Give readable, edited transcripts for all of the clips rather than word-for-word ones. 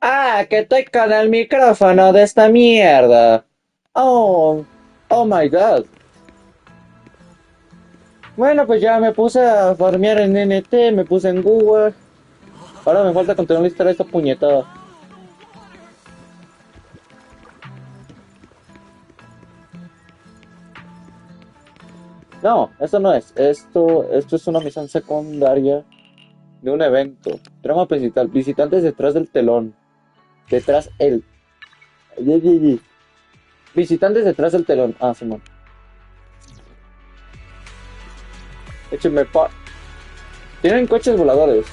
Ah, que estoy con el micrófono de esta mierda. Oh, oh my god. Bueno, pues ya me puse a farmear en NT, me puse en Google. Ahora me falta continuar la historia de esta puñetada. No, esto no es. Esto es una misión secundaria de un evento. Trama principal. Visitantes detrás del telón. Detrás el. Ye, ye, ye. Visitantes detrás del telón. Ah, Simón. Échenme pa. Tienen coches voladores.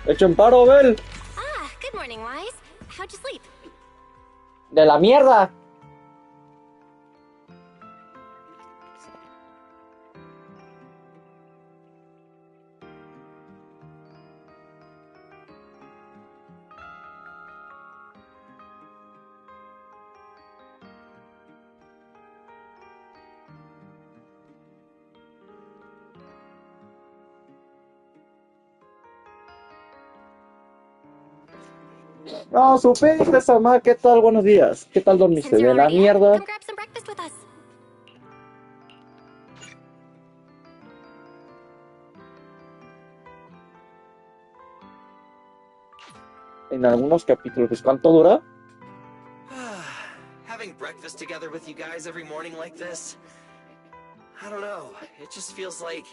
Echen paro, Bel. Ah, good morning, Wise. How'd you sleep? De la mierda. No, supiste, Sama. ¿Qué tal? Buenos días. ¿Qué tal dormiste? Since you're De la already up, mierda. come grab some breakfast with us. En algunos capítulos. Pues, ¿cuánto dura? Having breakfast together with you guys every morning like this, I don't know, it just feels like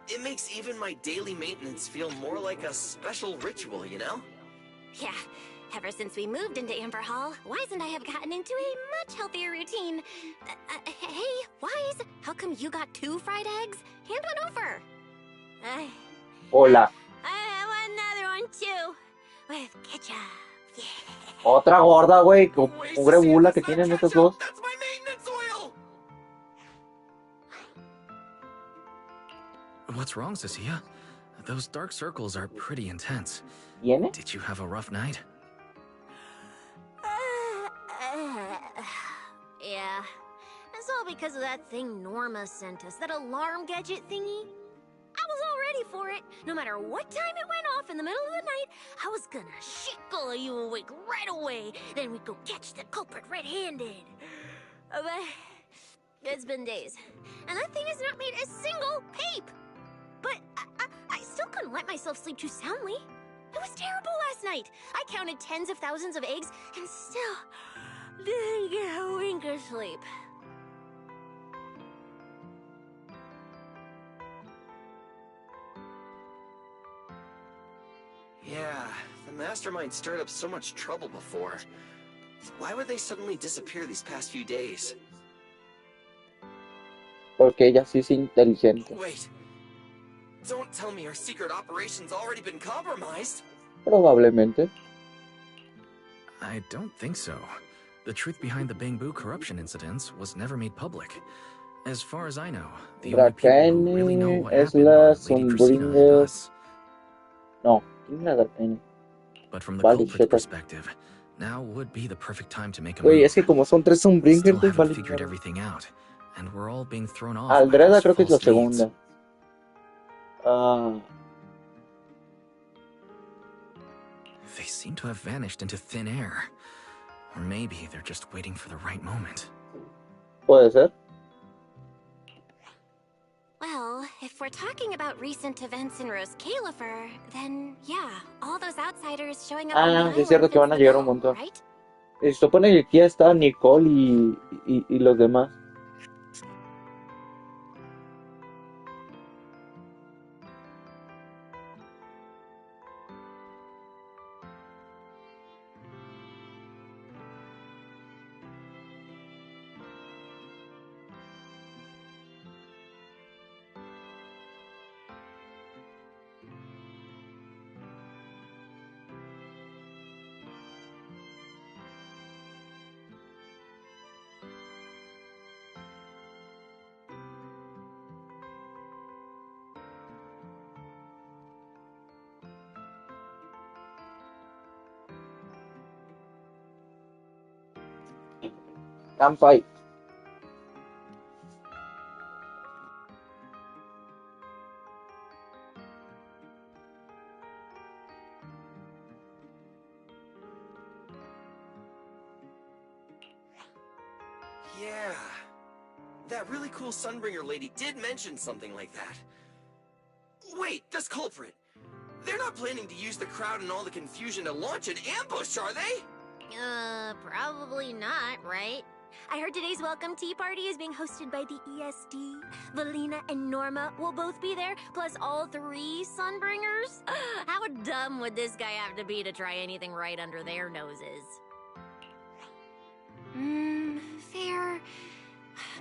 it makes even my daily maintenance feel more like a special ritual, you know? Yeah, ever since we moved into Amber Hall, Wise and I have gotten into a much healthier routine. Hey, Wise, how come you got 2 fried eggs? Hand one over. Hola. I have another one too, with ketchup. Yeah. Otra gorda, güey. Wait, Pobre Cecilia, bula que that's not tienen estos ketchup! dos. That's my maintenance oil! What's wrong, Cecilia? Those dark circles are pretty intense. ¿Tiene? Did you have a rough night? Yeah. It's all because of that thing Norma sent us, that alarm gadget thingy. I was all ready for it. No matter what time it went off in the middle of the night, I was gonna shake all of you awake right away. Then we'd go catch the culprit red-handed. But it's been days, and that thing has not made a single peep. But I still couldn't let myself sleep too soundly. It was terrible last night. I counted tens of thousands of eggs and still didn't get a wink of sleep. Yeah, the mastermind stirred up so much trouble before. Why would they suddenly disappear these past few days? Porque ella sí es inteligente. Wait. Don't tell me our secret operation's already been compromised. Probablemente. I don't think so. The truth behind the Bamboo corruption incidents was never made public. As far as I know, the only people who really know what Es happened la are Lady Drusina and Sunbringer. us. No, ¿quién es la Dracaine? But from the Vale, culprit's shit. perspective, now would be the perfect time to make a Güey, move. es que como son tres Still Sunbringers, haven't vale. figured everything out, and we're all being thrown off by Aldreda those creo que es la false leads. segunda. Ah, They seem to have vanished into thin air. Or maybe they're just waiting for the right moment. puede ser. Well, if we're talking about recent events in Roscaelifer, then yeah, all those outsiders showing up on the Ah, sí es island cierto que fits van a the llegar un bill, montón. right? Se supone que aquí está Nicole y los demás. Campai. Yeah. That really cool Sunbringer lady did mention something like that. Wait, this culprit. They're not planning to use the crowd and all the confusion to launch an ambush, are they? Probably not, right? I heard today's welcome tea party is being hosted by the ESD. Valina and Norma will both be there, plus all 3 Sunbringers. How dumb would this guy have to be to try anything right under their noses? Fair.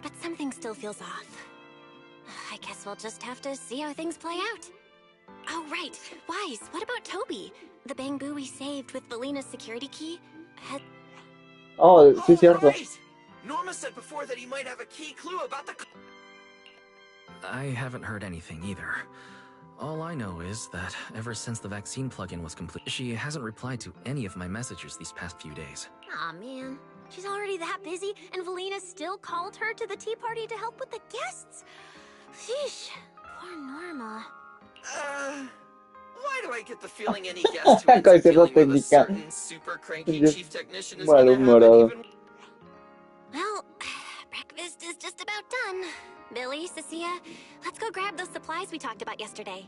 But something still feels off. I guess we'll just have to see how things play out. Oh, right. Wise, what about Toby? The bamboo we saved with Valina's security key? Oh, sí, cierto. Right. Norma said before that he might have a key clue about the... I haven't heard anything either. All I know is that ever since the vaccine plugin was complete, she hasn't replied to any of my messages these past few days. Aw, man. She's already that busy, and Valina still called her to the tea party to help with the guests. Sheesh. Poor Norma. Why do I get the feeling any guest who ends up dealing with a certain super cranky chief technician is gonna have an even... Well, breakfast is just about done. Billy, Cecilia, let's go grab those supplies we talked about yesterday.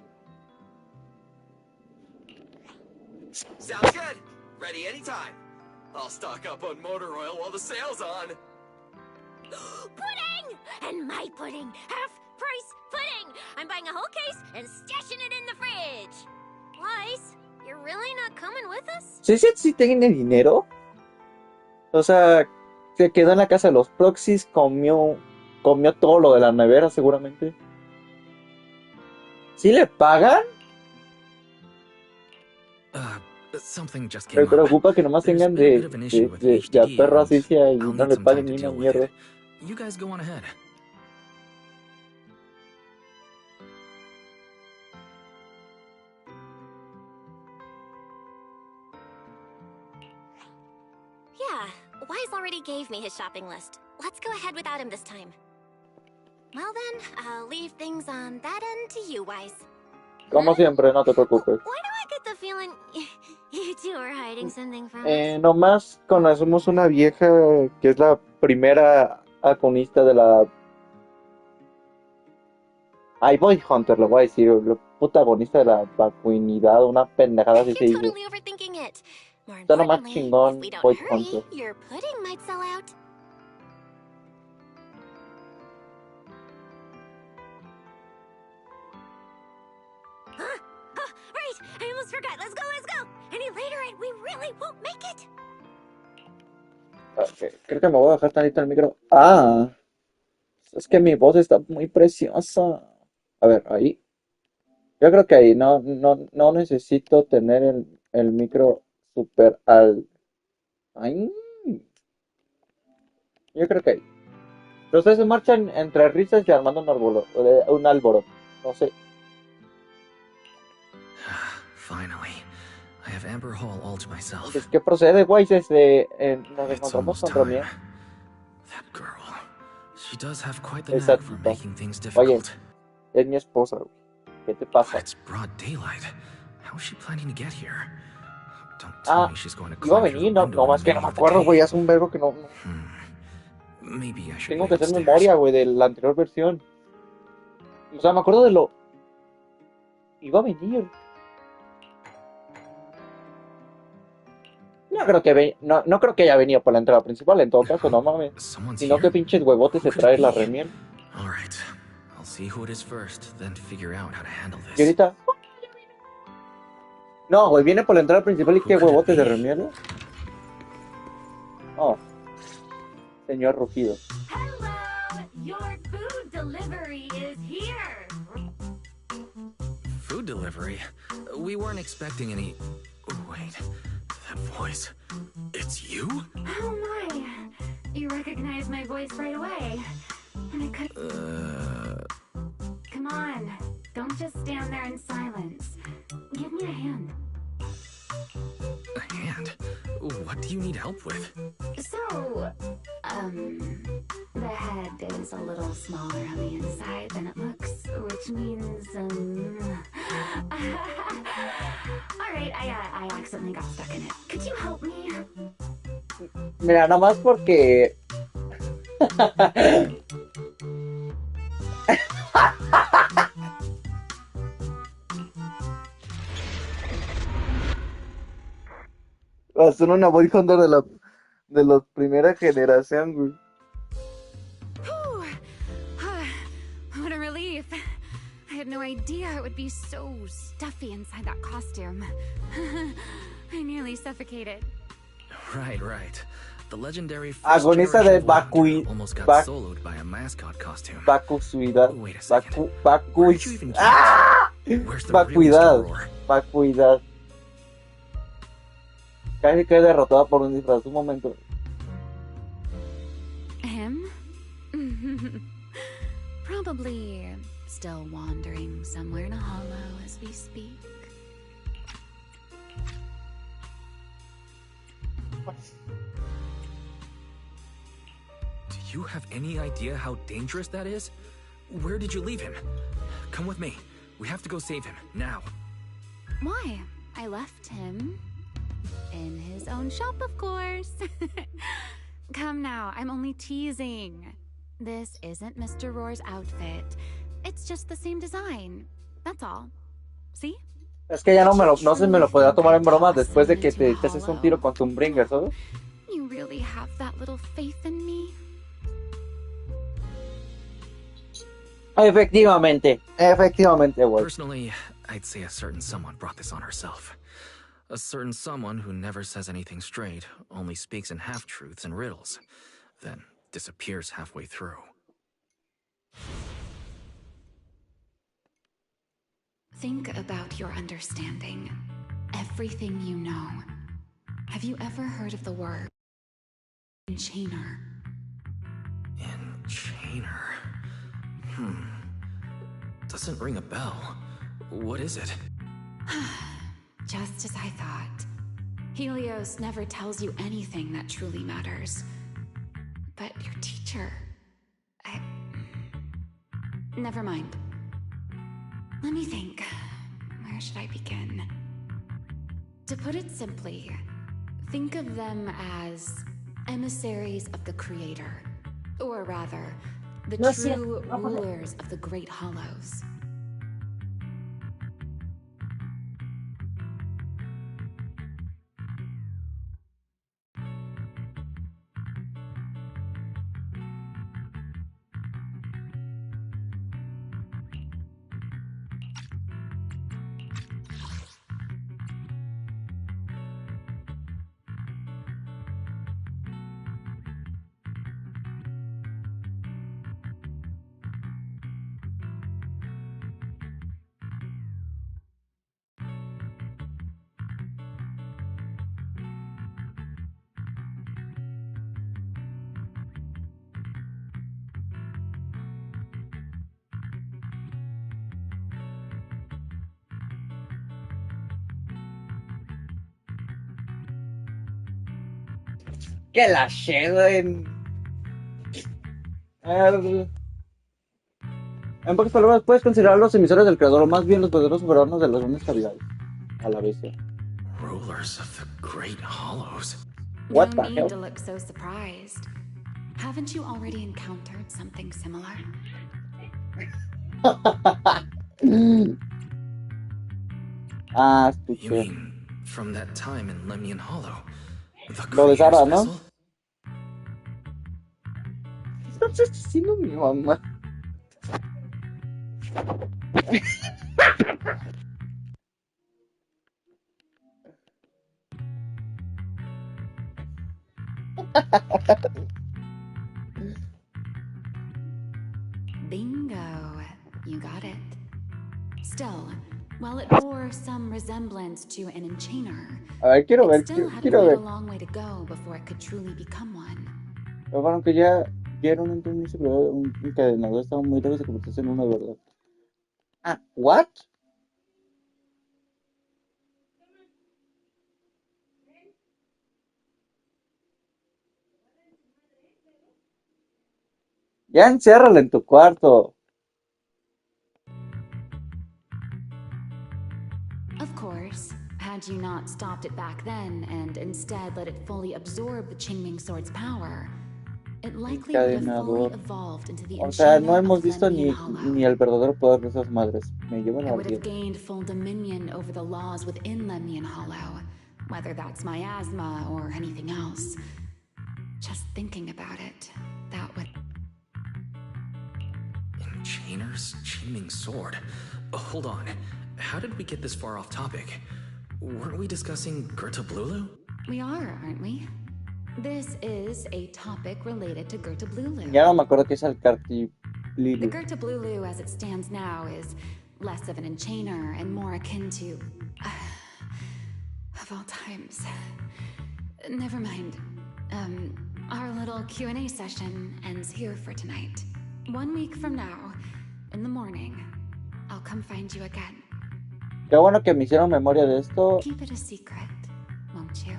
Sounds good. Ready anytime. I'll stock up on motor oil while the sale's on. Pudding! And my pudding! Half-price pudding! I'm buying a whole case and stashing it in the fridge. Wise, you're really not coming with us? ¿Sí tiene dinero? O sea, se quedó en la casa de los proxies, comió todo lo de la nevera seguramente. ¿Sí le pagan? Something just came Me preocupa que nomás There's tengan been a de bit of an issue with a HDD, perro así y I'll no need le some paguen time ni to una deal with mierda. it. You guys go on ahead. Yeah, Wise already gave me his shopping list. Let's go ahead without him this time. Well then, I'll leave things on that end to you, Wise. Como siempre, no te preocupes. Why do I get the feeling you two are hiding something from us? Nomás conocemos una vieja que es la primera aconista de la... Ay, Boy Hunter, lo voy a decir, la protagonista de la vacuinidad, una pendejada así se You're dice. totally overthinking it. More Está nomás importantly, chingón, if we don't Boy hurry, Hunter. your pudding might sell out. Huh? Oh, right! I almost forgot. Let's go, let's go! Any later and we really won't make it! Okay, creo que me voy a dejar tantito el micro. Ah, es que mi voz está muy preciosa. A ver, ahí. Yo creo que ahí no necesito tener el micro super al... Ay, yo creo que ahí. Los tres se marchan entre risas y armando un alboroto. No sé. Finally, I have Amber Hall all to myself. Entonces, ¿qué procede, güey? Nos It's encontramos almost con time. Romiel. That girl. She does have quite the knack for Exacto. making things Oye, difficult. es mi esposa, güey. ¿Qué te pasa? It's broad daylight. How is she planning to get here? Don't tell me she's going to Iba a climb through venir, the no window más in que the no me middle of the acuerdo, day. güey. Hace un verbo que no. Maybe I should Tengo wait que hacer upstairs. memoria, güey, de la anterior versión. O sea, me acuerdo de lo... Iba a venir. No creo que haya venido por la entrada principal, en todo caso, no mames. Someone's Sino here? que pinches huevotes Who se could trae it la be? remiel. All right. I'll see who it is first, then figure out how to handle Y this. ahorita... No, güey, viene por la entrada principal y qué Who could it huevotes de be? remiel. Oh. Señor Rugido. Hello! Your food delivery is here! Food delivery? We weren't expecting any... Oh, wait. That voice. It's you? Oh my! You recognize my voice right away. And I could... Come on. Don't just stand there in silence. Give me a hand. A hand? What do you need help with? So, the head is a little smaller on the inside than it looks, which means, Alright, I accidentally got stuck in it. Could you help me? Mira, nomás porque... Son una boy hunter de la primera generación, güey. Whew. What a relief. I had no idea it would be so stuffy inside that costume. I nearly suffocated. Right. The legendary Agonista de almost got soloed by a mascot costume. Vacuidad. Wait a second. Where'd you even keep ¡Ah! Where's the Vacuidad. real Mr. Roar? Vacuidad. Casi quedé derrotada por un disfraz. Un momento. Him? Probably still wandering somewhere in a hollow as we speak. Do you have any idea how dangerous that is? Where did you leave him? Come with me. We have to go save him, now. Why? I left him in his own shop, of course. Come now, I'm only teasing. This isn't Mr. Roar's outfit. It's just the same design. That's all. See? Es que ya no se me lo podía tomar en broma después de que te haces un tiro con tu Bringer, ¿sabes? You really have that little faith in me? Efectivamente, güey. Personally, I'd say a certain someone brought this on herself. A certain someone who never says anything straight, only speaks in half-truths and riddles, then disappears halfway through. Think about your understanding. Everything you know. Have you ever heard of the word enchainer? Enchainer? Doesn't ring a bell. What is it? Just as I thought. Helios never tells you anything that truly matters. But your teacher... Never mind. Let me think. Where should I begin? To put it simply, think of them as emissaries of the Creator. Or rather, the true rulers of the Great Hollows. Que la lleguen. En pocas palabras, puedes considerar los emisores del creador, o más bien los poderosos soberanos de las grandes cavidades. A la vez. Rulers of the Great Hollows. What No the need hell? to look so surprised. Haven't you already encountered something similar? Ah, You escuché. mean from that time in Lemian Hollow? The Lo de Sara, Creator's ¿no? vessel? ¿Qué estás haciendo mi mamá? Bingo. You got it. Still, while it bore some resemblance to an enchainer, A ver, quiero it ver, still had quiero quite a ver. long way to go before it could truly become one. Pero bueno, que ya era un un encadenador, estaba muy lejos de convertirse en uno de verdad. Ah, ¿what? Ya enciérrala en tu cuarto. Of course, had you not stopped it back then and instead let it fully absorb the Qingming sword's power, It likely would have fully Encadenador. evolved into the O sea, no enchainer hemos of visto Lemnian ni Hollow. el verdadero poder de esas madres. Me llevan It al would have diablo. gained full dominion over the laws within Lemnian Hollow, whether that's miasma or anything else. Just thinking about it, that would... Enchainer's chaining sword. Hold on. How did we get this far off topic? Weren't we discussing Gerta Blulu? We are, aren't we? This is a topic related to Gerta Blulu. Ya no me acuerdo qué es el The cartiblilu. Gerta Blulu, as it stands now, is less of an enchainer and more akin to... of all times. Never mind. Our little Q&A session ends here for tonight. 1 week from now, in the morning, I'll come find you again. Qué bueno que me hicieron memoria de esto. Keep it a secret, won't you?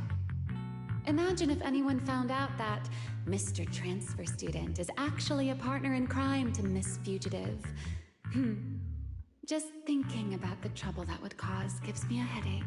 Imagine if anyone found out that Mr. Transfer Student is actually a partner in crime to Miss Fugitive. Just thinking about the trouble that would cause gives me a headache.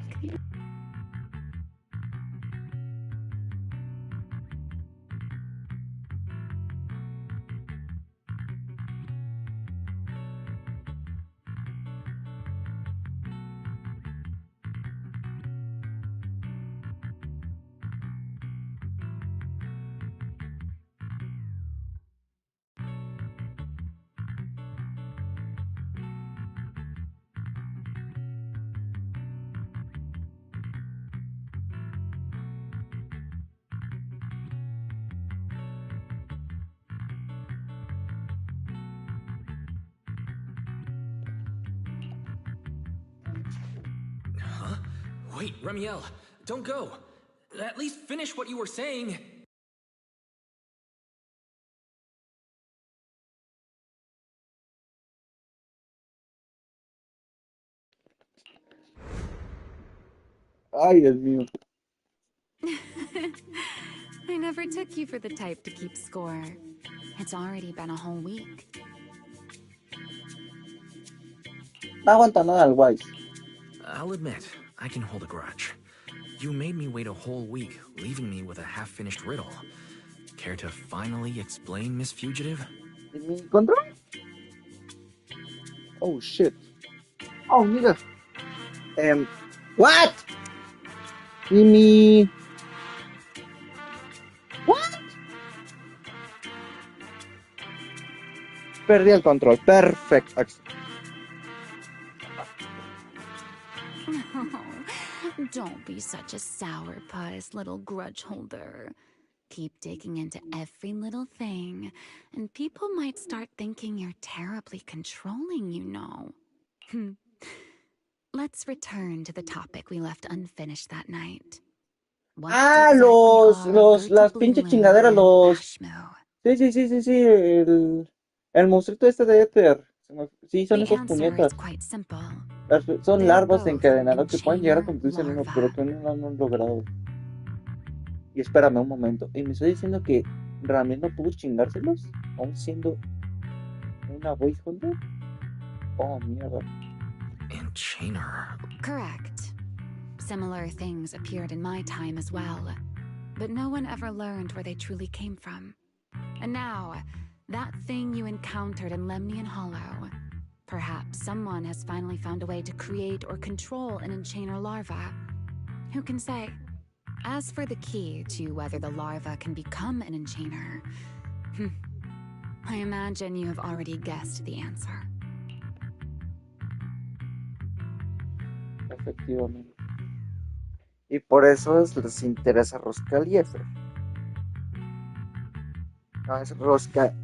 Huh? Wait, Remiel, don't go. At least finish what you were saying. Ay, Dios mío. I never took you for the type to keep score. It's already been a whole week. No aguanta nada el Wise. I'll admit, I can hold a grudge. You made me wait a whole week, leaving me with a half-finished riddle. Care to finally explain, Miss Fugitive? ¿En mi control? Oh, shit. Oh, mira. What? ¿Y mi... What? Perdí el control. Perfecto. Don't be such a sourpuss, little grudge holder. Keep digging into every little thing, and people might start thinking you're terribly controlling, you know. Let's return to the topic we left unfinished that night. What Ah, exactly are las pinches Gerta chingaderas, Blulu and Ashmu? Sí, el monstruito este de éter. Sí, son The esos answer is puñetas. quite simple. Son They're larvas both encadenadas que pueden llegar a enchainer convertirse en uno, larvae. pero que no lo han logrado. Y espérame un momento. ¿Y me está diciendo que Ramírez no pudo chingárselos? ¿Aún siendo una voice holder? Oh, mierda. Enchainer. Correct. Similar things appeared in my time as well, but no one ever learned where they truly came from. And now, that thing you encountered in Lemnian Hollow, perhaps someone has finally found a way to create or control an enchainer larva. Who can say? As for the key to whether the larva can become an enchainer, I imagine you have already guessed the answer. Efectivamente. Y por eso les interesa Roscaelifer. No, es Roscaelifer.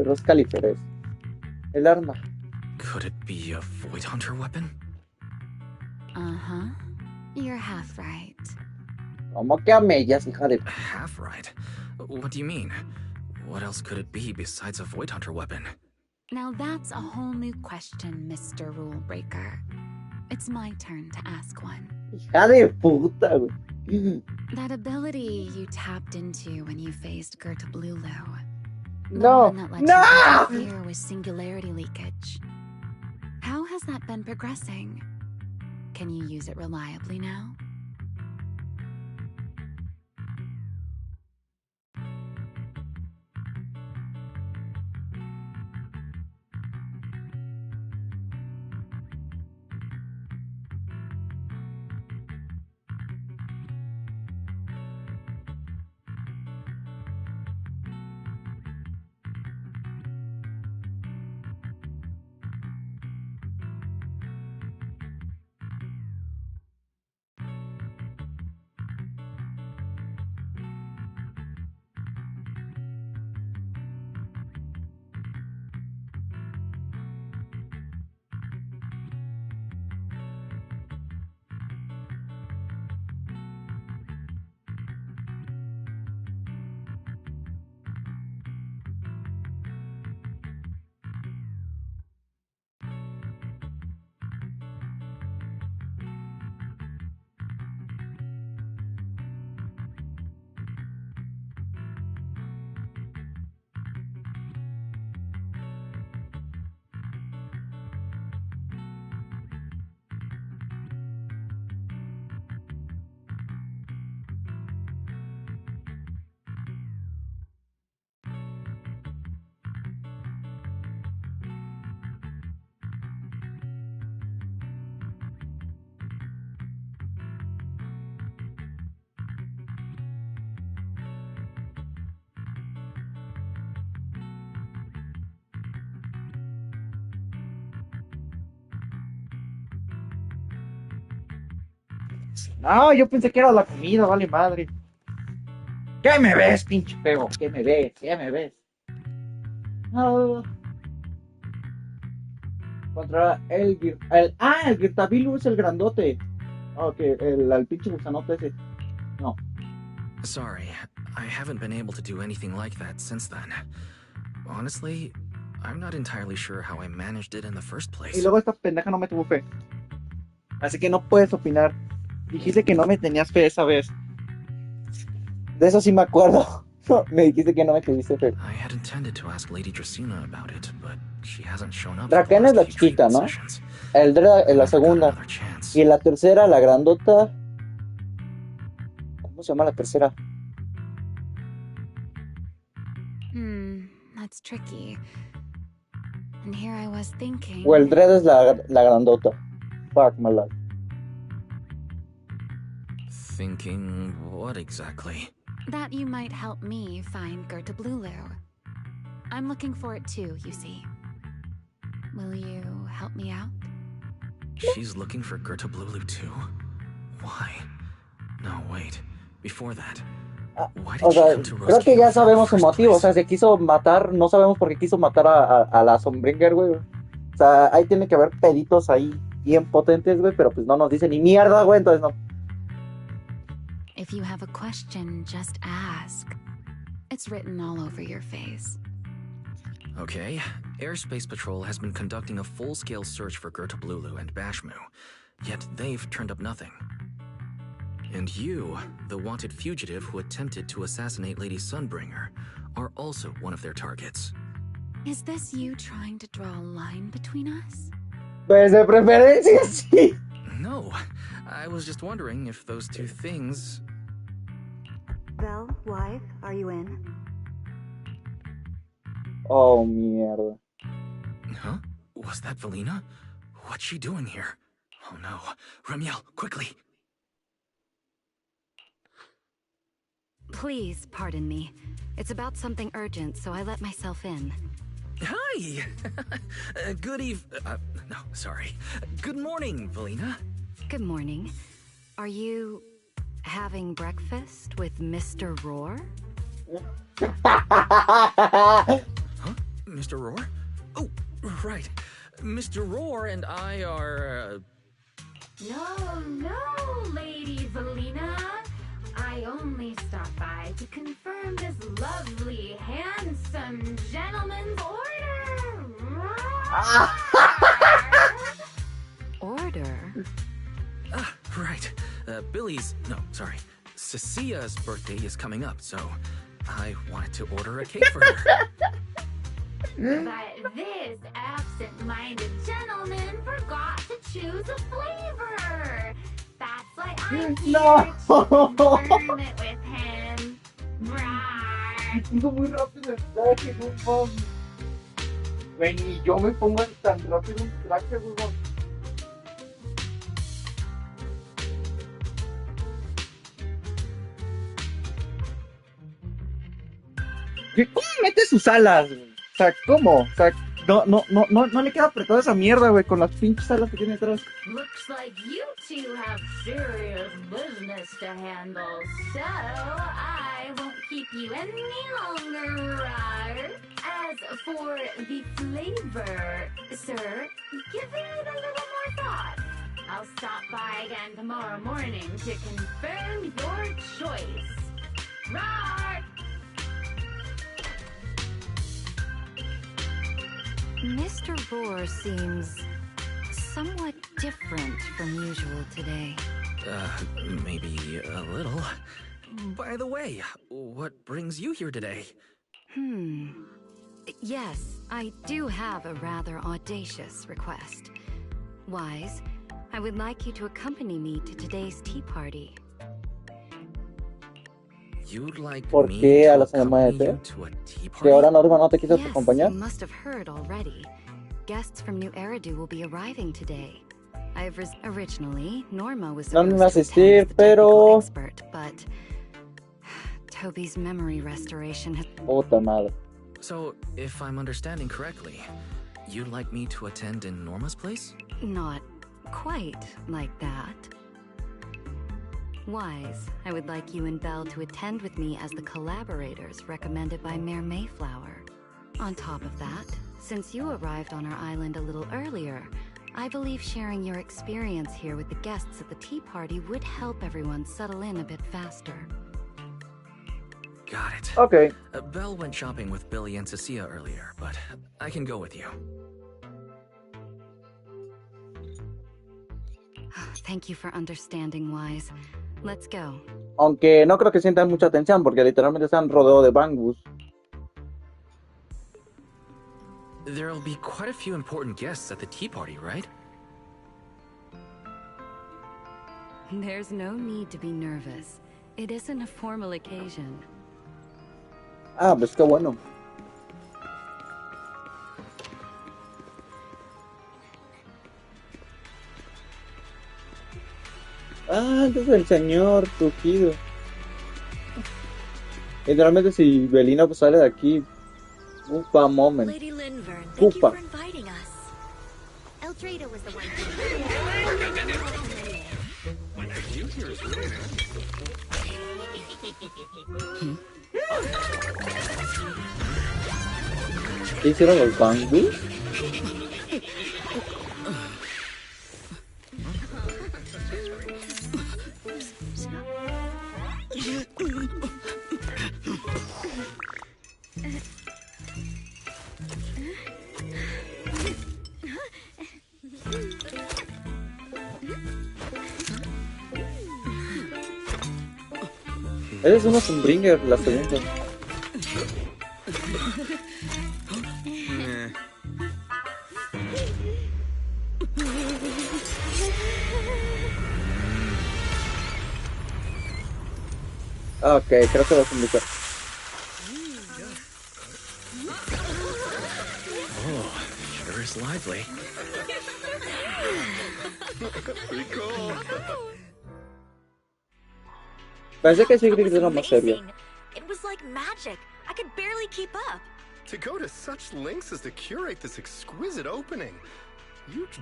Roscaelifer es el arma. Could it be a Void Hunter weapon? Uh-huh. You're half right. ¿Cómo que a mellas, hija de... Half right. What do you mean? What else could it be besides a Void Hunter weapon? Now that's a whole new question, Mr. Rule Breaker. It's my turn to ask one. Hija de puta, güey. That ability you tapped into when you faced Gerta Blulu. The No, one that let you interfere with singularity leakage. How has that been progressing? Can you use it reliably now? No, yo pensé que era la comida, vale madre. ¿Qué me ves, pinche feo? ¿Qué me ves? ¿Qué me ves? Ah, contra el Girtabilu es el grandote. Ok, el pinche gusanote ese. No. Sorry, I haven't been able to do anything like that since then. Honestly, I'm not entirely sure how I managed it in the first Y place. luego esta pendeja no me tuvo fe. Así que no puedes opinar. Dijiste que no me tenías fe esa vez. De eso sí me acuerdo. Me dijiste que no me tuviste fe. I had intended to ask Lady Dracena about it, but she hasn't shown up. Draken es la chiquita, ¿no? El Dre es la segunda. Y la tercera, la grandota. ¿Cómo se llama la tercera? That's tricky. And here I was thinking. O el Dread es la grandota. Fuck my life. Thinking what exactly? That you might help me find Gertablulu. I'm looking for it too, you see. Will you help me out? She's looking for Gertablulu too? Why? No, wait. Before that, why did O she sea, come to creo que ya Roscaelifer sabemos su in the first motivo. O sea, place? se quiso matar. No sabemos por qué quiso matar a la Sombringer, güey. O sea, ahí tiene que haber peditos ahí bien potentes, güey. Pero pues no nos dice ni mierda, güey. Entonces no. If you have a question, just ask. It's written all over your face. Okay, Airspace Patrol has been conducting a full-scale search for Gertablulu and Bashmu, yet they've turned up nothing. And you, the wanted fugitive who attempted to assassinate Lady Sunbringer, are also one of their targets. Is this you trying to draw a line between us? Pues de preferencia, sí. No, I was just wondering if those two things... Belle, wife, are you in? Oh, mierda. Huh? Was that Valina? What's she doing here? Oh no. Ramiel, quickly! Please pardon me. It's about something urgent, so I let myself in. Hi! Good no, sorry. Good morning, Valina. Good morning. Are you having breakfast with Mr. Roar? Huh? Mr. Roar? Oh, right. Mr. Roar and I are, No, Lady Valina. I only stopped by to confirm this lovely, handsome gentleman's order. Order? right. Cecia's birthday is coming up, so I wanted to order a cake for her. But this absent-minded gentleman forgot to choose a flavor. That's why I'm here to confirm it with him. Right. Puso muy rápido el traje, no mames. Güey, ni yo me pongo tan rápido un traje, güey. ¿Cómo mete sus alas, güey? O sea, ¿cómo? O sea, no le queda apretado esa mierda, güey, con las pinches alas que tiene atrás. Looks like you two have serious business to handle, so I won't keep you any longer, right? As for the flavor, sir, give it a little more thought. I'll stop by again tomorrow morning to confirm your choice. Right! Mr. Roar seems somewhat different from usual today. Maybe a little. By the way, what brings you here today? Yes, I do have a rather audacious request. Wise, I would like you to accompany me to today's tea party. You'd like ¿Por me qué a to la semana de accompany you té? to a tea ¿Que party? ahora Norma no te quiso Yes, acompañar? you must have heard already. Guests from New Eridu will be arriving today. Originally, Norma was No me supposed iba a to asistir, attend as the technical pero... expert, but Toby's memory restoration has... Puta madre. So, if I'm understanding correctly, you'd like me to attend in Norma's place? Not quite like that. Wise, I would like you and Belle to attend with me as the collaborators recommended by Mayor Mayflower. On top of that, since you arrived on our island a little earlier, I believe sharing your experience here with the guests at the tea party would help everyone settle in a bit faster. Got it. Ok. Belle went shopping with Billy and Cecilia earlier, but I can go with you. Thank you for understanding, Wise. Let's go. Aunque no creo que sientan mucha atención porque literalmente están rodeados de bangus. There'll be quite a few important guests at the tea party, right? There's no need to be nervous. It isn't a formal occasion. Ah, pues qué bueno. Ah, entonces el señor Tujido. Literalmente si Belina pues sale de aquí, upa moment. Lady Linvern, thank you Upa. for inviting us. Eldrada was the one ¿Qué hicieron los bangus? Eres uno Sunbringer, la segunda. Ok, creo que vas a invitar. Oh, sure is lively. Pretty cool. Pensé que sí que era más serio. amazing. It was like magic. I could barely keep up. To go to such lengths as to curate this exquisite opening.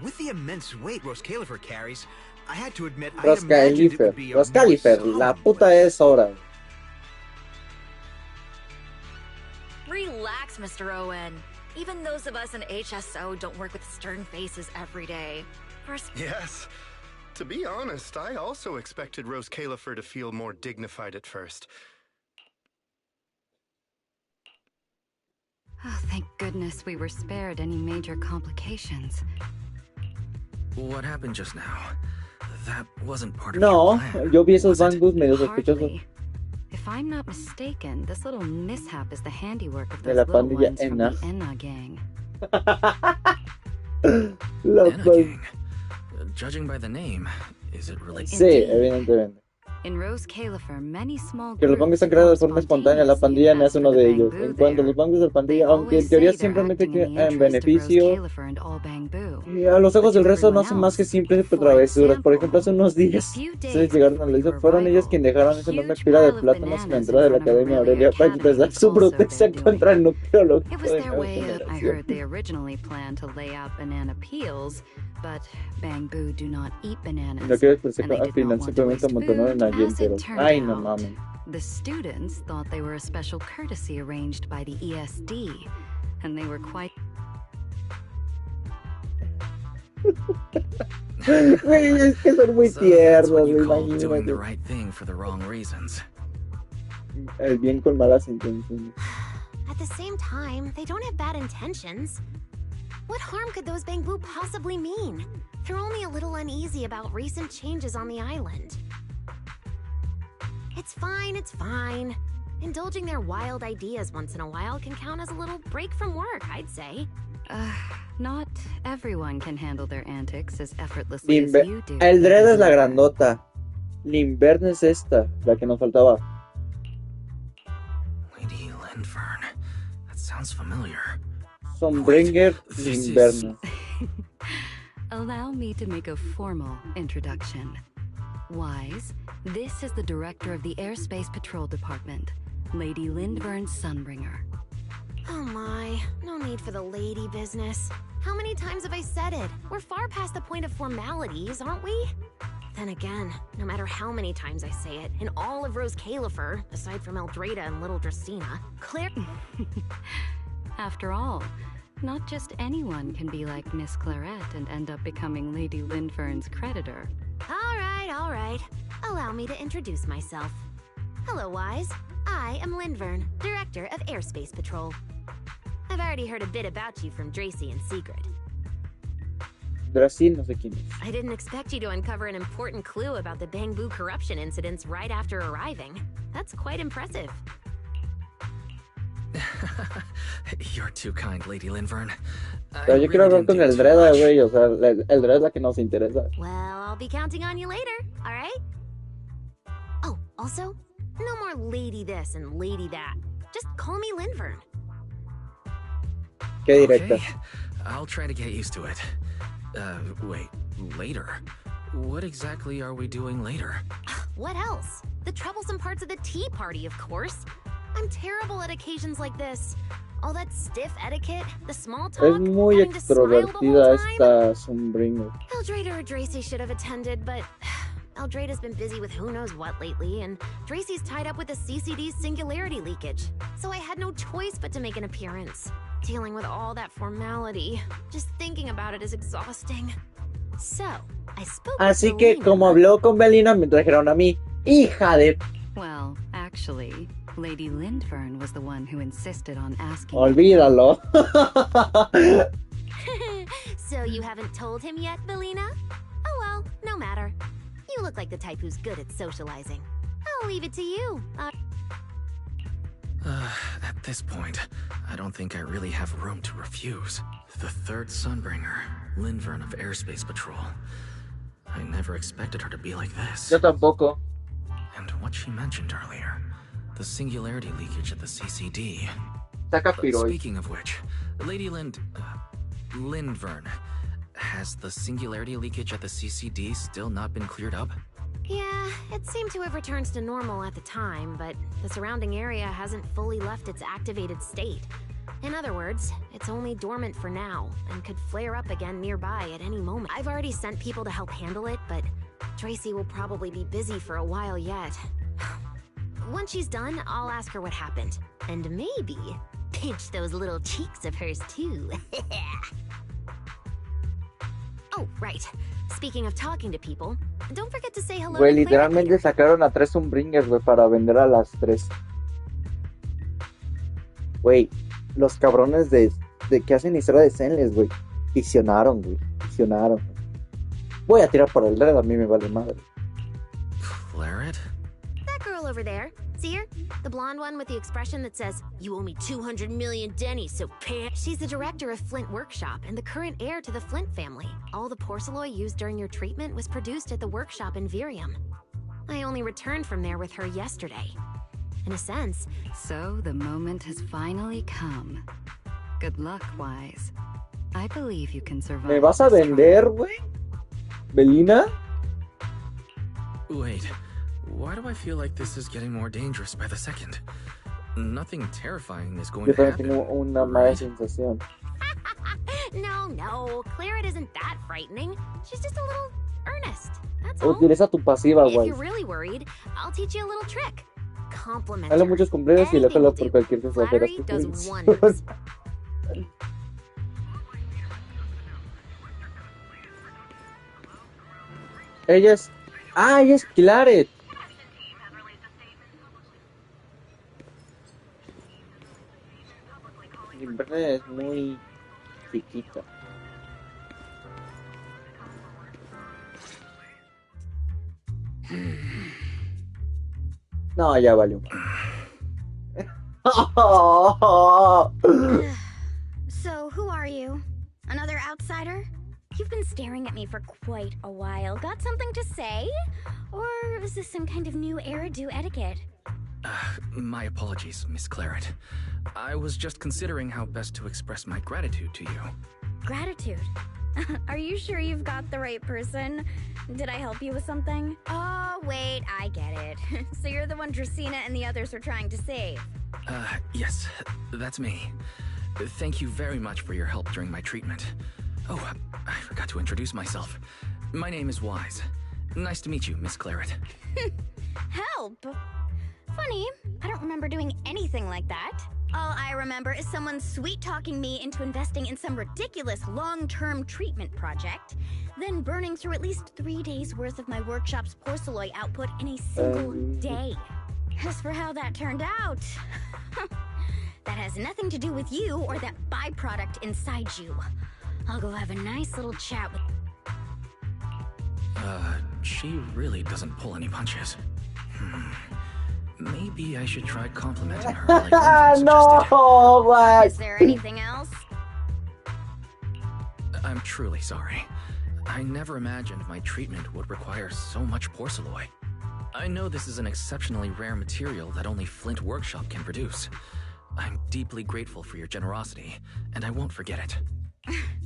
With the immense weight Roscaelifer carries, I had to admit I imagined it Roscaelifer. would be a Roscaelifer, more la solemn puta place. es hora. Relax, Mr. Owen. Even those of us in HSO don't work with stern faces every day. First, Yes. To be honest, I also expected Roscaelifer to feel more dignified at first. Oh, thank goodness we were spared any major complications. What happened just now? That wasn't part of No, your plan, yo vi esos was it? bangus medio sospechosos Hardly. If I'm not mistaken, this little mishap is the handiwork of de those la little pandilla ones from Enna. the Enna gang. La Anna pan- gang. Judging by the name, is it related? Sí, evidentemente. In Roscaelifer, many small Que los bangus están creados de forma espontánea, la pandilla no es uno de ellos. En cuanto a los bangus de la pandilla, aunque en teoría simplemente en beneficio, y a los ojos del resto no hacen más que simples travesuras. Por ejemplo, hace unos días, ustedes llegaron a la isla, fueron ellas quienes dejaron esa enorme pila de plátanos en la entrada de la Academia Aurelia para expresar su protesta contra el nucleológico It was de their nueva way up. I generación. heard they originally planned to lay out banana peels, but Bamboo do not eat bananas. No quiero expresar and they al did final, not want to simplemente waste amontonaron food, allí as it entero. turned Ay, no out. mames. The students thought they were a special courtesy arranged by the ESD, and they were quite... Güey, es que son muy So that's what tiernos, you me call doing the imagino. right thing for the wrong reasons. El bien con malas intenciones. at the same time, they don't have bad intentions. What harm could those Bamboo possibly mean? They're only a little uneasy about recent changes on the island. It's fine, it's fine. Indulging their wild ideas once in a while can count as a little break from work, I'd say. Not everyone can handle their antics as effortlessly as you do. Eldred es la grandota. Linvern es esta, la que nos faltaba. Lady Linvern. That sounds familiar. Sombringer This Linverna. Allow me to make a formal introduction. Wise, this is the director of the Airspace Patrol Department, Lady Linvern Sunbringer. Oh my, no need for the lady business. How many times have I said it? We're far past the point of formalities, aren't we? Then again, no matter how many times I say it, in all of Roscaelifer, aside from Eldrada and Little Dracaena, Claire... After all, not just anyone can be like Miss Claret and end up becoming Lady Linfern's creditor. All right. Allow me to introduce myself. Hello, Wise. I am Linvern, Director of Airspace Patrol. I've already heard a bit about you from Dracy and Sigrid. Dracy, no sé quién es. I didn't expect you to uncover an important clue about the Bangbu corruption incidents right after arriving. That's quite impressive. You're too kind, Lady Linvern. Pero yo quiero hablar con Eldrada, güey. O sea, Eldrada es la que nos interesa. Well, I'll be counting on you later, all right? Oh, also, no more lady this and lady that. Just call me Linvern. Qué directa. Okay, I'll try to get used to it. Wait, later? What exactly are we doing later? What else? The troublesome parts of the tea party, of course. I'm terrible at occasions like this. All that stiff etiquette, the small talk, Es muy having to smile the extrovertida whole time. esta Sunbringer. Eldrada or Dracy should have attended, but Eldrada's been busy with who knows what lately, and Dracy's tied up with the CCD's singularity leakage. So I had no choice but to make an appearance. Dealing with all that formality, just thinking about it is exhausting. So, I spoke Así with que, Belina. como habló con Belina, me trajeron a mí. Hija de... Well, actually, Lady Linfern was the one who insisted on asking. Olvídalo. So you haven't told him yet, Belina? Oh well, no matter. You look like the type who's good at socializing. I'll leave it to you. At this point, I don't think I really have room to refuse. The third Sunbringer, Linvern of Airspace Patrol. I never expected her to be like this. Yo tampoco. And what she mentioned earlier, the singularity leakage at the CCD. Saca But piroy. speaking of which, Lady Linvern, has the singularity leakage at the CCD still not been cleared up? Yeah, it seemed to have returned to normal at the time, but the surrounding area hasn't fully left its activated state. In other words, it's only dormant for now, and could flare up again nearby at any moment. I've already sent people to help handle it, but Dracy will probably be busy for a while yet. Once she's done, I'll ask her what happened. And maybe pinch those little cheeks of hers too. Oh, right. Speaking of talking to people, don't forget to say hello Güey, to Claire literalmente later. sacaron a 3 Sunbringers, güey, para vender a las 3. Güey, los cabrones de que hacen historia de Zenless, güey. Visionaron, güey. Visionaron. Voy a tirar por el red, a mí me vale madre. Claret? That girl over there. See her? The blonde one with the expression that says, "You owe me 200 million dennies, so pay." She's the director of Flint Workshop and the current heir to the Flint family. All the porcelain used during your treatment was produced at the workshop in Virium. I only returned from there with her yesterday. In a sense, So the moment has finally come. Good luck, Wise. I believe you can survive. ¿Me vas a this vender, trial. güey? ¿Belina? Wait, why do I feel like this is getting more dangerous by the second? Nothing terrifying is going Yo to también happen. tengo una mala right? sensación. no, Claret isn't that frightening. She's just a little earnest. That's all. Utiliza tu pasiva, If güey. you're really worried, I'll teach you a little trick. Compliment Dale her. muchos cumpleaños y le Anything will jala por do. cualquier cosa. Flattery Verás does tú. wonders. Ella es... ¡Ah, ella es Claret! Librena es muy chiquita. No, ya valió. So, who are you? Another outsider? You've been staring at me for quite a while. Got something to say? Or is this some kind of new Eridu etiquette? My apologies, Miss Claret. I was just considering how best to express my gratitude to you. Gratitude. Are you sure you've got the right person? Did I help you with something? Oh, wait, I get it. So you're the one Dracaena and the others were trying to save. Yes, that's me. Thank you very much for your help during my treatment. Oh, I forgot to introduce myself. My name is Wise. Nice to meet you, Miss Claret. Help? Funny, I don't remember doing anything like that. All I remember is someone sweet-talking me into investing in some ridiculous long-term treatment project, then burning through at least 3 days' worth of my workshop's porcelain output in a single day. As for how that turned out, that has nothing to do with you or that byproduct inside you. I'll go have a nice little chat with... She really doesn't pull any punches. Maybe I should try complimenting her like Lincoln No, what? Is there anything else? I'm truly sorry. I never imagined my treatment would require so much porcelain. I know this is an exceptionally rare material that only Flint Workshop can produce. I'm deeply grateful for your generosity, and I won't forget it.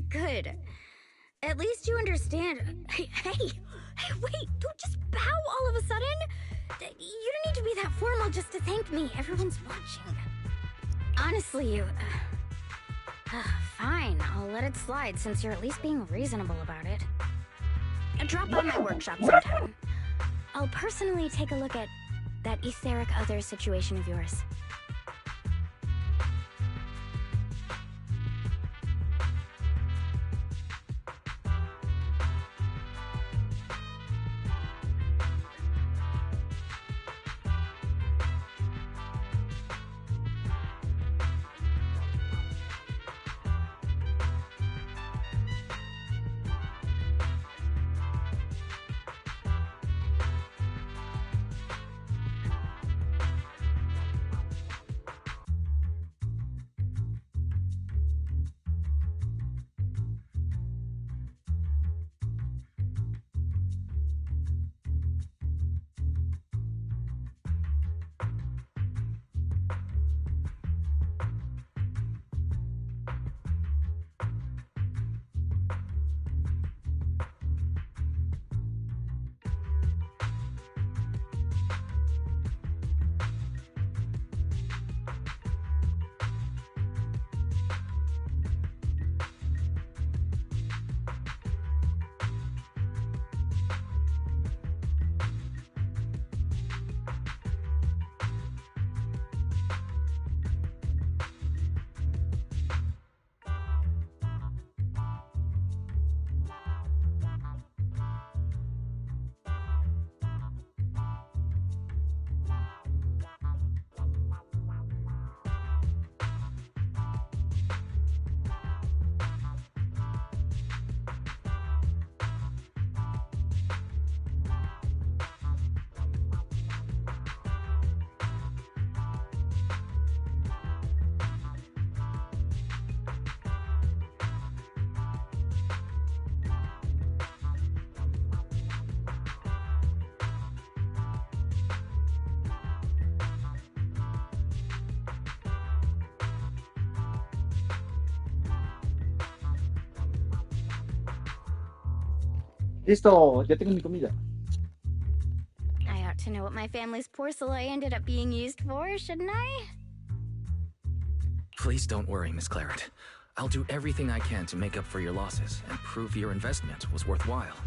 Good. At least you understand. Hey, wait, don't just bow all of a sudden. You don't need to be that formal just to thank me. Everyone's watching. Honestly, fine, I'll let it slide since you're at least being reasonable about it. Drop by my workshop sometime. I'll personally take a look at that etheric other situation of yours. Listo, ya tengo mi comida. I ought to know what my family's porcelain ended up being used for, shouldn't I? Please don't worry, Miss Claret. I'll do everything I can to make up for your losses and prove your investment was worthwhile.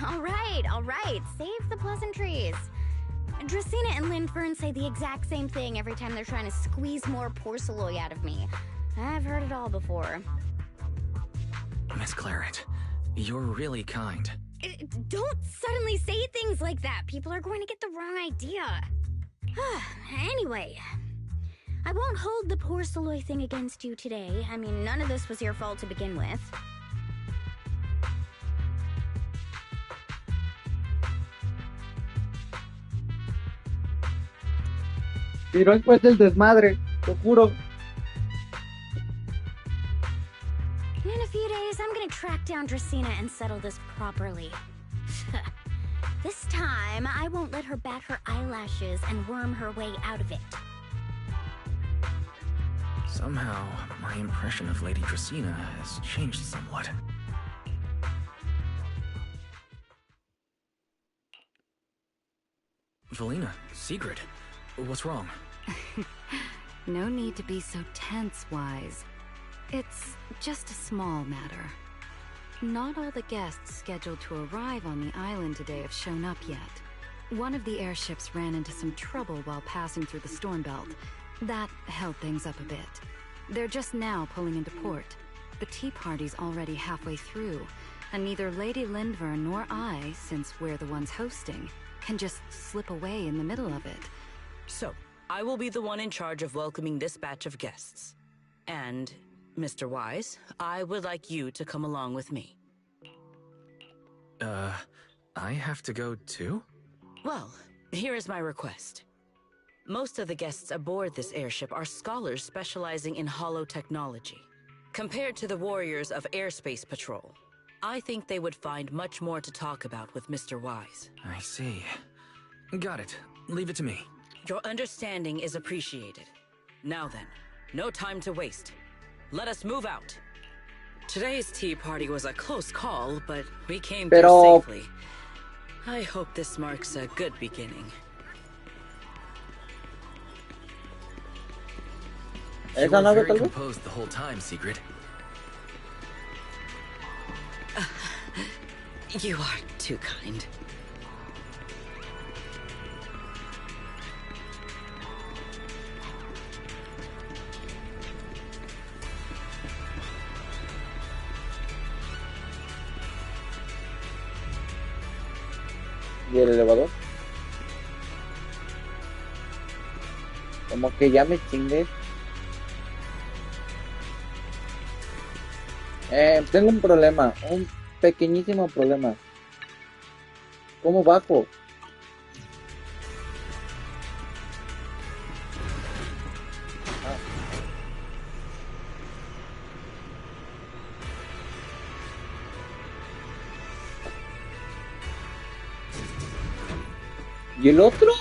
All right. Save the pleasantries. Dracena and Lindfern say the exact same thing every time they're trying to squeeze more porceloy out of me. I've heard it all before. Miss Claret, you're really kind. Don't suddenly say things like that. People are going to get the wrong idea. Anyway, I won't hold the porceloy thing against you today. I mean, none of this was your fault to begin with. Tiró después del desmadre, te juro. In a few days, I'm gonna track down Dracena and settle this properly. This time, I won't let her bat her eyelashes and worm her way out of it. Somehow, my impression of Lady Dracena has changed somewhat. Valina, Sigrid, what's wrong? No need to be so tense, Wise. It's just a small matter. Not all the guests scheduled to arrive on the island today have shown up yet. One of the airships ran into some trouble while passing through the storm belt. That held things up a bit. They're just now pulling into port. The tea party's already halfway through, and neither Lady Lindvern nor I, since we're the ones hosting, can just slip away in the middle of it. So, I will be the one in charge of welcoming this batch of guests. And, Mr. Wise, I would like you to come along with me. I have to go too? Well, here is my request. Most of the guests aboard this airship are scholars specializing in hollow technology. Compared to the warriors of Airspace Patrol, I think they would find much more to talk about with Mr. Wise. I see. Got it. Leave it to me. Your understanding is appreciated. Now then, no time to waste. Let us move out. Today's tea party was a close call, but we came through safely. I hope this marks a good beginning. You were very composed the whole time, Sigrid. You are too kind. ¿Y el elevador? Como que ya me chingué. Tengo un problema, un pequeñísimo problema. ¿Cómo bajo? ¿Y el otro?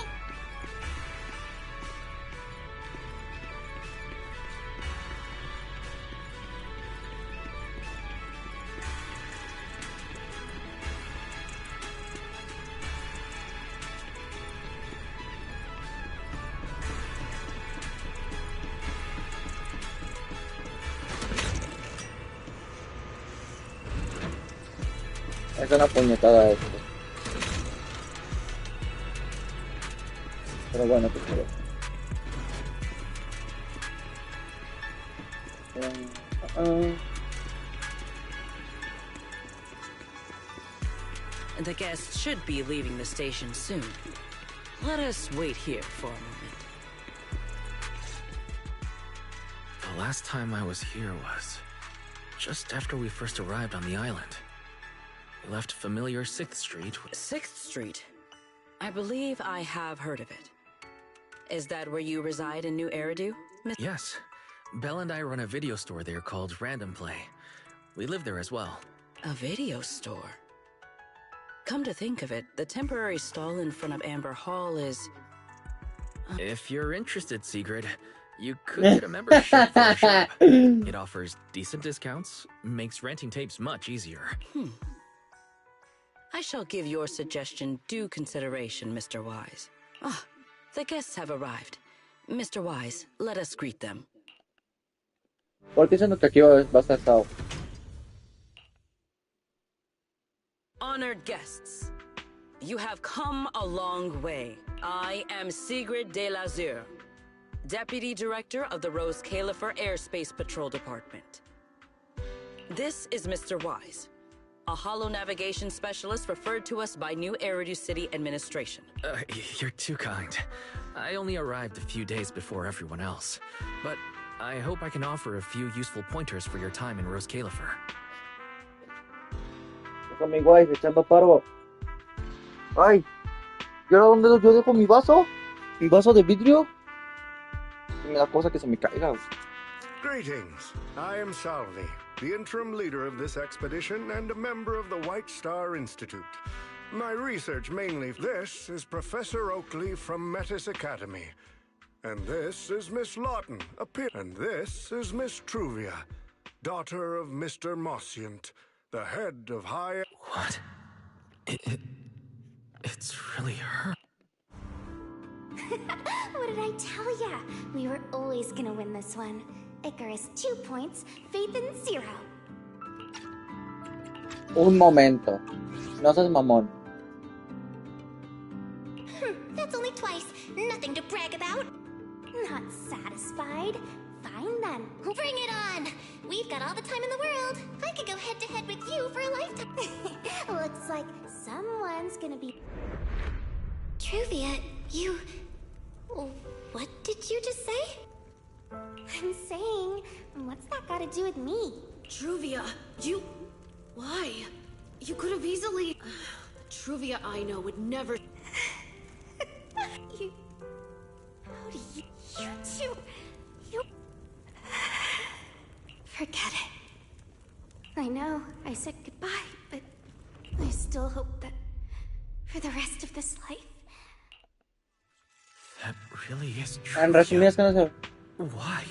Es una puñetada esto. Pero bueno, pues The guests should be leaving the station soon. Let us wait here for a moment. The last time I was here was just after we first arrived on the island. We left familiar 6th Street. 6th Street? I believe I have heard of it. Is that where you reside in New Eridu? Yes. Belle and I run a video store there called Random Play. We live there as well. A video store? Come to think of it, the temporary stall in front of Amber Hall is... If you're interested, Sigrid, you could get a membership for our shop. It offers decent discounts, makes renting tapes much easier. I shall give your suggestion due consideration, Mr. Wise. Ah, the guests have arrived. Mr. Wise, let us greet them. ¿Por qué siendo que aquí va a estar cao? Honored guests, you have come a long way. I am Sigrid de Lazure, Deputy Director of the Roscaelifer Airspace Patrol Department. This is Mr. Wise, a holo navigation specialist referred to us by New Eridu City Administration. You're too kind. I only arrived a few days before everyone else, but I hope I can offer a few useful pointers for your time in Roscaelifer. Déjame, guay, echando paro. Ay, ¿y ahora dónde yo dejo mi vaso? ¿Mi vaso de vidrio? Me da cosa que se me caiga. Greetings. I am Salvi, the interim leader of this expedition and a member of the White Star Institute. My research mainly... This is Professor Oakley from Metis Academy. And this is Miss Lawton, and this is Miss Truvia, daughter of Mr. Mossiant, the head of high... What? It's really her. What did I tell ya? We were always gonna win this one. Icarus 2 points, Phaethon 0. Un momento. No seas mamón. That's only twice. Nothing to brag about. Not satisfied? Fine then. Bring it on! We've got all the time in the world. I could go head to head with you for a lifetime. Looks like someone's gonna be... Truvia, you... What did you just say? I'm saying, what's that got to do with me? Truvia, you... Why? You could have easily... The Truvia I know would never... You... How do you... You two... You... Forget it. I know, I said goodbye, but... I still hope that... For the rest of this life... That really is En true. resumidas, ¿qué no sé? Why?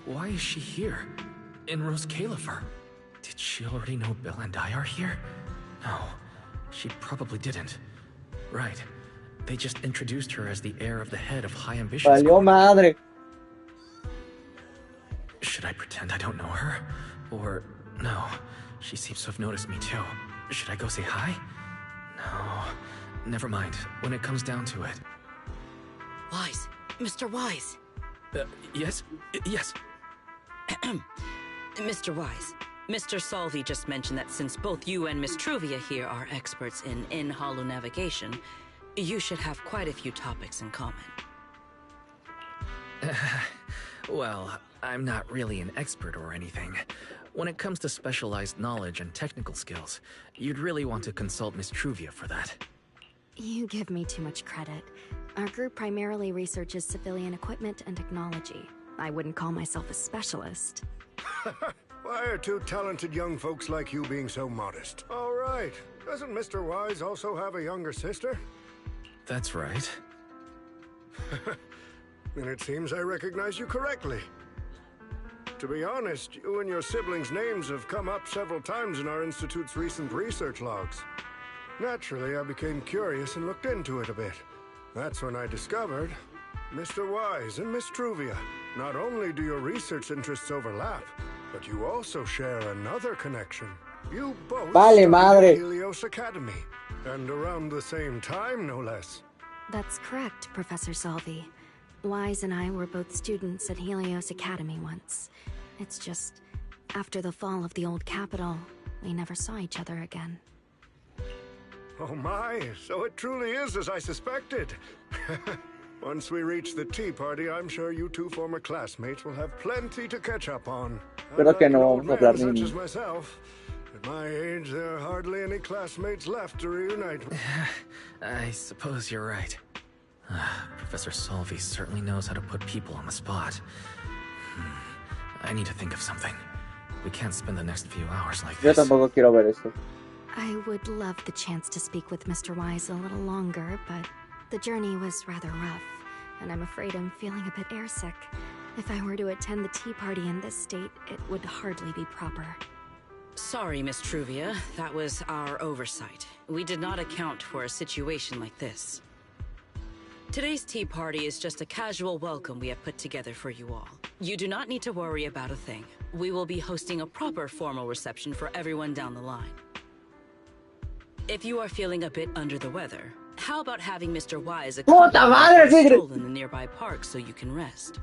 Why is she here? In Roscaelifer? Did she already know Belle and I are here? No, she probably didn't. Right. They just introduced her as the heir of the head of High Ambitions. Valió madre. Should I pretend I don't know her? Or... no, she seems to have noticed me too. Should I go say hi? No, never mind. When it comes down to it. Wise, Mr. Wise. Yes? Yes. Mr. Wise, Mr. Salvi just mentioned that since both you and Miss Truvia here are experts in holo navigation, you should have quite a few topics in common. Well, I'm not really an expert or anything. When it comes to specialized knowledge and technical skills, you'd really want to consult Miss Truvia for that. You give me too much credit. Our group primarily researches civilian equipment and technology. I wouldn't call myself a specialist. Why are two talented young folks like you being so modest? All right. Doesn't Mr. Wise also have a younger sister? That's right. Then it seems I recognize you correctly. To be honest, you and your siblings' names have come up several times in our Institute's recent research logs. Naturally, I became curious and looked into it a bit. That's when I discovered Mr. Wise and Miss Truvia. Not only do your research interests overlap, but you also share another connection. You both studied at Helios Academy, and around the same time, no less. That's correct, Professor Salvi. Wise and I were both students at Helios Academy once. It's just, after the fall of the old capital, we never saw each other again. Oh my, so it truly is as I suspected. Once we reach the tea party, I'm sure you two former classmates will have plenty to catch up on. Creo que no vamos a hablar Such ni... as myself. At my age, there are hardly any classmates left to reunite with. I suppose you're right. Professor Salvi certainly knows how to put people on the spot. I need to think of something. We can't spend the next few hours like Yo this. tampoco quiero ver esto. I would love the chance to speak with Mr. Wise a little longer, but the journey was rather rough, and I'm afraid I'm feeling a bit airsick. If I were to attend the tea party in this state, it would hardly be proper. Sorry, Miss Truvia. That was our oversight. We did not account for a situation like this. Today's tea party is just a casual welcome we have put together for you all. You do not need to worry about a thing. We will be hosting a proper formal reception for everyone down the line. If you are feeling a bit under the weather, how about having Mr. Wise ¡Puta madre, accompany you Sigrid! in the nearby park so you can rest?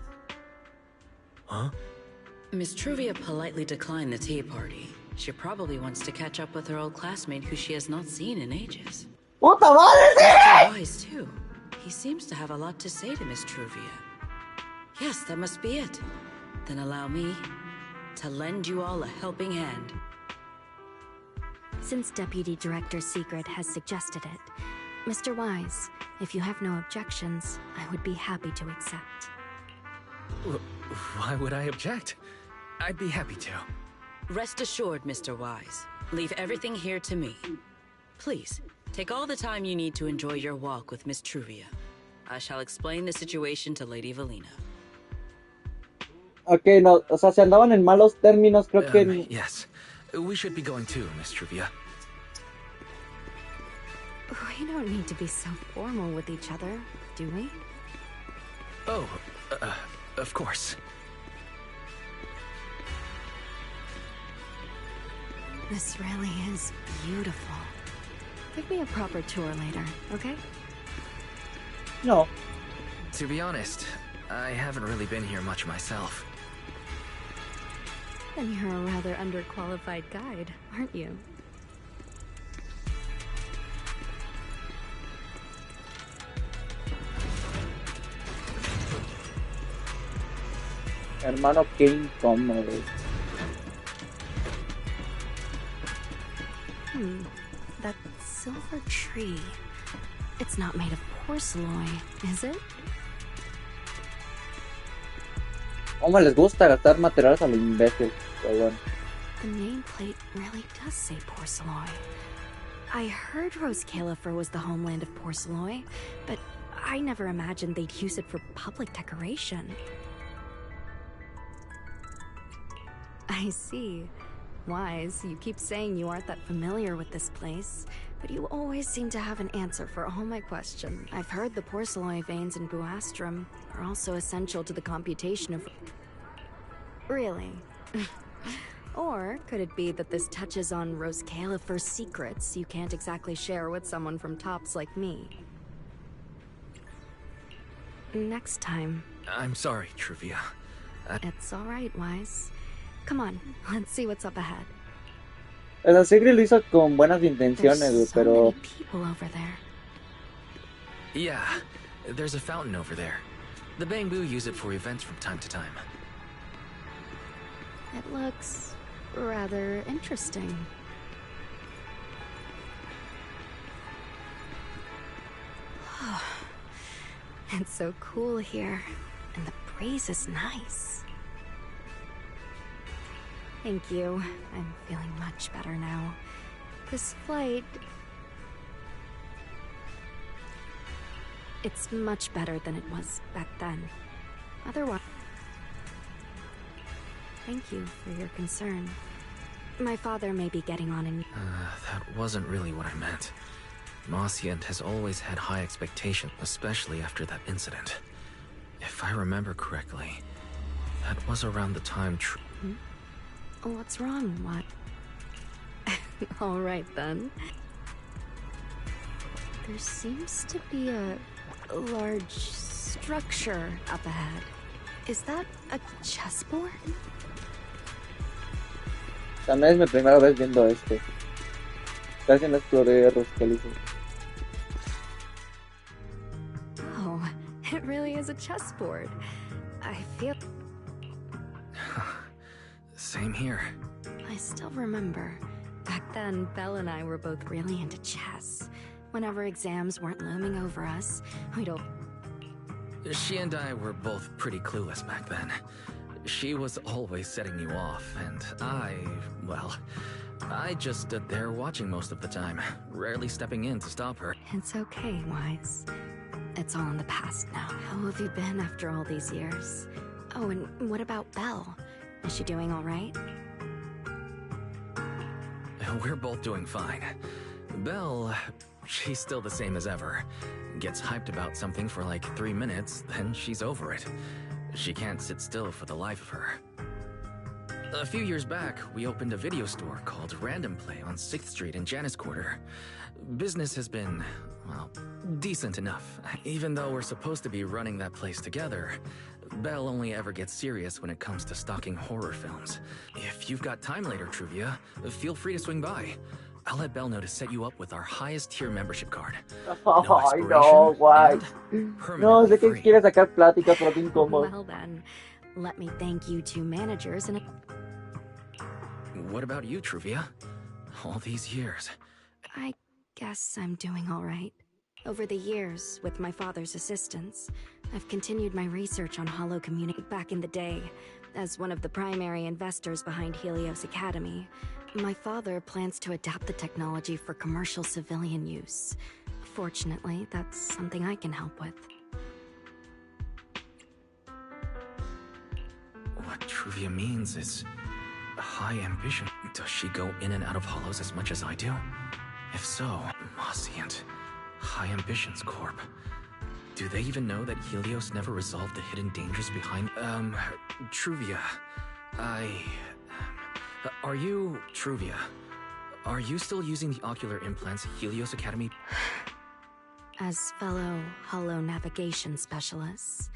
Huh? Miss Truvia politely declined the tea party. She probably wants to catch up with her old classmate who she has not seen in ages. ¡Puta madre, Mr. Sigrid! Wise, too. He seems to have a lot to say to Miss Truvia. Yes, that must be it. Then allow me to lend you all a helping hand. Since Deputy Director Secret has suggested it, Mr. Wise, if you have no objections, I would be happy to accept. Why would I object? I'd be happy to. Rest assured, Mr. Wise. Leave everything here to me. Please, take all the time you need to enjoy your walk with Miss Truvia. I shall explain the situation to Lady Valina. Ok, no, o sea, si andaban en malos términos, creo que... Yes, we should be going too, Miss Truvia. We don't need to be so formal with each other, do we? Oh, of course. This really is beautiful. Give me a proper tour later, okay? No. To be honest, I haven't really been here much myself. Then you're a rather underqualified guide, aren't you? Hermano, qué incómodo. That silver tree. It's not made of porcelain, is it? ¿Cómo les gusta gastar materiales a lo imbécil? Pero bueno. The nameplate really does say porcelain. I heard Roscaelifer was the homeland of porcelain, but I never imagined they'd use it for public decoration. I see. Wise, you keep saying you aren't that familiar with this place, but you always seem to have an answer for all my questions. I've heard the porcelain veins in Buastrum are also essential to the computation of... Really? Or could it be that this touches on Roscaelifer's secrets you can't exactly share with someone from Tops like me? Next time. I'm sorry, Truvia. It's alright, Wise. Come on, let's see what's up ahead. El Sigrid lo hizo con buenas intenciones, pero... Many people over there. Yeah, there's a fountain over there. The Bangbu use it for events from time to time. It looks rather interesting. It's so cool here, and the breeze is nice. Thank you. I'm feeling much better now. This flight... It's much better than it was back then. Otherwise... Thank you for your concern. My father may be getting on in... That wasn't really what I meant. Mosient has always had high expectations, especially after that incident. If I remember correctly, that was around the time... What's wrong, what? All right, then. There seems to be a large structure up ahead. Is that a chessboard? También es mi primera vez viendo este. Casi no exploré Roscaelifer. Oh, it really is a chessboard. I feel... Same here. I still remember. Back then, Belle and I were both really into chess. Whenever exams weren't looming over us, we'd all... She and I were both pretty clueless back then. She was always setting you off, and I just stood there watching most of the time, rarely stepping in to stop her. It's okay, Wise. It's all in the past now. How have you been after all these years? Oh, and what about Belle? Is she doing all right? We're both doing fine. Belle, she's still the same as ever. Gets hyped about something for like 3 minutes, then she's over it. She can't sit still for the life of her. A few years back, we opened a video store called Random Play on 6th Street in Janus Quarter. Business has been, well, decent enough. Even though we're supposed to be running that place together, Belle only ever gets serious when it comes to stocking horror films. If you've got time later, Truvia, feel free to swing by. I'll let Belle know to set you up with our highest tier membership card. Ay, no, guay. No, sé que quiere sacar plática, pero qué incómodo. Well then, let me thank you two managers and... What about you, Truvia? All these years. I guess I'm doing all right. Over the years, with my father's assistance, I've continued my research on Hollow Community. Back in the day, as one of the primary investors behind Helios Academy, my father plans to adapt the technology for commercial civilian use. Fortunately, that's something I can help with. What Truvia means is high ambition. Does she go in and out of hollows as much as I do? If so, Mossy and High Ambitions Corp. Do they even know that Helios never resolved the hidden dangers behind... Truvia, are you... Truvia, are you still using the ocular implants Helios Academy... As fellow Hollow navigation specialists,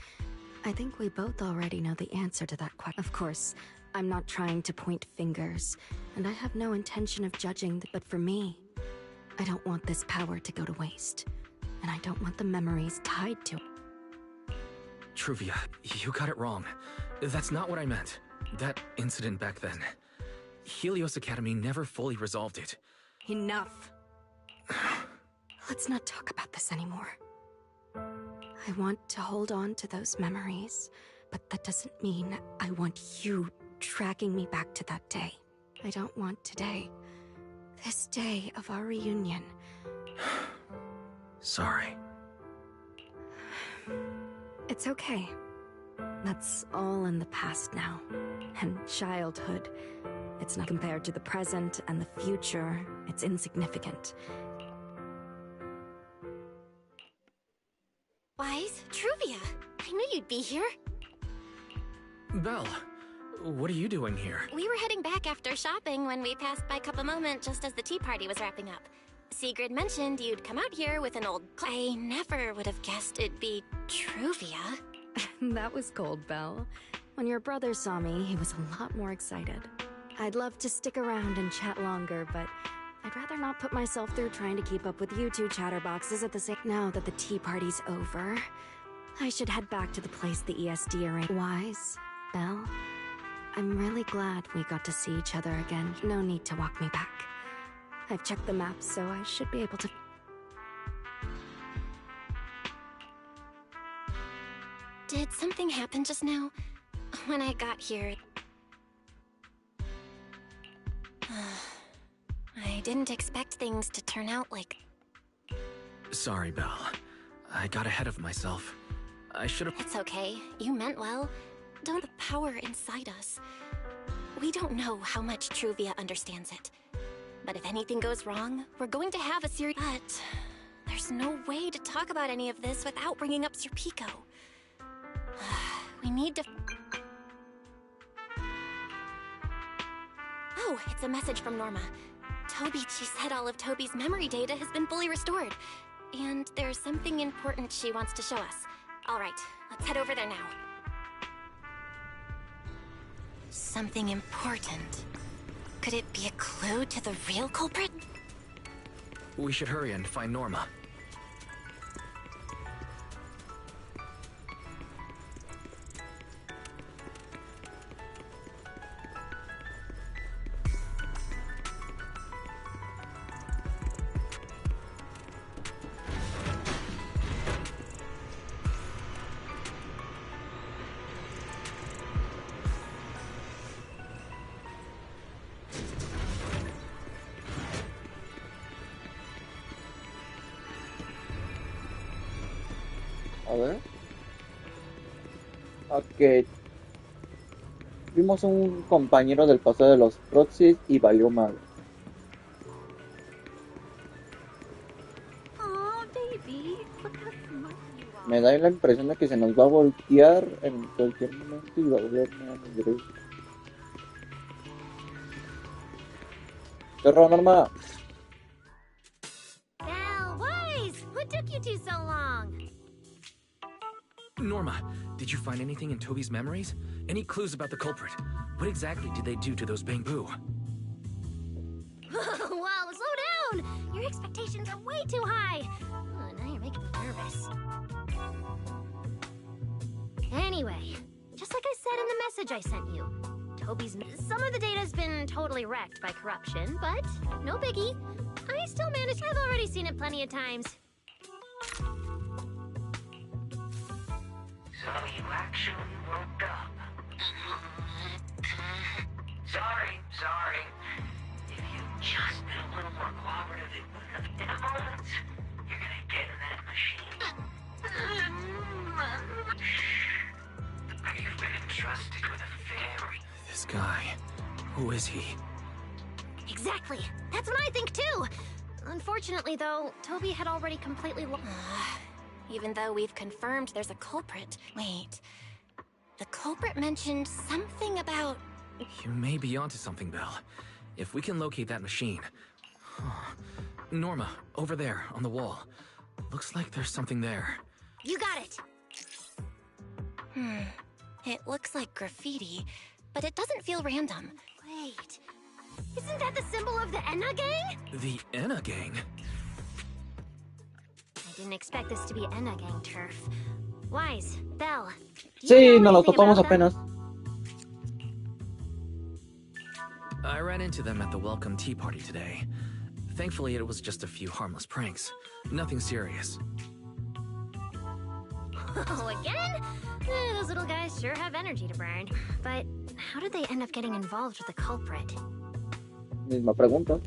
I think we both already know the answer to that question. Of course, I'm not trying to point fingers, and I have no intention of judging, but for me, I don't want this power to go to waste, and I don't want the memories tied to it. Truvia, you got it wrong. That's not what I meant. That incident back then. Helios Academy never fully resolved it. Enough. Let's not talk about this anymore. I want to hold on to those memories, but that doesn't mean I want you dragging me back to that day. I don't want today, this day of our reunion. Sorry. It's okay. That's all in the past now. And childhood, it's not compared to the present and the future. It's insignificant. Wise, Truvia, I knew you'd be here. Belle, what are you doing here? We were heading back after shopping when we passed by Cup a Moment just as the tea party was wrapping up. Sigrid mentioned you'd come out here with an old... I never would have guessed it'd be Truvia. That was cold, Belle. When your brother saw me, he was a lot more excited. I'd love to stick around and chat longer, but I'd rather not put myself through trying to keep up with you two chatterboxes at the same... Now that the tea party's over, I should head back to the place the ESD arranged. Wise, Belle, I'm really glad we got to see each other again. No need to walk me back. I've checked the map, so I should be able to... Did something happen just now? When I got here... I didn't expect things to turn out like... Sorry, Belle. I got ahead of myself. I should have... It's okay. You meant well. Don't the power inside us. We don't know how much Truvia understands it. But if anything goes wrong, we're going to have a serious... But there's no way to talk about any of this without bringing up Sir Pico. We need to... Oh, it's a message from Norma. Toby, she said all of Toby's memory data has been fully restored. And there's something important she wants to show us. All right, let's head over there now. Something important. Could it be a clue to the real culprit? We should hurry and find Norma. A ver. Ok. Vimos un compañero del pasado de los Proxies y valió mal. Oh, baby, look how smart you are. Me da la impresión de que se nos va a voltear en cualquier momento y va a volver a negro. ¿Qué horror, Norma? Belle, Wise! What took you two so long? Norma, did you find anything in Toby's memories? Any clues about the culprit? What exactly did they do to those bamboo? Whoa, slow down! Your expectations are way too high. Oh, now you're making me nervous. Anyway, just like I said in the message I sent you, some of the data's been totally wrecked by corruption, but no biggie. I still managed. I've already seen it plenty of times. So you actually woke up. Sorry. If you'd just been a little more cooperative, it wouldn't have been a moment. You're gonna get in that machine. You've been entrusted with a very... This guy, who is he? Exactly. That's what I think too. Unfortunately, though, Toby had already completely lost. Even though we've confirmed there's a culprit. Wait. The culprit mentioned something about... You may be onto something, Belle. If we can locate that machine... Huh. Norma, over there, on the wall. Looks like there's something there. You got it! It looks like graffiti, but it doesn't feel random. Wait, isn't that the symbol of the Enna Gang? The Enna Gang? I didn't expect this to be Enna Gang turf. Wise, Belle. Sí, nos lo topamos apenas. I ran into them at the welcome tea party today. Thankfully, it was just a few harmless pranks. Nothing serious. Oh, again? Those little guys sure have energy to burn. But how did they end up getting involved with the culprit? Misma pregunta.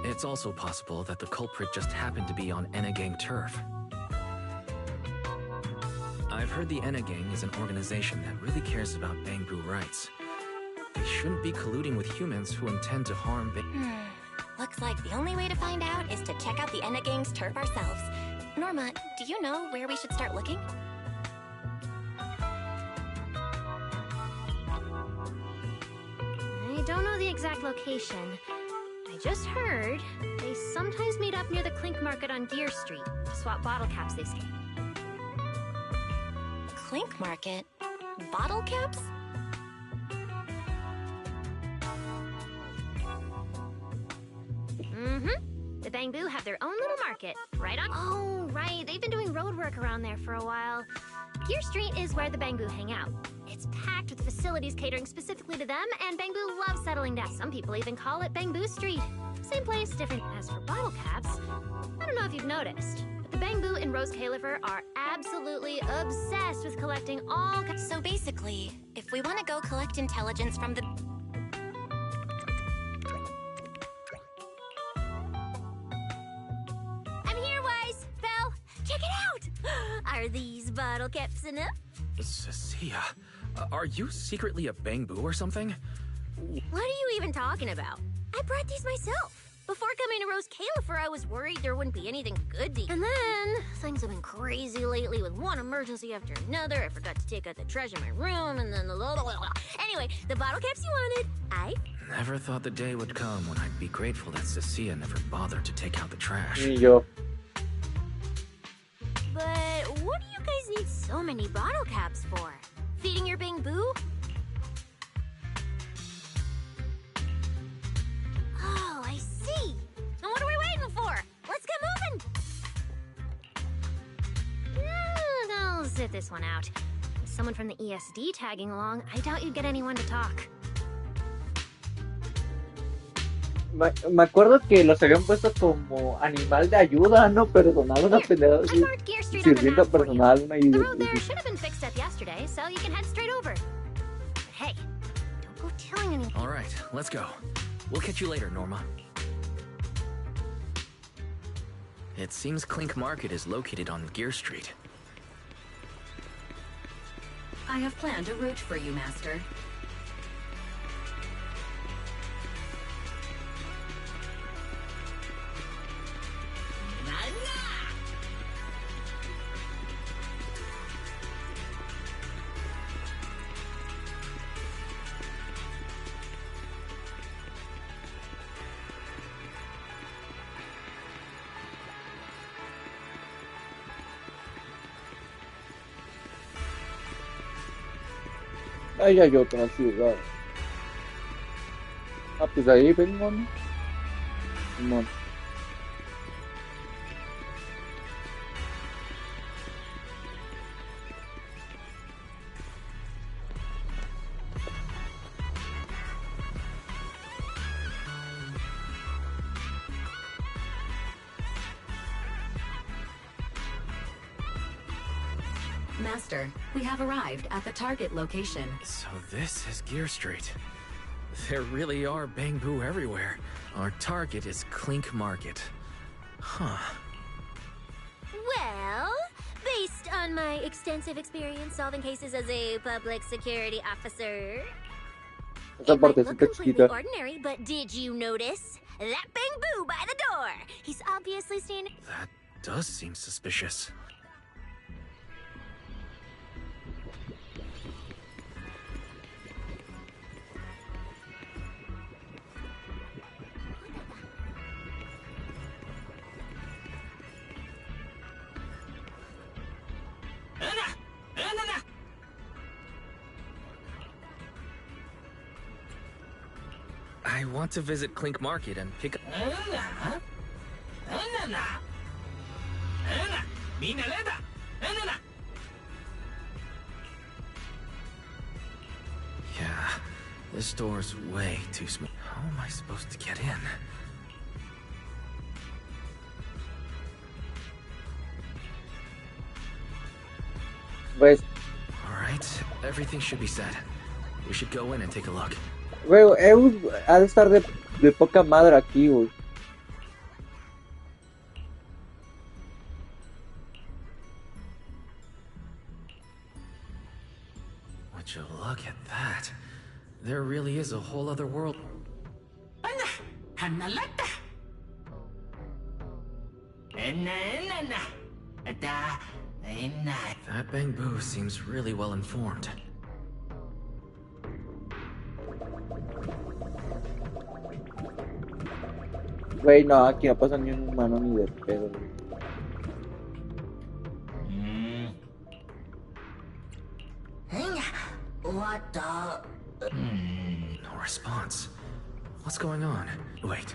It's also possible that the culprit just happened to be on Enna Gang turf. I've heard the Enna Gang is an organization that really cares about bamboo rights. shouldn't be colluding with humans who intend to harm Looks like the only way to find out is to check out the Enna Gang's turf ourselves. Norma, do you know where we should start looking? I don't know the exact location. I just heard they sometimes meet up near the Clink Market on Gear Street to swap bottle caps they skip. Clink Market? Bottle caps? The Bamboo have their own little market, right on? Oh, right. They've been doing road work around there for a while. Gear Street is where the Bamboo hang out. It's packed with facilities catering specifically to them, and Bamboo loves settling down. Some people even call it Bamboo Street. Same place, different. As for bottle caps, I don't know if you've noticed, but the Bamboo in Roscaelifer are absolutely obsessed with collecting all caps. So basically, if we want to go collect intelligence from the... I'm here, Wise! Belle, check it out! Are these bottle caps enough? Cecilia, are you secretly a Bamboo or something? What are you even talking about? I brought these myself. Before coming to Roscaelifer, I was worried there wouldn't be anything good to eat. And then, things have been crazy lately with one emergency after another. I forgot to take out the trash in my room, and then Anyway, the bottle caps you wanted, Never thought the day would come when I'd be grateful that Cecilia never bothered to take out the trash. Yo. But what do you guys need so many bottle caps for? Feeding your Bamboo? Oh, I see. And what are we waiting for? Let's get moving. I'll sit this one out. With someone from the ESD tagging along, I doubt you'd get anyone to talk. Me acuerdo que los habían puesto como animal de ayuda, ¿no? Personal, una pendejada. Sirvienta personal, una idea. The road there should have been fixed up yesterday, so you can head straight over. But hey, don't go telling anyone. All right, let's go. We'll catch you later, Norma. It seems Clink Market is located on Gear Street. I have planned a route for you, Master. Ahí hay otra ciudad. Ah, pues ahí vengo, ¿no? Simón. Master, we have arrived at the target location. So this is Gear Street. There really are Bamboo everywhere. Our target is Clink Market. Huh. Well, based on my extensive experience solving cases as a public security officer, Esa it might look partecita completely chiquita. ordinary, but did you notice that Bamboo by the door? He's obviously standing. That does seem suspicious. I want to visit Clink Market and pick up... Yeah, this door's way too small. How am I supposed to get in? Pues, Alright, everything should be set. We should go in and take a look. güey, Eus ha de estar de poca madre aquí, güey. Would you look at that? There really is a whole other world. That bamboo seems really well informed. Güey, no, aquí no pasa ni un humano ni de pedo. What the? No response. What's going on? Wait.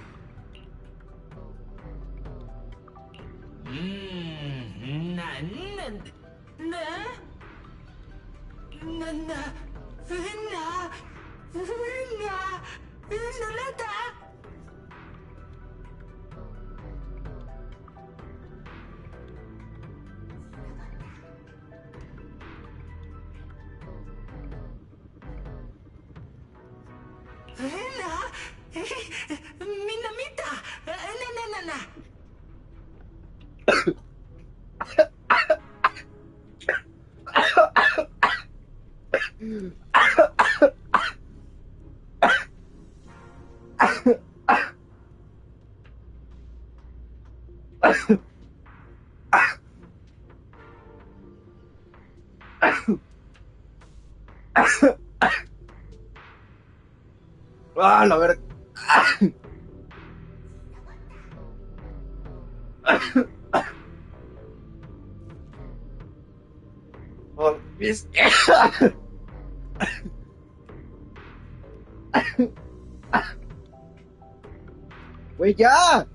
¡Ah, la verga! Oh, mis... ¡Güey, ya!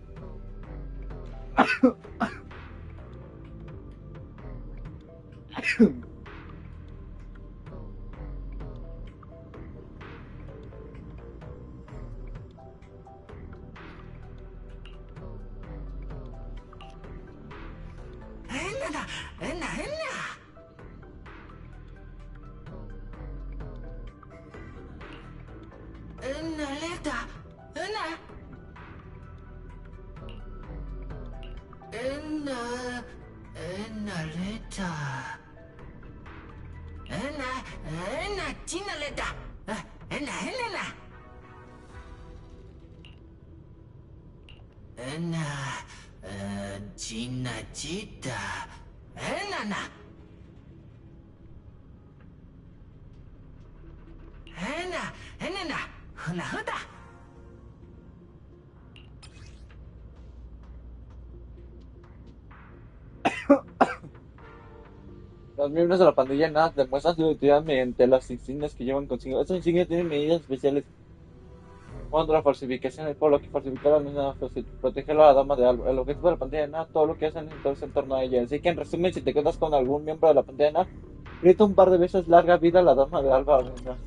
Los miembros de la pandilla NAT demuestran su identidad mediante las insignias que llevan consigo. Estas insignias tienen medidas especiales contra la falsificación, por lo que falsificarla no es nada fácil. Proteger a la dama de algo. El objetivo de la pandilla NAT, todo lo que hacen entonces en torno a ella. Así que en resumen, si te quedas con algún miembro de la pandilla NAT, grita un par de veces larga vida a la dama de Alba. Venga.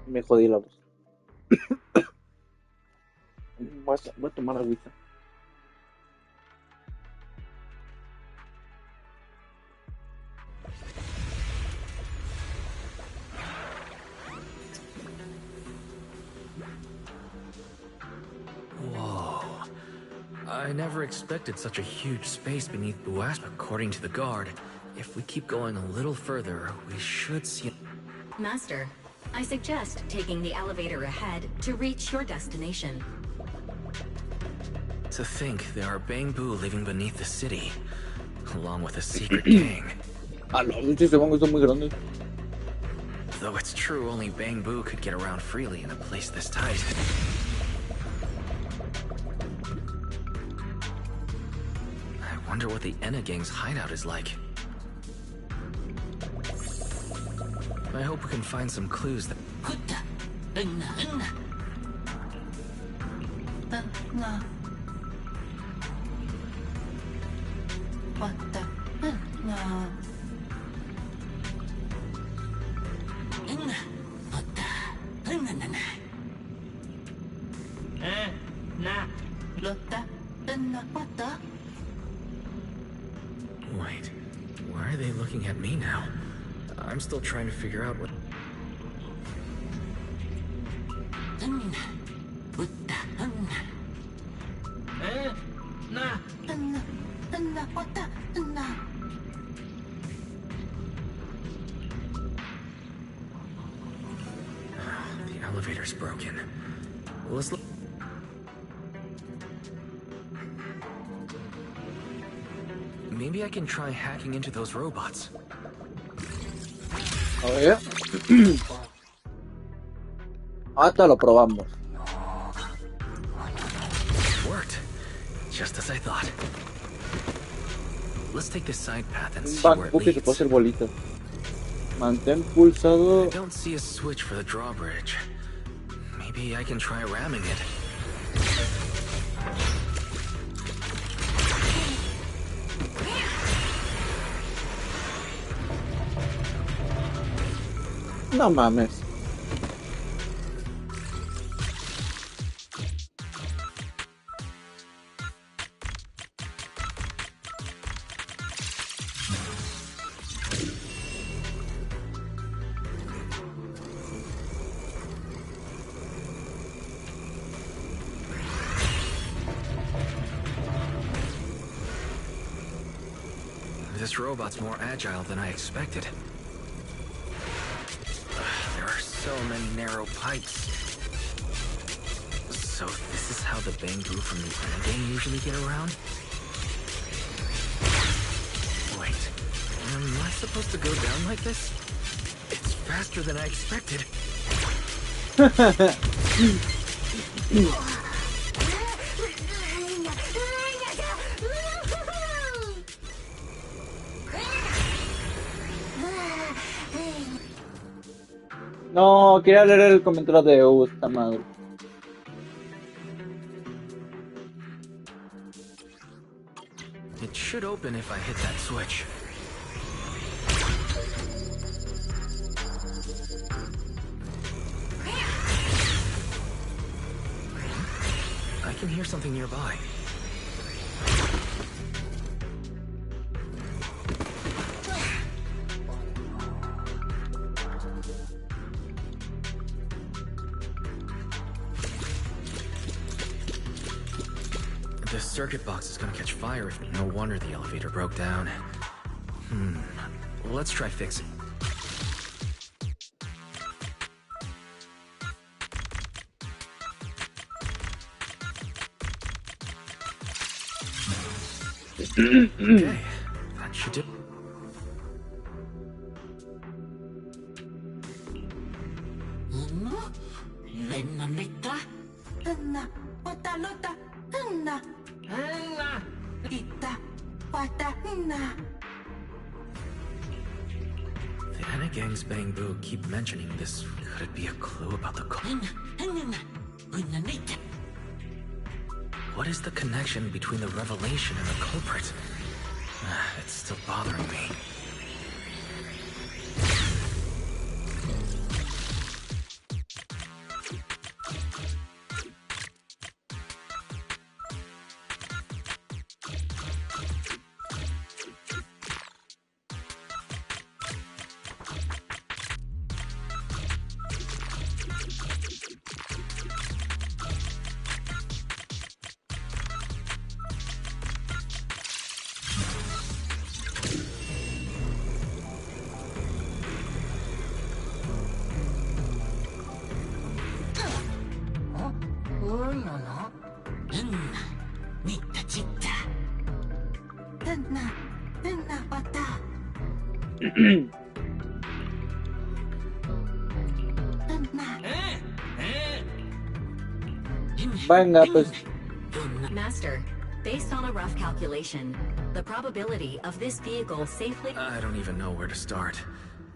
Me jodí la voz. Voy a tomar agüita. Whoa. I never expected such a huge space beneath Buas. According to the guard, if we keep going a little further, we should see... Master, I suggest taking the elevator ahead to reach your destination. To think there are Bangbu living beneath the city, along with a secret gang. Though it's true only Bangbu could get around freely in a place this tight. I wonder what the Enna gang's hideout is like. I hope we can find some clues that... Wait, why are they looking at me now? I'm still trying to figure out what... The elevator's broken. Let's look... Maybe I can try hacking into those robots. A ver. Hasta lo probamos. Worked. Just as I thought. Let's take this side path and see where it leads. Que se puede hacer bolita. Mantén pulsado. I don't see a switch for the drawbridge. Maybe I can try ramming it. No mames. This robot's more agile than I expected. There are so many narrow pipes. So this is how the Bangbu from the Enna gang usually get around? Wait, am I supposed to go down like this? It's faster than I expected. No, quería leer el comentario de esta madre. It should open if I hit that switch. I can hear something nearby. The circuit box is gonna catch fire if... No wonder the elevator broke down. Let's try fixing. Okay, that should do. The Enna gang's Bangbu keep mentioning this. Could it be a clue about the What is the connection between the revelation and the culprit? It's still bothering me. Venga, pues. Master, based on a rough calculation, the probability of this vehicle safely... I don't even know where to start.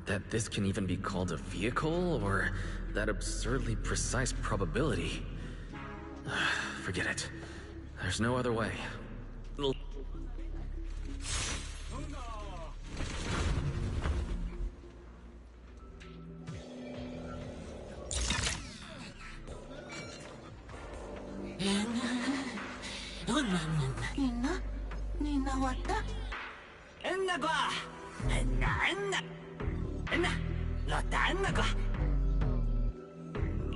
That this can even be called a vehicle, or that absurdly precise probability. Forget it. There's no other way.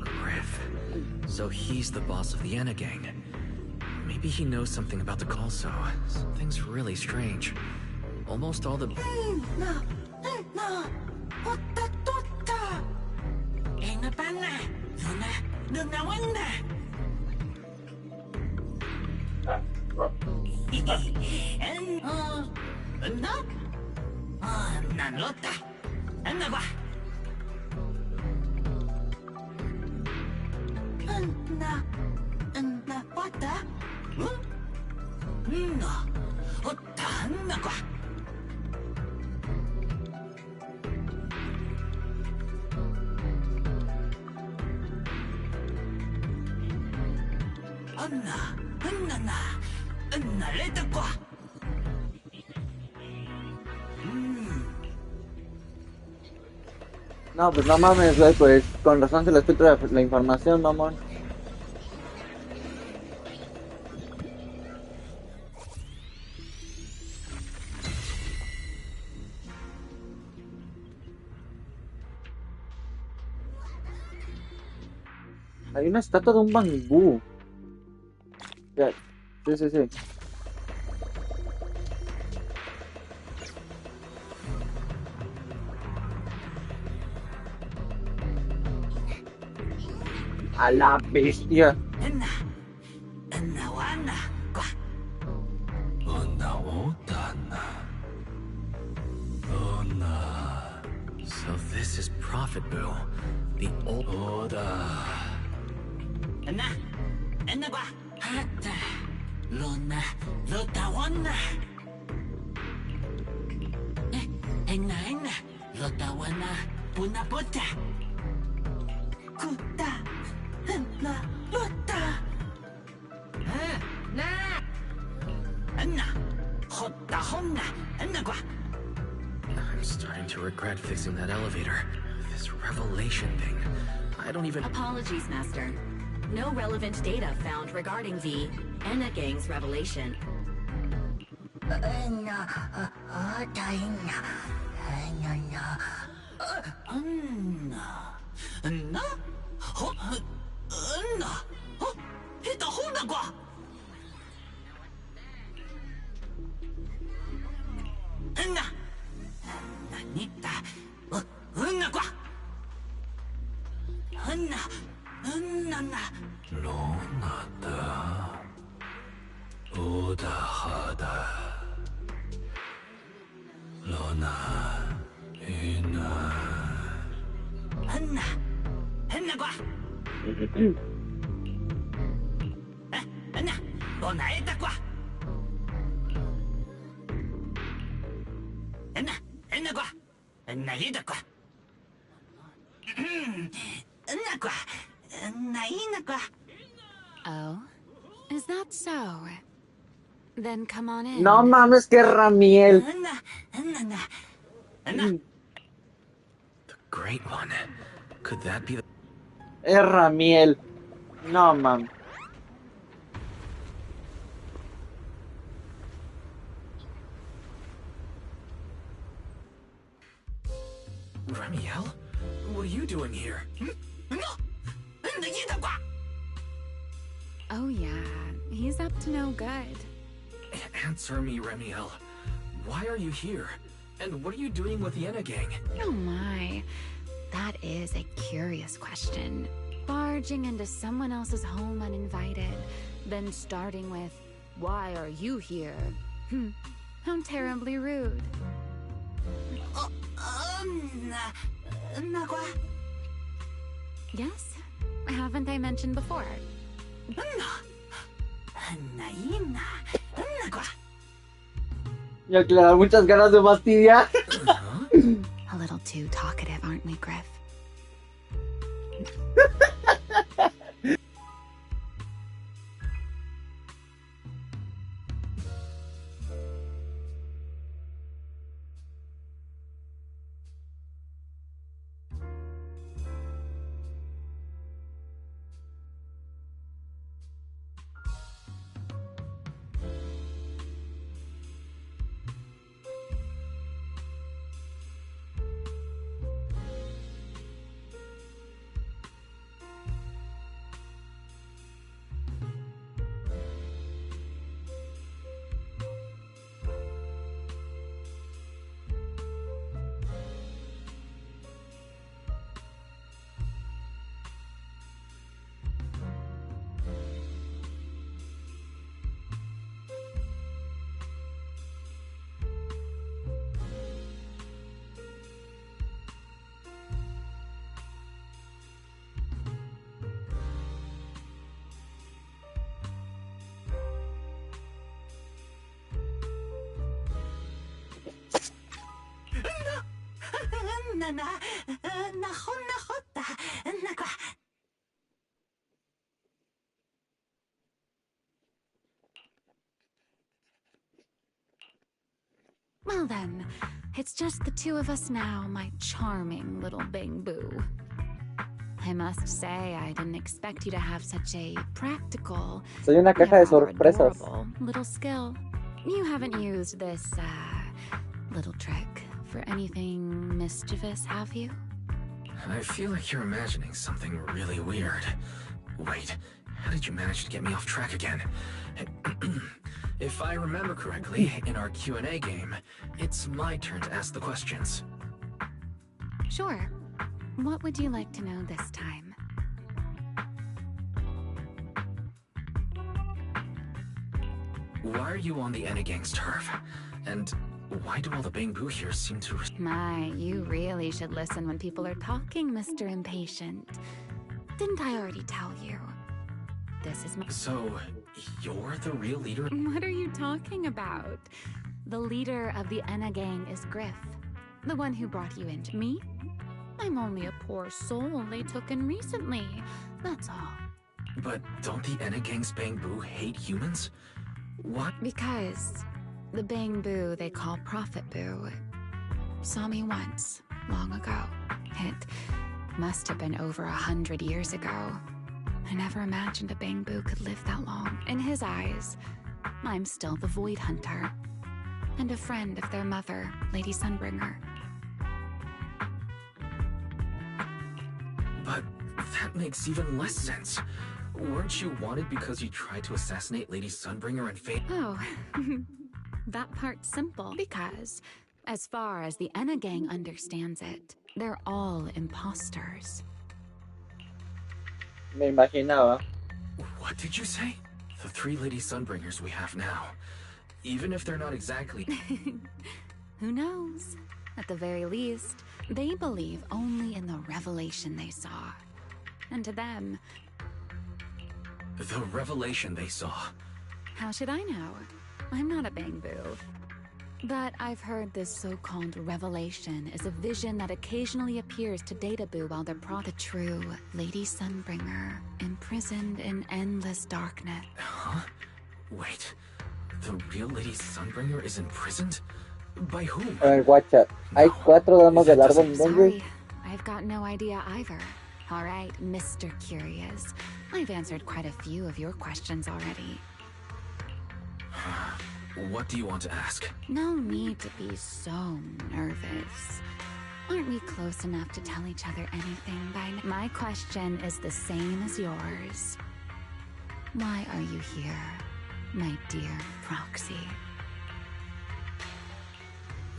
Griff. So he's the boss of the Enna gang. Maybe he knows something about the Calso. Something's really strange. Almost all the... No, pues no mames, güey, pues con razón se les filtra la información, mamón. Hay una estatua de un bambú. Ya, sí. A la bestia. So this is Prophet Boo, the old... I'm starting to regret fixing that elevator. This revelation thing. I don't even... Apologies, Master. No relevant data found regarding the Enna Gang's revelation. Oh? Is that so? Then come on in. No mames, que Ramiel. The Great One. Could that be the... Es Ramiel. No mames. Ramiel? What are you doing here? Oh yeah, he's up to no good. Answer me, Ramiel. Why are you here? And what are you doing with the Enna gang? Oh my, that is a curious question. Barging into someone else's home uninvited, then starting with, "Why are you here?" How terribly rude. Yes? Haven't I mentioned before? Ya que le dan muchas ganas de fastidiar. A little too talkative, aren't we, Griff? Well then, it's just the two of us now, my charming little Bang-Boo. I must say, I didn't expect you to have such a practical, Soy una caja de sorpresas. adorable little skill. You haven't used this, little trick for anything mischievous, have you? I feel like you're imagining something really weird. Wait, how did you manage to get me off track again? If I remember correctly, in our Q&A game, it's my turn to ask the questions. Sure. What would you like to know this time? Why are you on the Enegang's turf? And why do all the Bang-Boo here seem to... My, you really should listen when people are talking, Mr. Impatient. Didn't I already tell you? This is my... So, you're the real leader? What are you talking about? The leader of the Enegang is Griff. The one who brought you into me. I'm only a poor soul they took in recently. That's all. But don't the Enegang's Bang-Boo hate humans? What? Because the Bang-Boo they call Prophet Boo saw me once, long ago. It must have been over 100 years ago. I never imagined a Bang-Boo could live that long. In his eyes, I'm still the Void Hunter, and a friend of their mother, Lady Sunbringer. But that makes even less sense. Weren't you wanted because you tried to assassinate Lady Sunbringer and Fate? Oh, that part's simple. Because, as far as the Enegang understands it, they're all imposters. Me imaginaba. What did you say? The 3 Lady Sunbringers we have now. Even if they're not exactly... Who knows? At the very least, they believe only in the revelation they saw. And to them... The revelation they saw. How should I know? I'm not a Bang-Boo. But I've heard this so-called revelation is a vision that occasionally appears to Data-Boo while they're the true Lady Sunbringer, imprisoned in endless darkness. Huh? Wait, the real Lady Sunbringer is imprisoned? By whom? A ver, guacha. Hay 4 damas del árbol en Sorry, I've got no idea either. All right, Mr. Curious. I've answered quite a few of your questions already. What do you want to ask? No need to be so nervous. Aren't we close enough to tell each other anything by now? My question is the same as yours. Why are you here, my dear Proxy?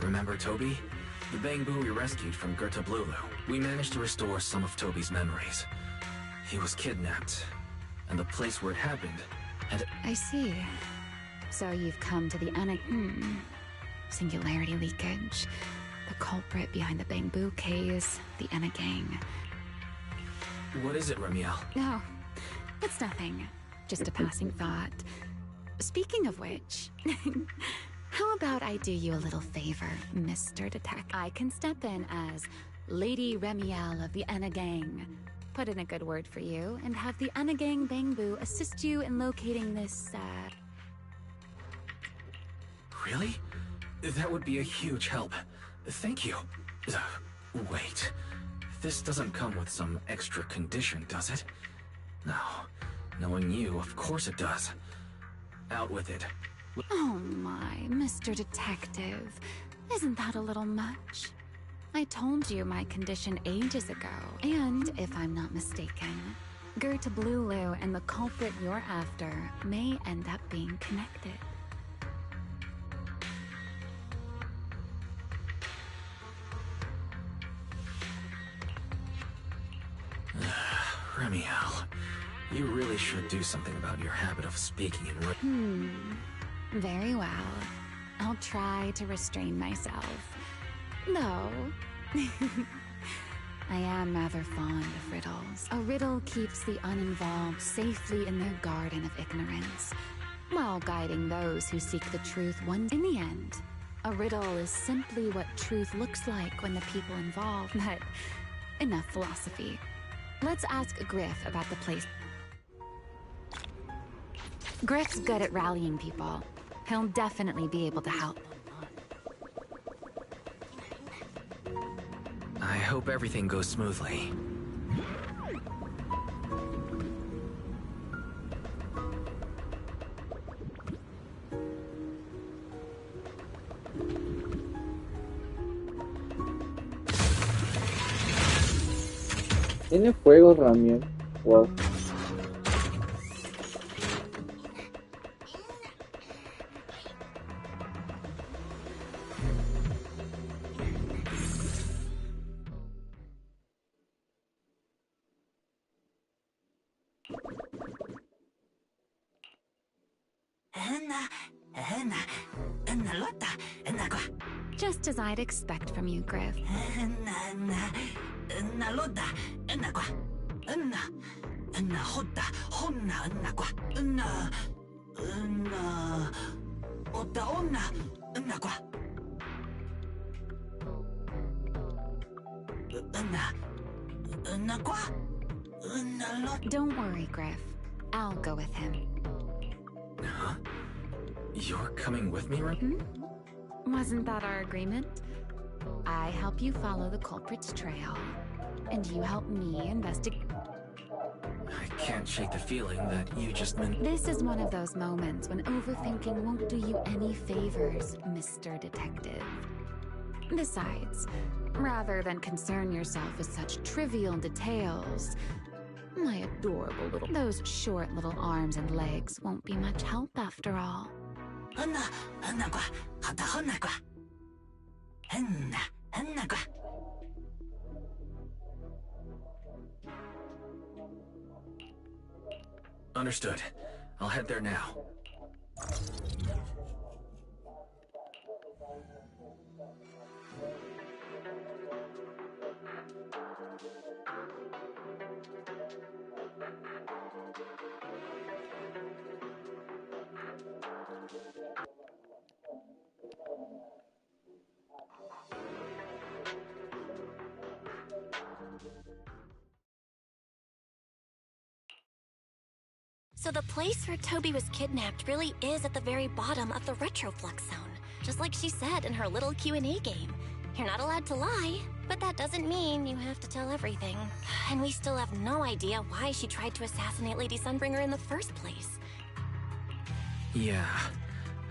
Remember Toby? The Bang-Boo we rescued from Gerta Blulu. We managed to restore some of Toby's memories. He was kidnapped, and the place where it happened, and... I see. So you've come to the Singularity leakage. The culprit behind the bamboo case, the Enna gang. What is it, Remiel? No, it's nothing. Just a passing thought. Speaking of which, how about I do you a little favor, Mr. Detective? I can step in as Lady Remiel of the Enna gang. Put in a good word for you, and have the Enna gang Bangbu assist you in locating this, Really? That would be a huge help. Thank you. Wait. This doesn't come with some extra condition, does it? No. Knowing you, of course it does. Out with it. Oh my, Mr. Detective. Isn't that a little much? I told you my condition ages ago, and if I'm not mistaken, Gertablulu and the culprit you're after may end up being connected. Remiel, you really should do something about your habit of speaking in Very well. I'll try to restrain myself. No. I am rather fond of riddles. A riddle keeps the uninvolved safely in their garden of ignorance, while guiding those who seek the truth in the end. A riddle is simply what truth looks like when the people involved. But enough philosophy. Let's ask Griff about the place. Griff's good at rallying people. He'll definitely be able to help. I hope everything goes smoothly. Tiene fuego, Ramiel. Wow. Just as I'd expect from you, Griff. Don't worry, Griff. I'll go with him. Huh? You're coming with me, right? Wasn't that our agreement? I help you follow the culprit's trail, and you help me investigate. I can't shake the feeling that you just meant. This is one of those moments when overthinking won't do you any favors, Mr. Detective. Besides, rather than concern yourself with such trivial details, my adorable little... Those short little arms and legs won't be much help after all. Understood. I'll head there now. So the place where Toby was kidnapped really is at the very bottom of the retroflux zone, just like she said in her little Q&A game. You're not allowed to lie, but that doesn't mean you have to tell everything. And we still have no idea why she tried to assassinate Lady Sunbringer in the first place. Yeah,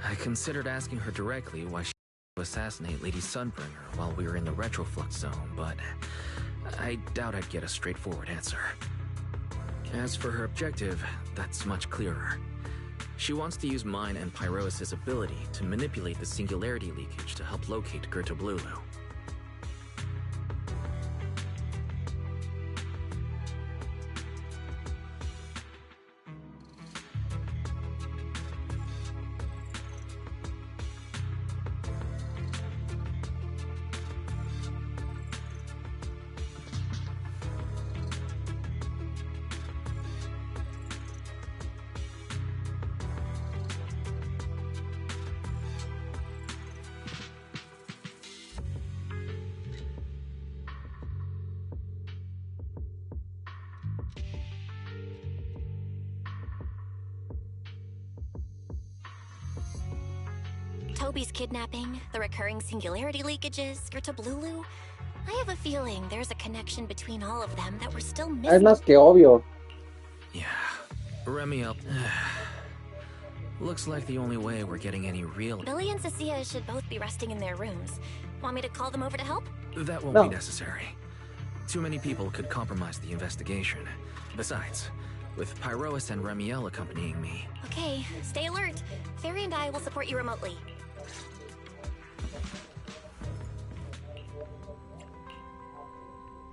I considered asking her directly why she would assassinate Lady Sunbringer while we were in the retroflux zone, but I doubt I'd get a straightforward answer. As for her objective, that's much clearer. She wants to use mine and Pyrosis' ability to manipulate the singularity leakage to help locate Gertablulu. Toby's kidnapping, the recurring singularity leakages, Gertablulu. I have a feeling there's a connection between all of them that we're still Es missing. más que obvio. Yeah. Remiel. Looks like the only way we're getting any real... Billy and Cecilia should both be resting in their rooms. Want me to call them over to help? That won't be necessary. Too many people could compromise the investigation. Besides, with Pyroas and Remiel accompanying me... Okay, stay alert. Fairy and I will support you remotely.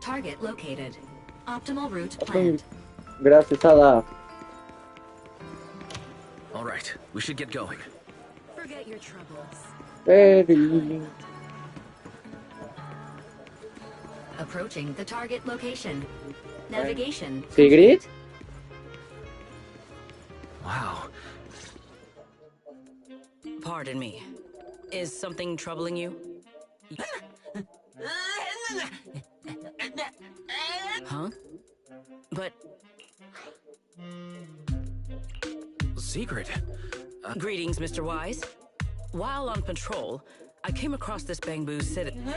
Target located. Optimal route planned. Gracias, Ada. All right, we should get going. Forget your troubles. Fairy. Approaching the target location. Navigation. ¿Sigrid? Wow. Pardon me. Is something troubling you? Huh? But... Secret. Greetings, Mr. Wise. While on patrol, I came across this bamboo citizen.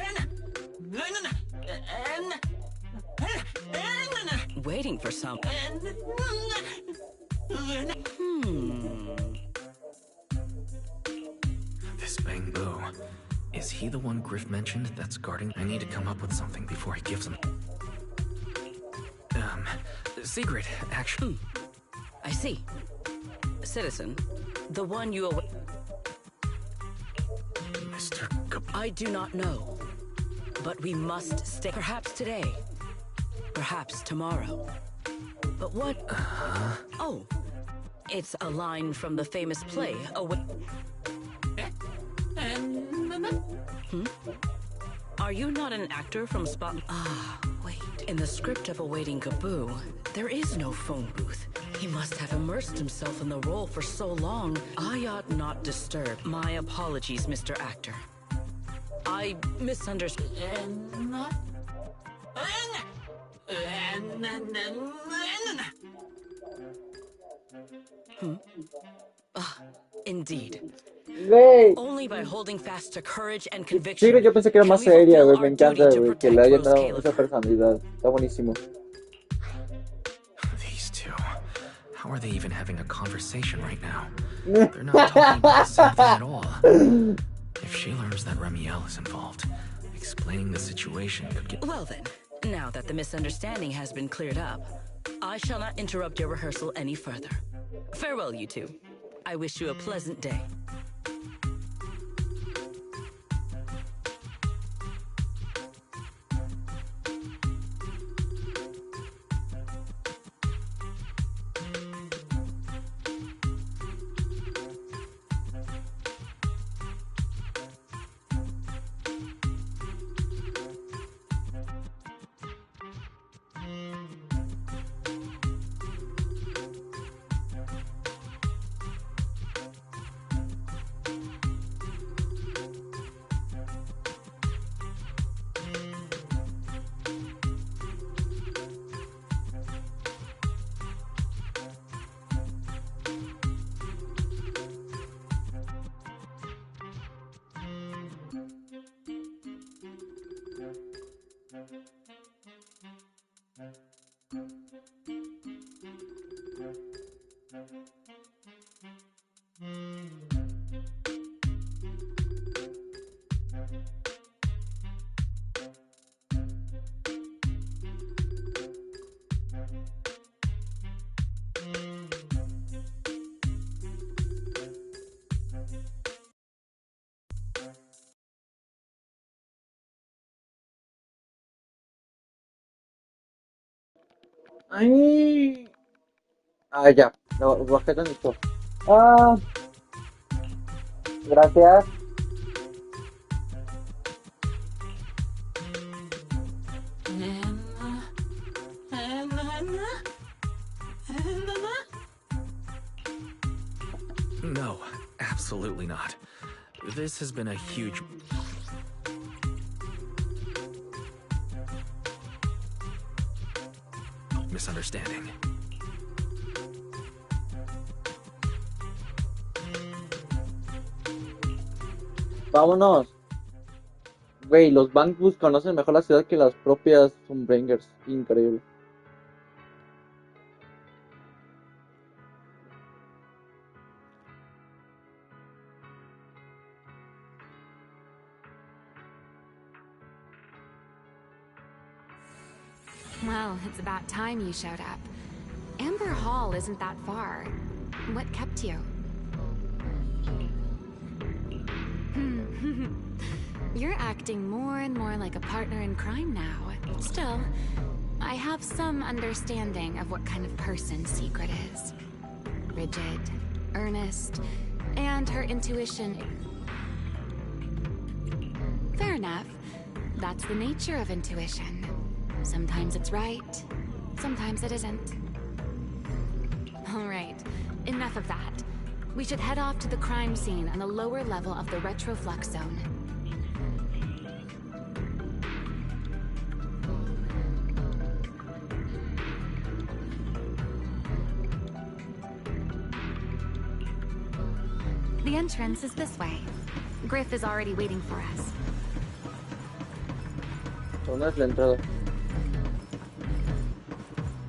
Waiting for something. This bamboo. Is he the one Griff mentioned that's guarding? I need to come up with something before he gives him. Secret, actually. I see. Citizen, the one you await. Mr. I do not know, but we must stay. Perhaps today, perhaps tomorrow. But what? Oh, it's a line from the famous play. Are you not an actor from Spot? Ah, wait. In the script of Awaiting Kaboo, there is no phone booth. He must have immersed himself in the role for so long. I ought not disturb. My apologies, Mr. Actor. I misunderstood. Indeed. Güey. Only by holding fast to courage and conviction. Sí, yo pensé que era más seria, güey. Me encanta, güey, que le hayan dado esa personalidad. Está buenísimo. These two. How are they even having a conversation right now? They're not talking about the same thing at all. If she learns that Remiel is involved, explaining the situation could get... Well then, now that the misunderstanding has been cleared up, I shall not interrupt your rehearsal any further. Farewell, you two. I wish you a pleasant day. Ay. Ah, ya. Lo bajé tantito. Ah. Gracias. No, absolutely not. This has been a huge... misunderstanding. Vámonos. Güey, los Bangbus conocen mejor la ciudad que las propias Sunbringers. Increíble. Well, it's about time you showed up. Amber Hall isn't that far. What kept you? You're acting more and more like a partner in crime now. Still, I have some understanding of what kind of person Secret is. Rigid, earnest, and her intuition. Fair enough. That's the nature of intuition. Sometimes it's right, sometimes it isn't. All right, enough of that. We should head off to the crime scene on the lower level of the retroflux zone. The entrance is this way. Griff is already waiting for us. ¿Dónde es la entrada?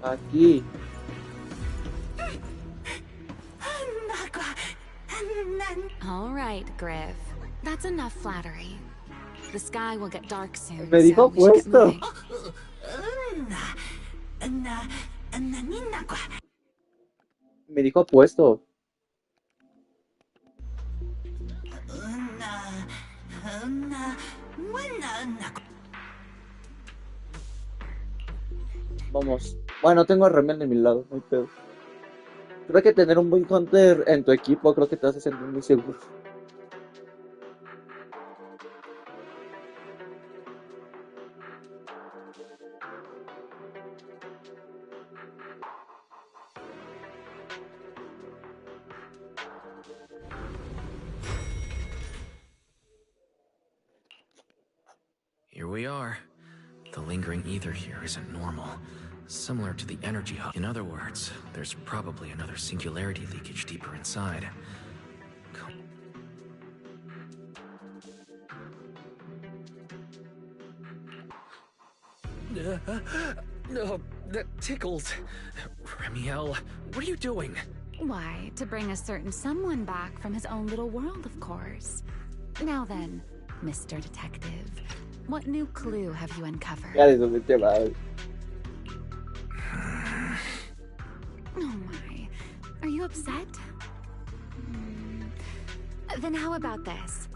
Aquí. All right, Griff. That's enough flattery. The sky will get dark soon. Me dijo puesto. Me dijo puesto. Vamos. Bueno, tengo a Ramiel de mi lado, no hay pedo. Creo que tener un buen hunter en tu equipo creo que te hace sentir muy seguro. Here we are. The lingering ether here isn't normal. Similar to the energy hub. In other words, there's probably another singularity leakage deeper inside. No, that tickles. Ramiel, what are you doing? Why, to bring a certain someone back from his own little world, of course. Now then, Mr. Detective, what new clue have you uncovered? Oh my, are you upset? Then how about this?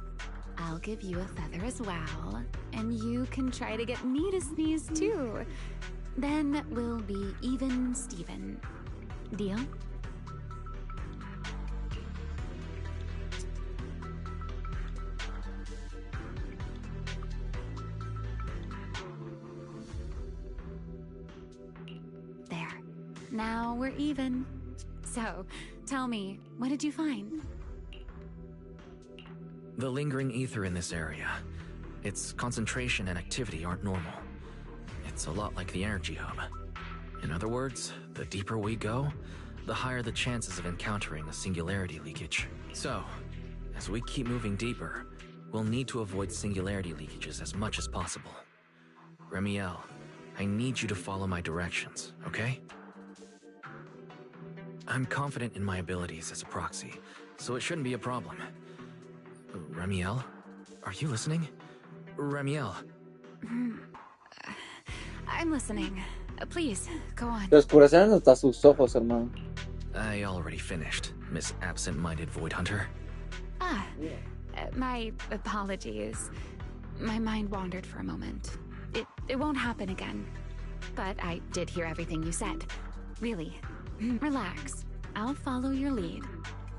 I'll give you a feather as well, and you can try to get me to sneeze too. Then we'll be even Steven. Deal? There. Now we're even. So, tell me, what did you find? The lingering ether in this area. Its concentration and activity aren't normal. It's a lot like the energy hub. In other words, the deeper we go, the higher the chances of encountering a singularity leakage. So, as we keep moving deeper, we'll need to avoid singularity leakages as much as possible. Ramiel, I need you to follow my directions, okay? I'm confident in my abilities as a proxy, so it shouldn't be a problem. Ramiel, are you listening? Ramiel. I'm listening. Please, go on. Te oscurecieron hasta sus ojos, hermano. I already finished, Miss Absent-Minded Void Hunter. My apologies. My mind wandered for a moment. It won't happen again. But I did hear everything you said. Really. Relax. I'll follow your lead.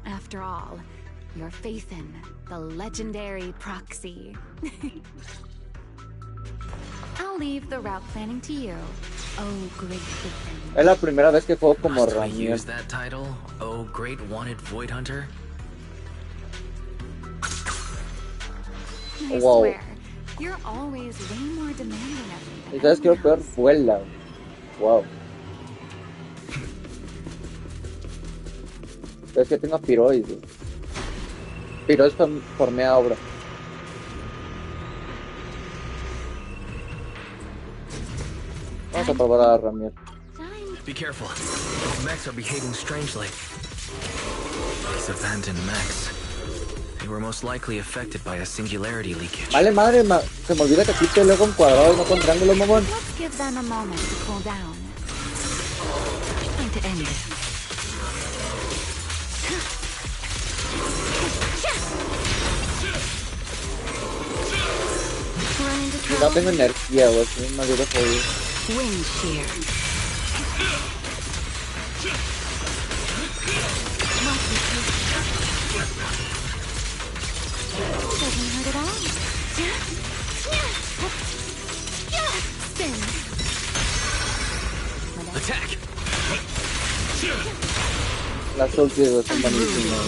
After all, your faith in the legendary proxy. I'll leave the route planning to you. Oh, great victim. Es la primera vez que juego como Must we Ramiel. use that title? Oh, great wanted Void Hunter? I Wow. swear, you're always way more demanding of me Y than sabes que lo peor, vuela. Wow. Es que tengo piroides. Piroides formé ahora. Vamos a probar a Ramiel. Be careful. Those mechs are behaving strangely. These abandoned mechs. They were most likely affected by a singularity leakage. Vale, madre, se me olvida que aquí peleo con cuadrado y no con triángulo, mamón. Let's give them a moment to cool down. Time to end it. No tengo energía, güey, soy un maldito jodido. Wind shear. Doesn't hurt at all. Spin. Attack! Las ultis son buenísimas.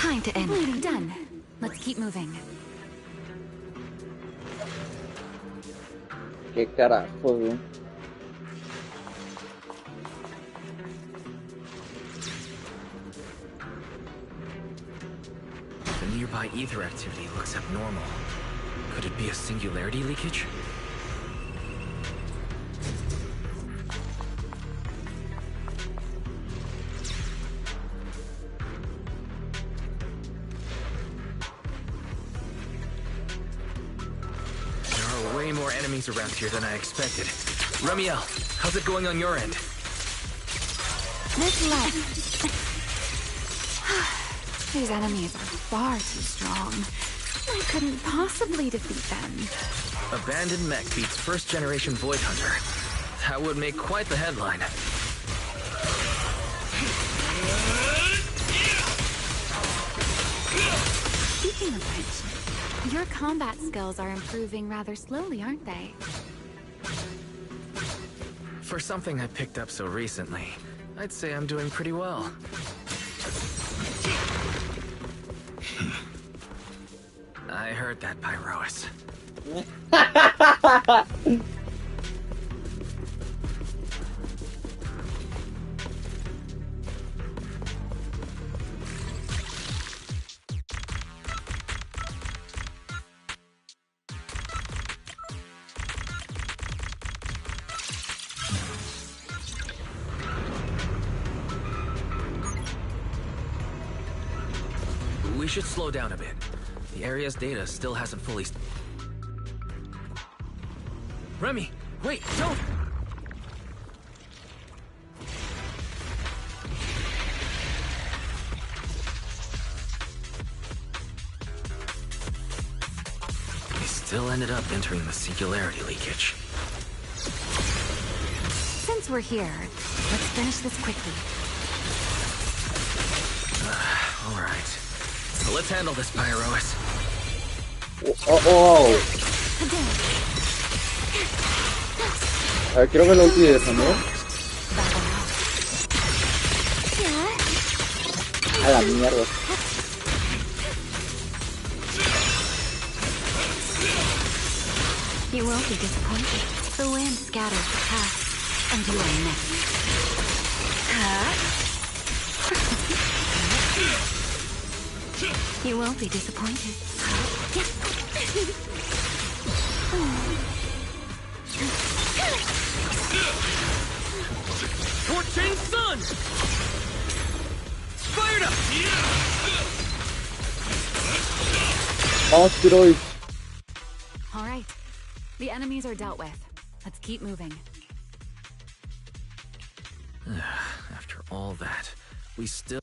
Time to end. Done. Let's keep moving. Qué carajo, güey. The nearby ether activity looks abnormal. Could it be a singularity leakage? Way more enemies around here than I expected. Ramiel, how's it going on your end? This left. These enemies are far too strong. I couldn't possibly defeat them. Abandoned mech beats first-generation Void Hunter. That would make quite the headline. Speaking of which, your combat skills are improving rather slowly, aren't they? For something I picked up so recently, I'd say I'm doing pretty well. I heard that, Pyrois. We should slow down a bit. The area's data still hasn't fully... Remy, wait, don't! We still ended up entering the singularity leakage. Since we're here, let's finish this quickly. All right. So let's handle this, Pyrois. Oh. A ver, quiero ver la ulti de esa, ¿no? A la mierda. You won't be disappointed. The wind scatters the past, and you are next. You won't be disappointed. Torching Sun! Fired up! Vamos, Tiroid. All right. The enemies are dealt with. Let's keep moving. After all that, we still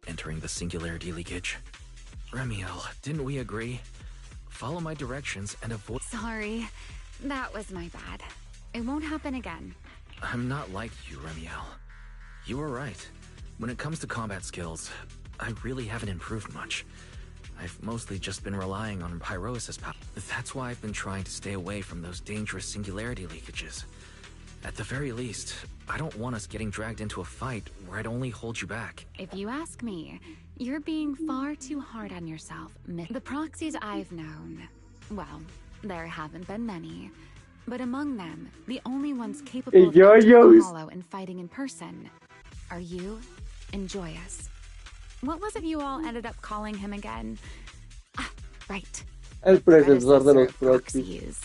entering the singularity leakage. Remiel, didn't we agree? Follow my directions and avoid... Sorry. That was my bad. It won't happen again. I'm not like you, Remiel. You were right. When it comes to combat skills, I really haven't improved much. I've mostly just been relying on Pyrois' power. That's why I've been trying to stay away from those dangerous singularity leakages. At the very least, I don't want us getting dragged into a fight where I'd only hold you back. If you ask me, you're being far too hard on yourself. The proxies I've known, well, there haven't been many. But among them, the only ones capable of entering Hollow and fighting in person are you and Joyous. What was it you all ended up calling him again? Ah, right. El predecesor de los proxies.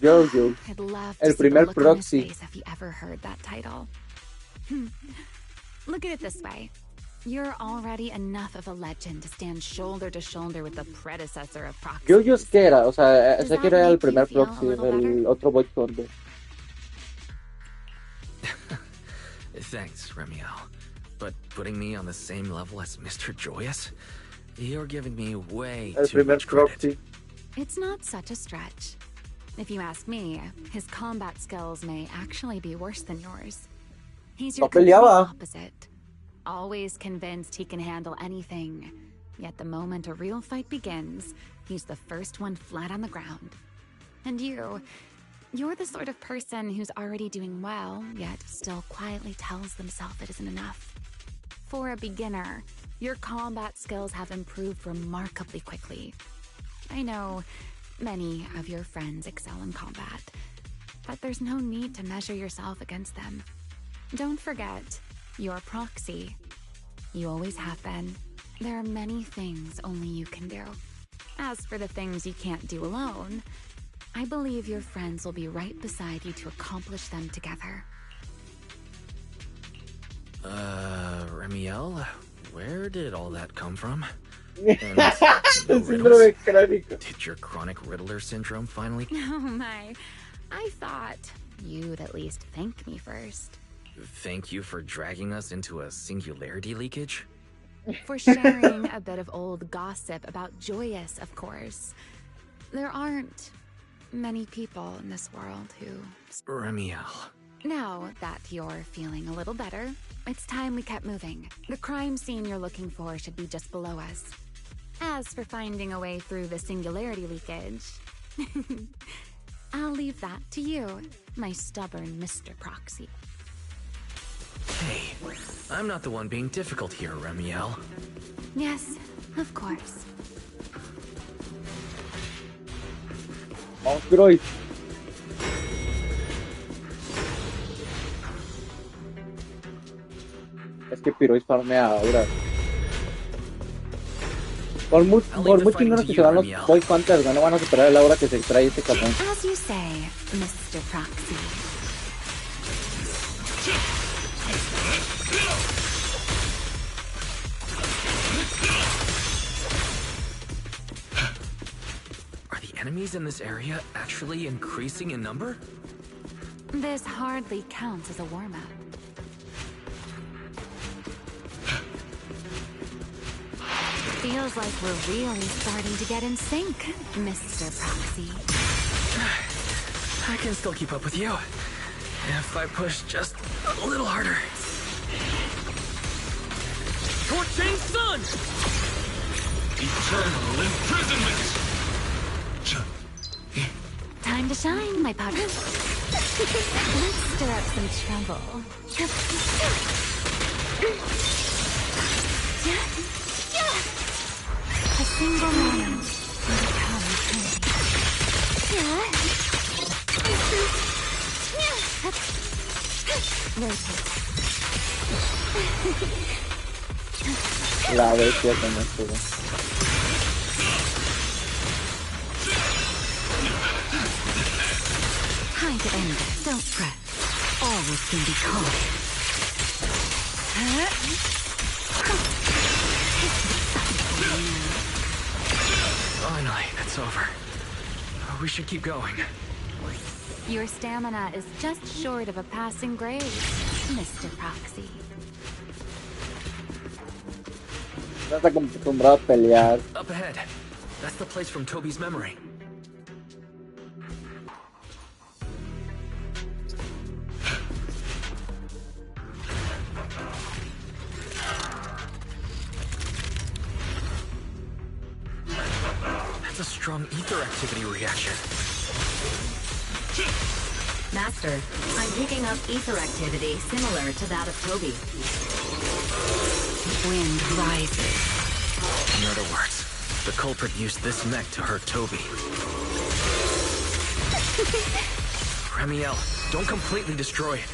Yo-Yo. El primer proxy. Have you ever heard that title? Look at it this way. You're already enough of a legend to stand shoulder to shoulder with the predecessor of proxies. Yo-Yo es que era, o sea, sé que era el primer proxy, el otro Boy Hunter. Thanks, Remiel. But putting me on the same level as Mr. Joyous? You're giving me way too much credit. It's not such a stretch. If you ask me, his combat skills may actually be worse than yours. He's your complete opposite. Always convinced he can handle anything. Yet the moment a real fight begins, he's the first one flat on the ground. And you're the sort of person who's already doing well, yet still quietly tells themselves it isn't enough. For a beginner, your combat skills have improved remarkably quickly. I know many of your friends excel in combat, but there's no need to measure yourself against them. Don't forget, you're a proxy. You always have been. There are many things only you can do. As for the things you can't do alone, I believe your friends will be right beside you to accomplish them together. Remiel, where did all that come from? El síndrome crónico. Did your chronic Riddler syndrome finally? Oh my, I thought you'd at least thank me first. Thank you for dragging us into a singularity leakage? For sharing a bit of old gossip about Joyous, of course. There aren't many people in this world who... Remiel. Now that you're feeling a little better, it's time we kept moving. The crime scene you're looking for should be just below us. As for finding a way through the singularity leakage, I'll leave that to you, my stubborn Mr. Proxy. Hey, I'm not the one being difficult here, Remiel. Yes, of course. Monstruoid. Es que Pirois farmea ahora. Por mucho dinero que se dan los Boy Hunters, no van a superar el aura que se extrae este cabrón. As you say, Mr. Proxy. Are the enemies in this area actually increasing in number? This hardly counts as a warm-up. Feels like we're really starting to get in sync, Mr. Proxy. I can still keep up with you. If I push just a little harder. Torching Sun! Eternal imprisonment! Time to shine, my putter. Let's stir up some trouble. A single moment will become eternity. La bestia con esto. Time to end it. Don't fret. All will soon be calm. Finally, it's over. We should keep going. Your stamina is just short of a passing grade, Mr. Proxy. No está acostumbrado a pelear. Up ahead. That's the place from Toby's memory. That's a strong ether activity reaction. Master, I'm picking up ether activity similar to that of Toby. Wind rises. In other words, the culprit used this mech to hurt Toby. Remiel, don't completely destroy it.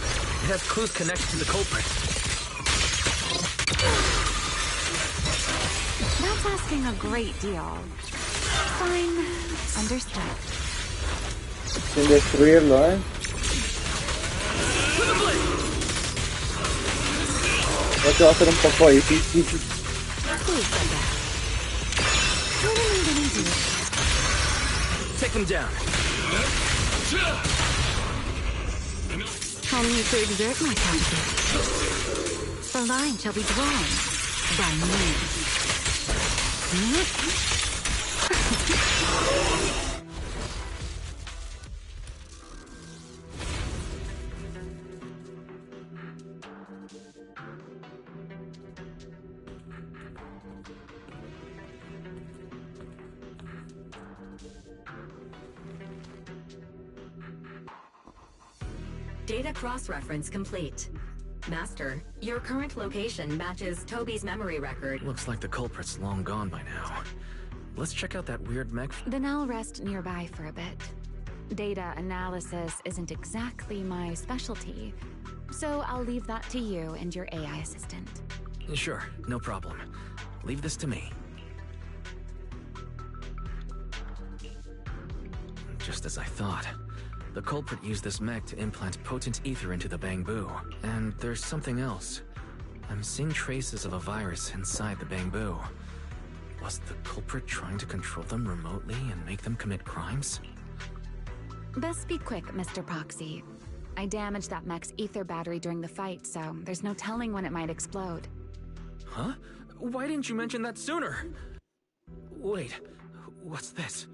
It has clues connected to the culprit. That's asking a great deal. Fine, understood. Sin destruirlo, Creo que va a ser un poco difícil. Take them down. I need to exert my tactics. The line shall be drawn by me. Data cross-reference complete. Master, your current location matches Toby's memory record. Looks like the culprit's long gone by now. Let's check out that weird mech. Then I'll rest nearby for a bit. Data analysis isn't exactly my specialty, so I'll leave that to you and your AI assistant. Sure, no problem. Leave this to me. Just as I thought. The culprit used this mech to implant potent ether into the bamboo. And there's something else. I'm seeing traces of a virus inside the bamboo. Was the culprit trying to control them remotely and make them commit crimes? Best be quick, Mr. Proxy. I damaged that mech's ether battery during the fight, so there's no telling when it might explode. Huh? Why didn't you mention that sooner? Wait, what's this?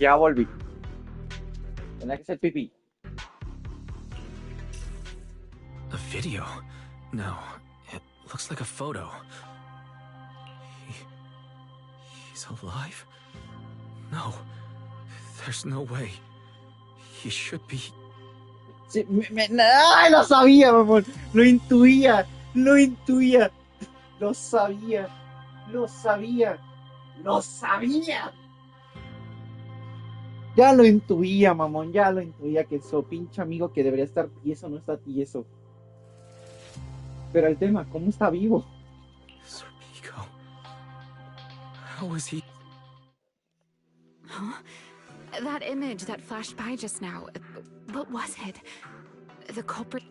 Ya volví. Tenía que hacer pipí. A video? No, it looks like a photo. He's alive? No, there's no way. He should be. Sí, ¡ay, lo sabía, mamón! Lo intuía, lo intuía. Lo sabía, lo sabía, lo sabía. Ya lo intuía, mamón, ya lo intuía que su pinche amigo que debería estar tieso no está tieso. Pero el tema, ¿cómo está vivo? Su amigo. How is he? Huh? That image that flashed by just now, what was it? The culprit?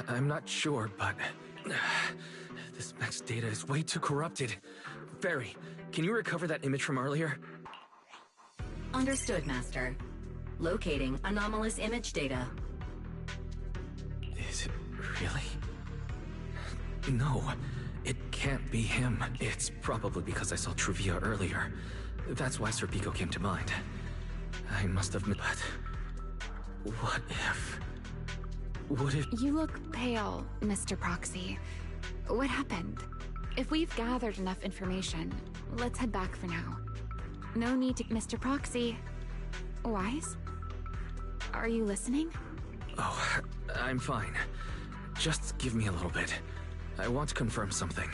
I'm not sure, but this mech's data is way too corrupted. Barry, can you recover that image from earlier? Understood, Master. Locating anomalous image data. Is it really? No, it can't be him. It's probably because I saw Truvia earlier. That's why Serpico came to mind. I must have... But... what if... What if... You look pale, Mr. Proxy. What happened? If we've gathered enough information, let's head back for now. No need to... Mr. Proxy. Wise? Are you listening? Oh, I'm fine. Just give me a little bit. I want to confirm something.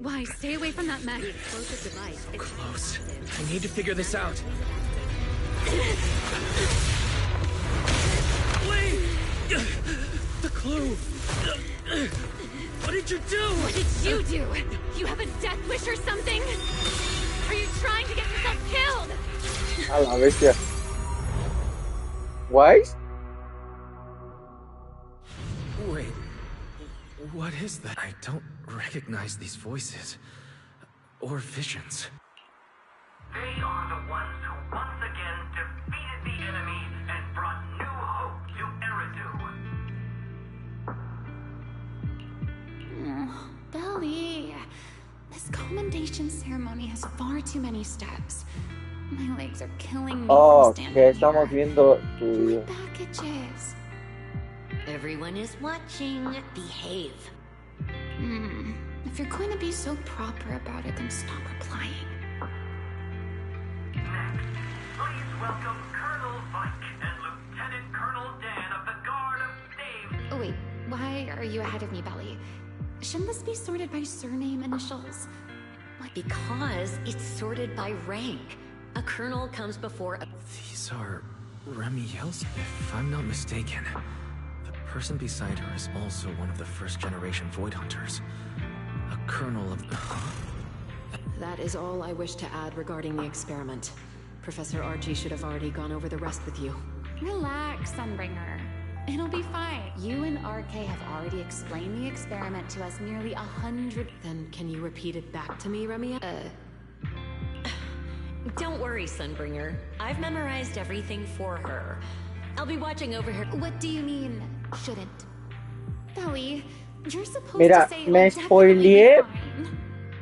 Why, stay away from that mech. So close. I need to figure this out. Wait! The clue! What did you do? What did you do? You have a death wish or something? Are you trying to get yourself killed? A la bestia. ¿Wise? Wait, what is that? I don't recognize these voices. Or visions. They are the ones who once again defeated the enemy and brought new hope to Eridu. Belly, this commendation ceremony has far too many steps. My legs are killing me from standing que estamos viendo tu video. packages. Everyone is watching. Behave. If you're going to be so proper about it, then stop replying. Next, please welcome Colonel Vike and Lieutenant Colonel Dan of the Guard of Stave. Oh, wait, why are you ahead of me, Belly? Shouldn't this be sorted by surname initials? Because it's sorted by rank. A colonel comes before a... These are Remiel's, if I'm not mistaken. The person beside her is also one of the first-generation Void Hunters. A colonel of... That is all I wish to add regarding the experiment. Professor Archie should have already gone over the rest with you. Relax, Sunbringer. It'll be fine. You and RK have already explained the experiment to us nearly 100... Then can you repeat it back to me, Remy? Don't worry, Sunbringer. I've memorized everything for her. I'll be watching over her. What do you mean, shouldn't? Belly, you're supposed Mira, to say... me spoileé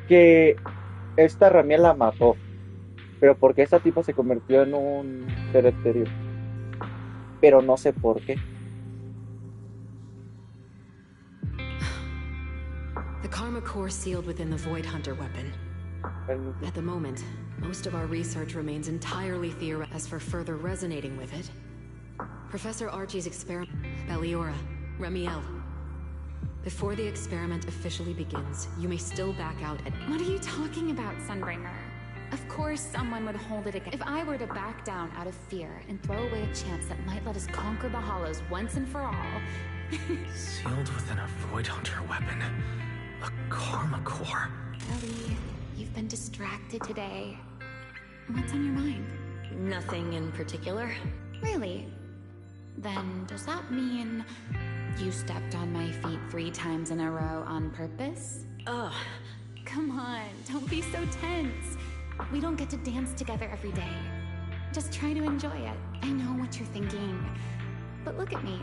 que esta Ramiel la mató. Pero porque esta tipa se convirtió en un ser etéreo. Pero no sé por qué. The Karma Core sealed within the Void Hunter weapon. At the moment, most of our research remains entirely theoretical. As for further resonating with it, Professor Archie's experiment... Belliora, Remiel. Before the experiment officially begins, you may still back out at... What are you talking about, Sunbringer? Of course someone would hold it again. If I were to back down out of fear and throw away a chance that might let us conquer the Hollows once and for all... Sealed within a Void Hunter weapon. A Karma Core. Ellie, you've been distracted today. What's on your mind? Nothing in particular. Really? Then does that mean you stepped on my feet 3 times in a row on purpose? Ugh. Come on, don't be so tense. We don't get to dance together every day. Just try to enjoy it. I know what you're thinking. But look at me.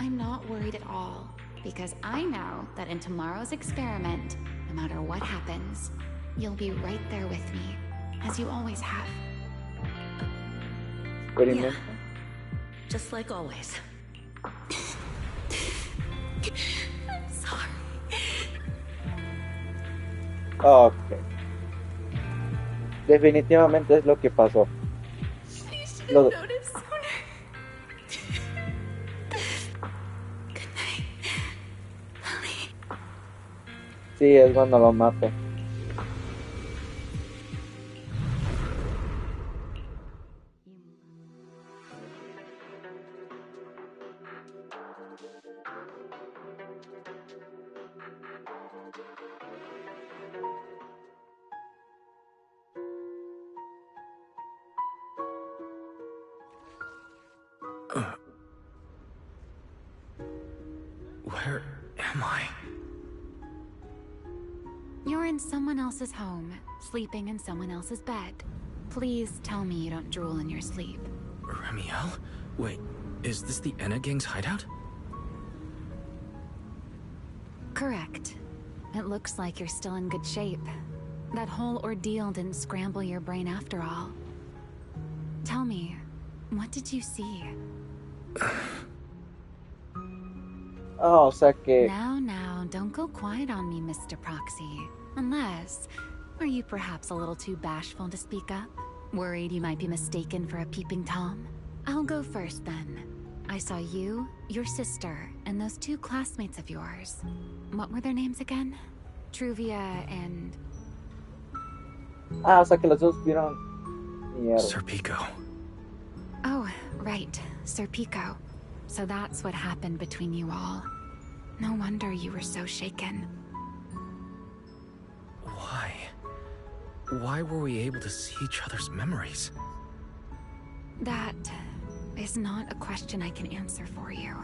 I'm not worried at all. Because I know that in tomorrow's experiment, no matter what happens, you'll be right there with me. As you always have. Yeah. Just like always. I'm sorry. Ok. Definitivamente es lo que pasó. Lo... Sí, es cuando lo mato. Where am I? You're in someone else's home, sleeping in someone else's bed. Please tell me you don't drool in your sleep. Remiel? Wait, is this the Enna gang's hideout? Correct. It looks like you're still in good shape. That whole ordeal didn't scramble your brain after all. Tell me, what did you see? O sea que... Now, don't go quiet on me, Mr. Proxy. Unless, are you perhaps a little too bashful to speak up? Worried you might be mistaken for a peeping Tom? I'll go first then. I saw you, your sister, and those two classmates of yours. What were their names again? Truvia and... O sea que los dos vieron... Mierda. Serpico. Oh, right. Serpico. So that's what happened between you all. No wonder you were so shaken. Why? Why were we able to see each other's memories? That is not a question I can answer for you.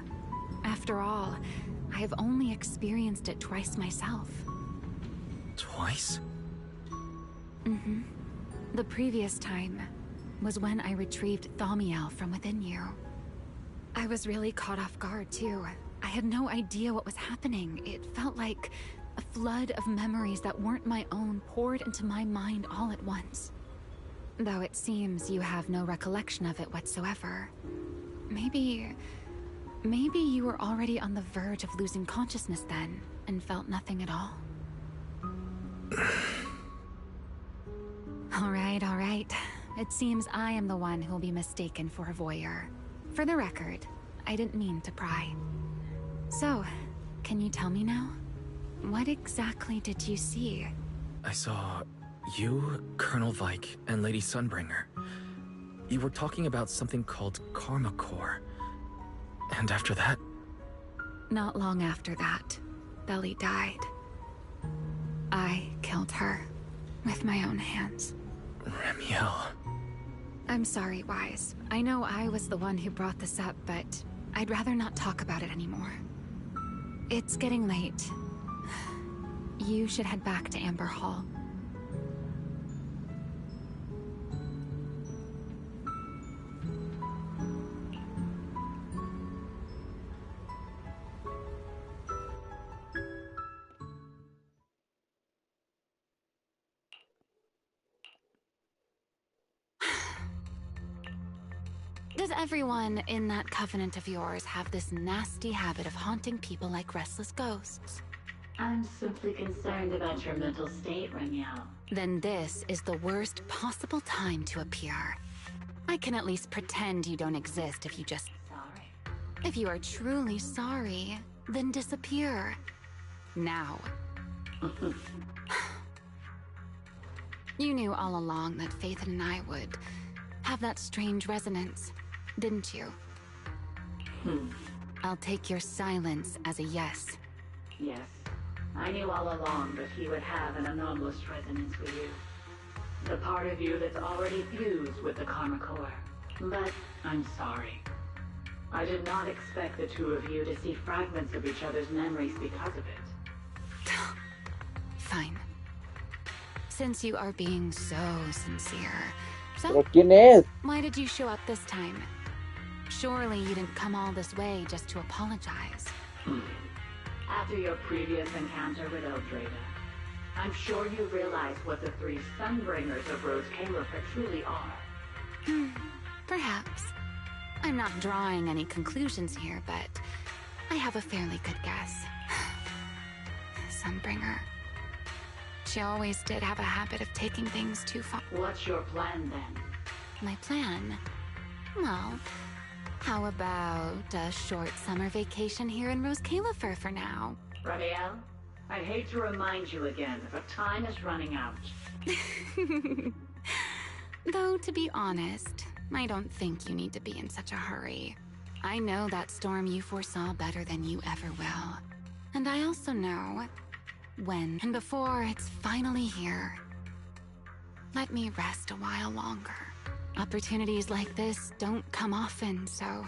After all, I have only experienced it twice myself. Twice? Mm-hmm. The previous time was when I retrieved Thaumiel from within you. I was really caught off guard, too. I had no idea what was happening. It felt like a flood of memories that weren't my own poured into my mind all at once. Though it seems you have no recollection of it whatsoever. Maybe you were already on the verge of losing consciousness then, and felt nothing at all. All right. It seems I am the one who'll be mistaken for a voyeur. For the record, I didn't mean to pry. So, can you tell me now? What exactly did you see? I saw you, Colonel Vike, and Lady Sunbringer. You were talking about something called Karma Core. And after that... Not long after that, Belly died. I killed her with my own hands. Remiel. I'm sorry, Wise. I know I was the one who brought this up, but I'd rather not talk about it anymore. It's getting late. You should head back to Amber Hall. Does everyone in that covenant of yours have this nasty habit of haunting people like restless ghosts? I'm simply concerned about your mental state, Remiel. Then this is the worst possible time to appear. I can at least pretend you don't exist if you just... Sorry. If you are truly sorry, then disappear. Now. You knew all along that Faith and I would have that strange resonance, didn't you? I'll take your silence as a yes. Yes. I knew all along that he would have an anomalous resonance with you. The part of you that's already fused with the Karma Core. But I'm sorry. I did not expect the two of you to see fragments of each other's memories because of it. Fine. Since you are being so sincere, ¿Pero quién es? why did you show up this time? Surely you didn't come all this way just to apologize. After your previous encounter with Eldrada, I'm sure you realize what the three Sunbringers of Roscaelifer truly are. Perhaps. I'm not drawing any conclusions here, but I have a fairly good guess. Sunbringer. She always did have a habit of taking things too far. What's your plan then? My plan? Well, how about a short summer vacation here in Roscaelifer for now? Ramiel, I'd hate to remind you again, but time is running out. Though, to be honest, I don't think you need to be in such a hurry. I know that storm you foresaw better than you ever will. And I also know when and before it's finally here. Let me rest a while longer. Opportunities like this don't come often, so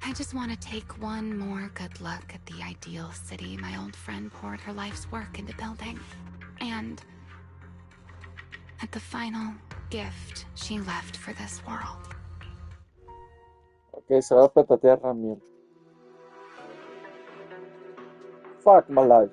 I just want to take one more good look at the ideal city my old friend poured her life's work into building. And at the final gift she left for this world. Ok, se va a petatear Ramiel. Fuck my life.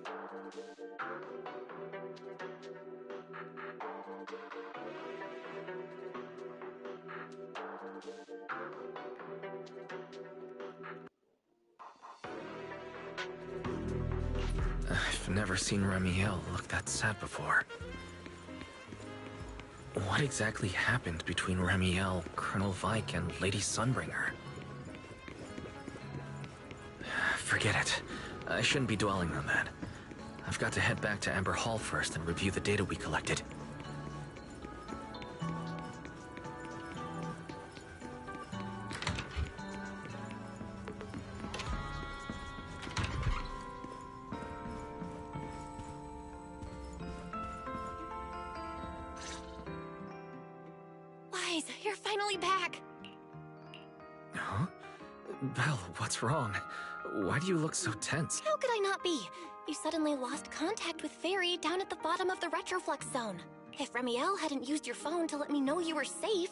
I've never seen Ramiel look that sad before. What exactly happened between Ramiel, Colonel Vike, and Lady Sunbringer? Forget it. I shouldn't be dwelling on that. I've got to head back to Amber Hall first and review the data we collected. Wise, you're finally back. Huh? Belle, what's wrong? Why do you look so tense? How could I not be? You suddenly lost contact with Fairy down at the bottom of the retroflux zone. If Ramiel hadn't used your phone to let me know you were safe,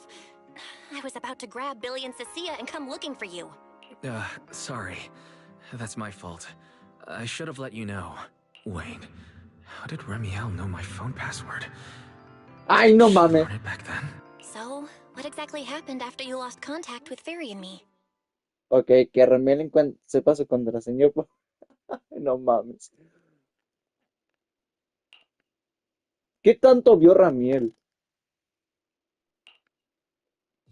I was about to grab Billy and Cecilia and come looking for you. Sorry. That's my fault. I should have let you know. Wait, how did Ramiel know my phone password? Ay, no mames. Learn it back then? So, what exactly happened after you lost contact with Fairy and me? Ok, que Ramiel sepa su contraseña. No mames. ¿Qué tanto vio Ramiel?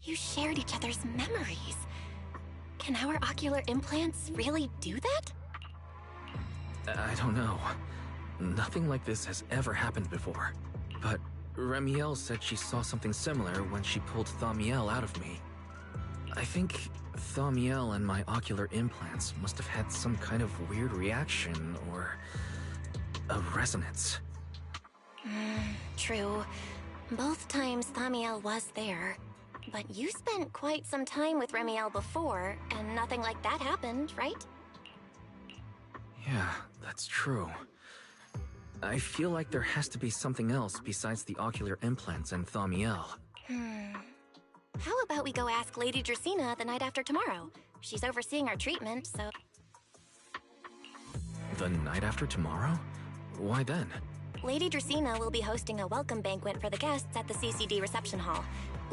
You shared each other's memories. Can our ocular implants really do that? I don't know. Nothing like this has ever happened before. But Ramiel said she saw something similar when she pulled Thaumiel out of me. I think Thaumiel and my ocular implants must have had some kind of weird reaction or a resonance. True. Both times Thaumiel was there. But you spent quite some time with Ramiel before, and nothing like that happened, right? Yeah, that's true. I feel like there has to be something else besides the ocular implants and Thaumiel. How about we go ask Lady Dracaena the night after tomorrow? She's overseeing our treatment, so... The night after tomorrow? Why then? Lady Dracaena will be hosting a welcome banquet for the guests at the CCD reception hall.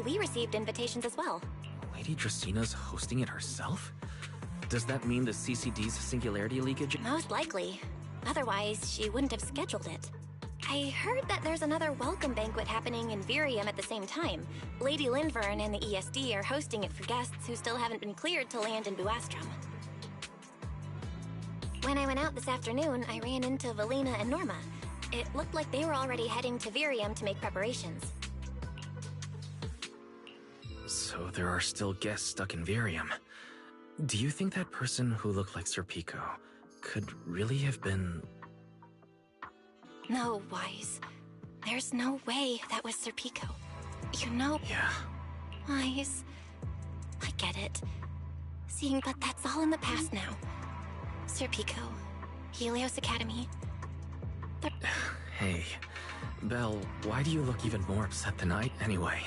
We received invitations as well. Lady Dracena's hosting it herself? Does that mean the CCD's singularity leakage? Most likely. Otherwise, she wouldn't have scheduled it. I heard that there's another welcome banquet happening in Virium at the same time. Lady Linvern and the ESD are hosting it for guests who still haven't been cleared to land in Buastrom. When I went out this afternoon, I ran into Valina and Norma. It looked like they were already heading to Virium to make preparations. So there are still guests stuck in Virium. Do you think that person who looked like Sir Pico could really have been... No, Wise. There's no way that was Sir Pico. You know... Yeah. Wise... I get it. Seeing that that's all in the past now. Sir Pico, Helios Academy... Hey, Belle, why do you look even more upset than I... Anyway,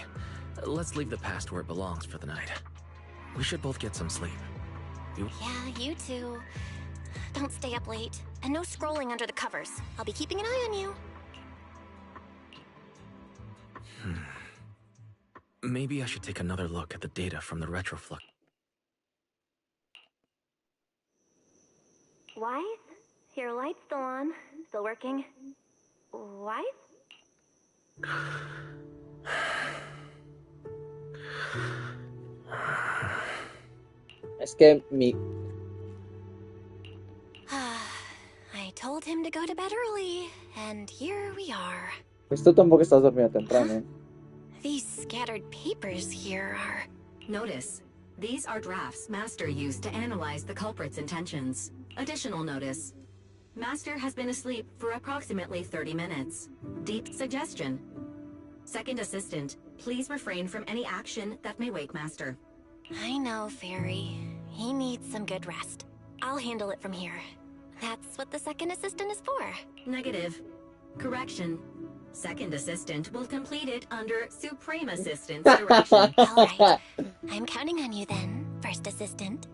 let's leave the past where it belongs for the night. We should both get some sleep. Yeah, you too. Don't stay up late. And no scrolling under the covers. I'll be keeping an eye on you. Maybe I should take another look at the data from the retroflux. Wise? Your light's still on. Still working. Wise? Es que mi... I told him to go to bed early, and here we are. Pues tú tampoco estás dormida temprano. These scattered papers here are... Notice. These are drafts Master used to analyze the culprit's intentions. Additional notice. Master has been asleep for approximately 30 minutes. Deep suggestion. Second assistant, please refrain from any action that may wake Master. I know, Fairy. He needs some good rest. I'll handle it from here. That's what the second assistant is for. Negative. Correction. Second assistant will complete it under Supreme Assistant's direction. All right. I'm counting on you then, first assistant.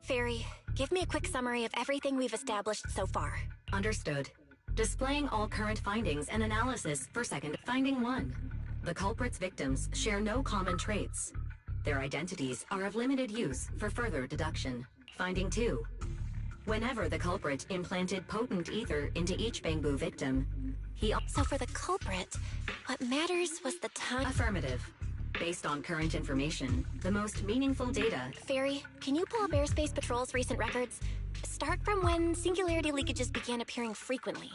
Fairy, give me a quick summary of everything we've established so far. Understood. Displaying all current findings and analysis for second. Finding 1. The culprit's victims share no common traits. Their identities are of limited use for further deduction. Finding 2. Whenever the culprit implanted potent ether into each bamboo victim, So for the culprit, what matters was the time... Affirmative. Based on current information, the most meaningful data... Fairy, can you pull up Airspace Patrol's recent records? Start from when singularity leakages began appearing frequently.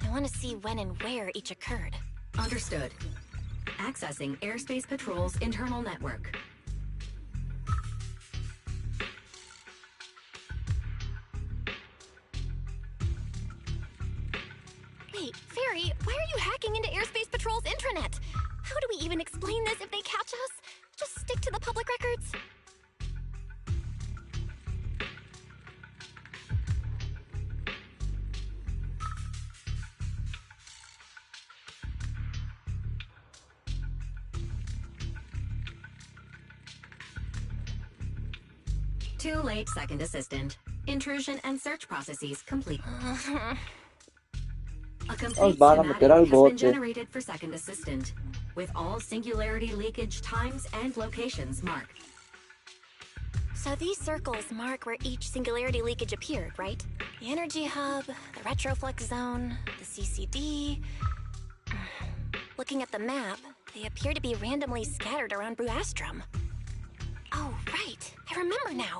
I want to see when and where each occurred. Understood. Accessing Airspace Patrol's internal network. Wait, Fairy, why are you hacking into Airspace Patrol's intranet? How do we even explain this if they catch us? Just stick to the public records? Too late, second assistant. Intrusion and search processes complete. A complete van a meter al schematic has been bote. generated for second assistant, with all singularity leakage times and locations marked. So these circles mark where each singularity leakage appeared, right? The energy hub, the retroflex zone, the CCD. Looking at the map, they appear to be randomly scattered around Buastrom. Oh, right. I remember now.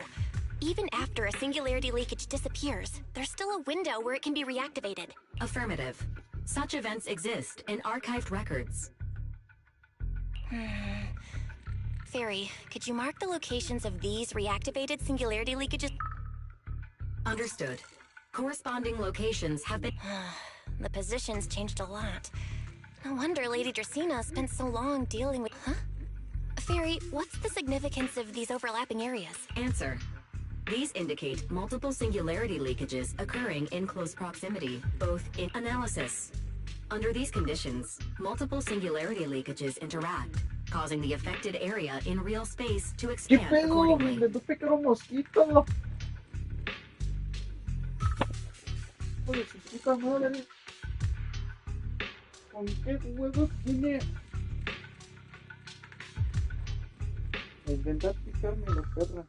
Even after a singularity leakage disappears, there's still a window where it can be reactivated. Affirmative. Such events exist in archived records. Fairy, could you mark the locations of these reactivated singularity leakages? Understood. Corresponding locations have been... The positions changed a lot. No wonder Lady Dracena spent so long dealing with... Huh? Fairy, what's the significance of these overlapping areas? Answer. These indicate multiple singularity leakages occurring in close proximity, both in analysis. Under these conditions, multiple singularity leakages interact, causing the affected area in real space to ¿Qué expand pedo? accordingly. Me topé que era un mosquito. Hijo de su puta madre. ¿Con qué huevos tiene? Intentar picarme la perra.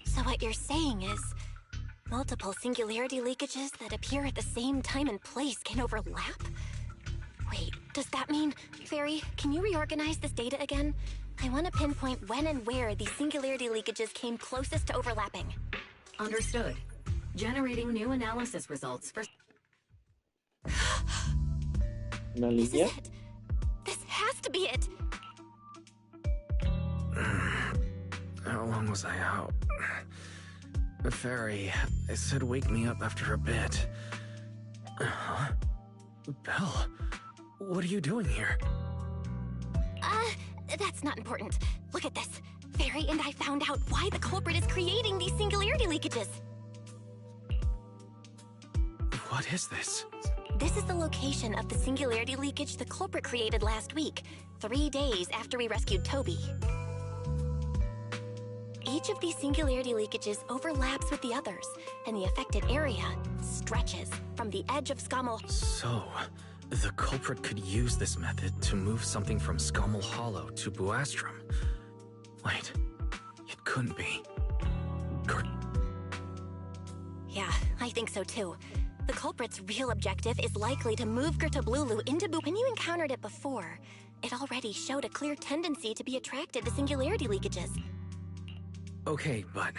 So what you're saying is, multiple singularity leakages that appear at the same time and place can overlap? Wait, does that mean... Fairy, can you reorganize this data again? I want to pinpoint when and where these singularity leakages came closest to overlapping. Understood. Generating new analysis results for... This is it. This has to be it. How long was I out? Fairy, I said wake me up after a bit. Huh? Belle, what are you doing here? That's not important. Look at this. Fairy and I found out why the culprit is creating these singularity leakages. What is this? This is the location of the singularity leakage the culprit created last week, 3 days after we rescued Toby. Each of these singularity leakages overlaps with the others, and the affected area stretches from the edge of Scommel. So, the culprit could use this method to move something from Scommel Hollow to Buastrom. Wait, it couldn't be. Yeah, I think so too. The culprit's real objective is likely to move Gertablulu into When you encountered it before, it already showed a clear tendency to be attracted to singularity leakages. Okay, but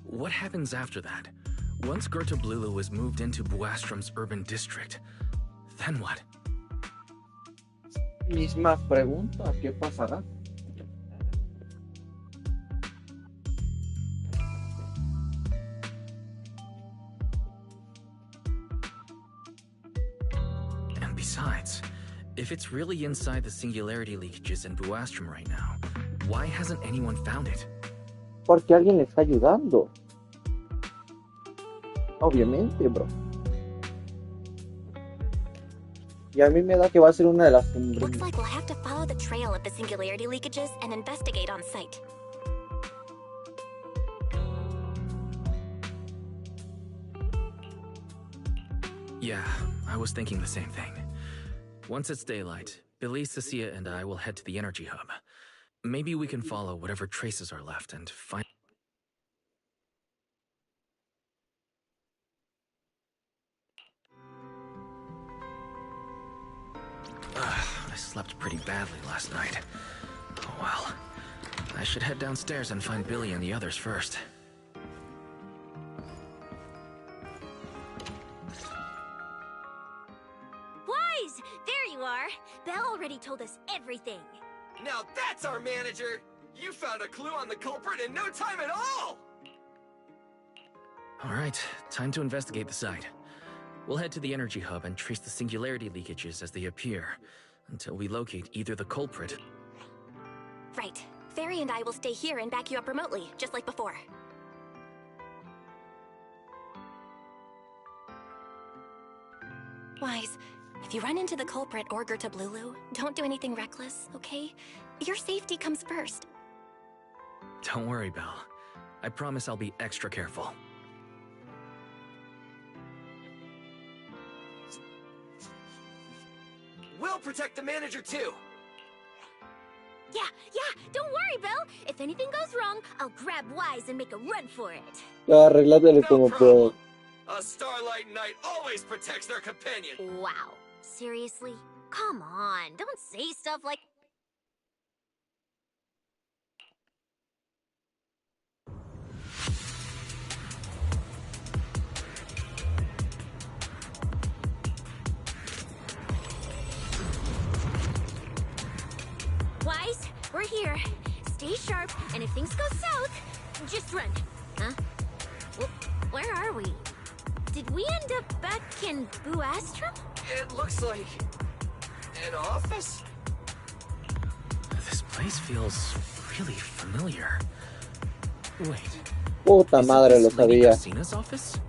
what happens after that? Once Gertablulu is moved into Buastrom's urban district, then what? Misma pregunta, ¿qué pasará? And besides, if it's really inside the singularity leakages in Buastrom right now, why hasn't anyone found it? Porque alguien le está ayudando. Obviamente, bro. Y a mí me da que va a ser una de las... Looks like we'll have to follow the trail of the singularity leakages and investigate on site. Yeah, I was thinking the same thing. Once it's daylight, Billy, Cecilia, and I will head to the energy hub. Maybe we can follow whatever traces are left and find... I slept pretty badly last night. Oh well. I should head downstairs and find Billy and the others first. Wise! There you are! Belle already told us everything. Now that's our manager! You found a clue on the culprit in no time at all! Alright, time to investigate the site. We'll head to the energy hub and trace the singularity leakages as they appear, until we locate either the culprit... Right. Fairy and I will stay here and back you up remotely, just like before. Wise, if you run into the culprit or Gerta Blulu, don't do anything reckless, okay? Your safety comes first. Don't worry, Belle. I promise I'll be extra careful. We'll protect the manager too! Yeah, don't worry, Belle. If anything goes wrong, I'll grab Wise and make a run for it. Arréglatelos como puedas. A Starlight Knight always protects their companion! Wow. Seriously? Come on, don't say stuff like... Wise, we're here. Stay sharp, and if things go south, just run. Huh? Where are we? Did we end up back in Buastrom? It looks like... an office? This place feels really familiar. Wait. Puta madre, lo Lady sabía. Dracina's office?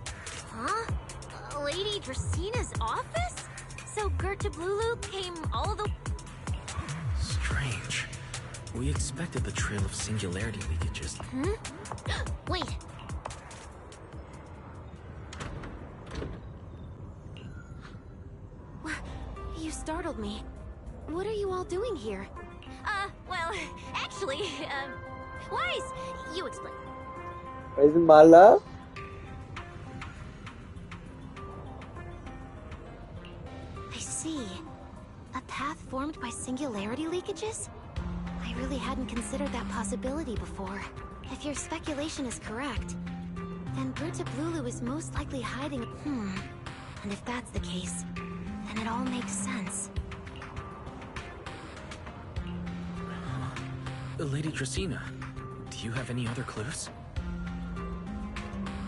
Huh? Lady Dracina's office? So Gerta Blulu came all the... Strange. We expected the trail of singularity leakages. Wait. You startled me. What are you all doing here? Well, actually, Wise, you explain. ¿Es mala? I see. A path formed by singularity leakages? I really hadn't considered that possibility before. If your speculation is correct, then Gerta Blulu is most likely hiding... And if that's the case, then it all makes sense. Lady Dracina, do you have any other clues?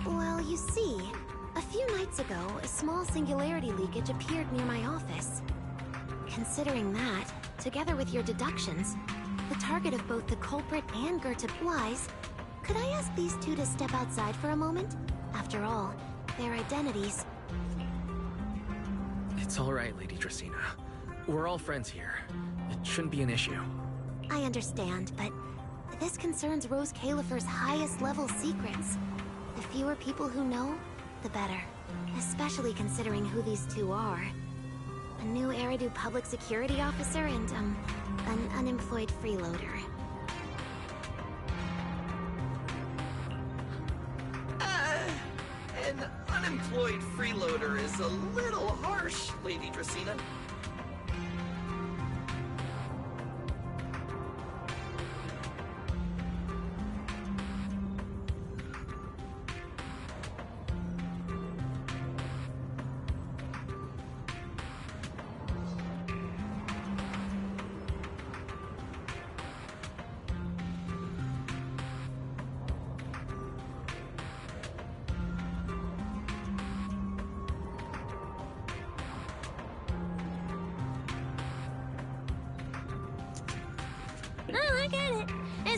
Well, you see, a few nights ago, a small singularity leakage appeared near my office. Considering that, together with your deductions, the target of both the culprit and Gerta... Wise, could I ask these two to step outside for a moment? After all, their identities... It's alright, Lady Dracina. We're all friends here. It shouldn't be an issue. I understand, but this concerns Roscaelifer's highest level secrets. The fewer people who know, the better. Especially considering who these two are. A new Eridu public security officer and, an unemployed freeloader. An unemployed freeloader is a little harsh, Lady Dracina.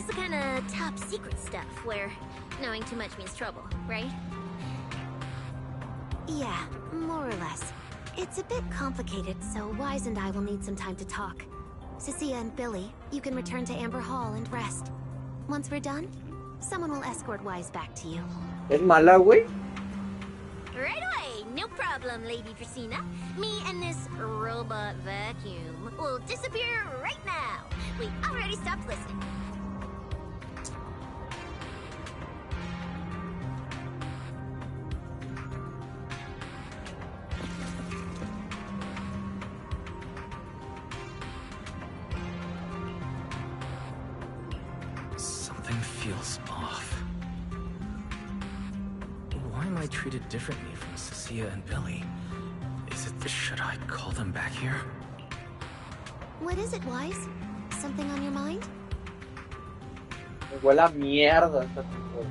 the kind of top secret stuff where knowing too much means trouble, right? Yeah, more or less. It's a bit complicated, so Wise and I will need some time to talk. Cecilia and Billy, you can return to Amber Hall and rest. Once we're done, someone will escort Wise back to you. ¿Es mala, güey? Right away, no problem, Lady Dracaena. Me and this robot vacuum will disappear right now. We already stopped listening. Something feels off. Why am I treated differently from Cecilia and Billy? Should I call them back here? What is it, Wise? Something on your mind? Me huele a mierda esta temporada.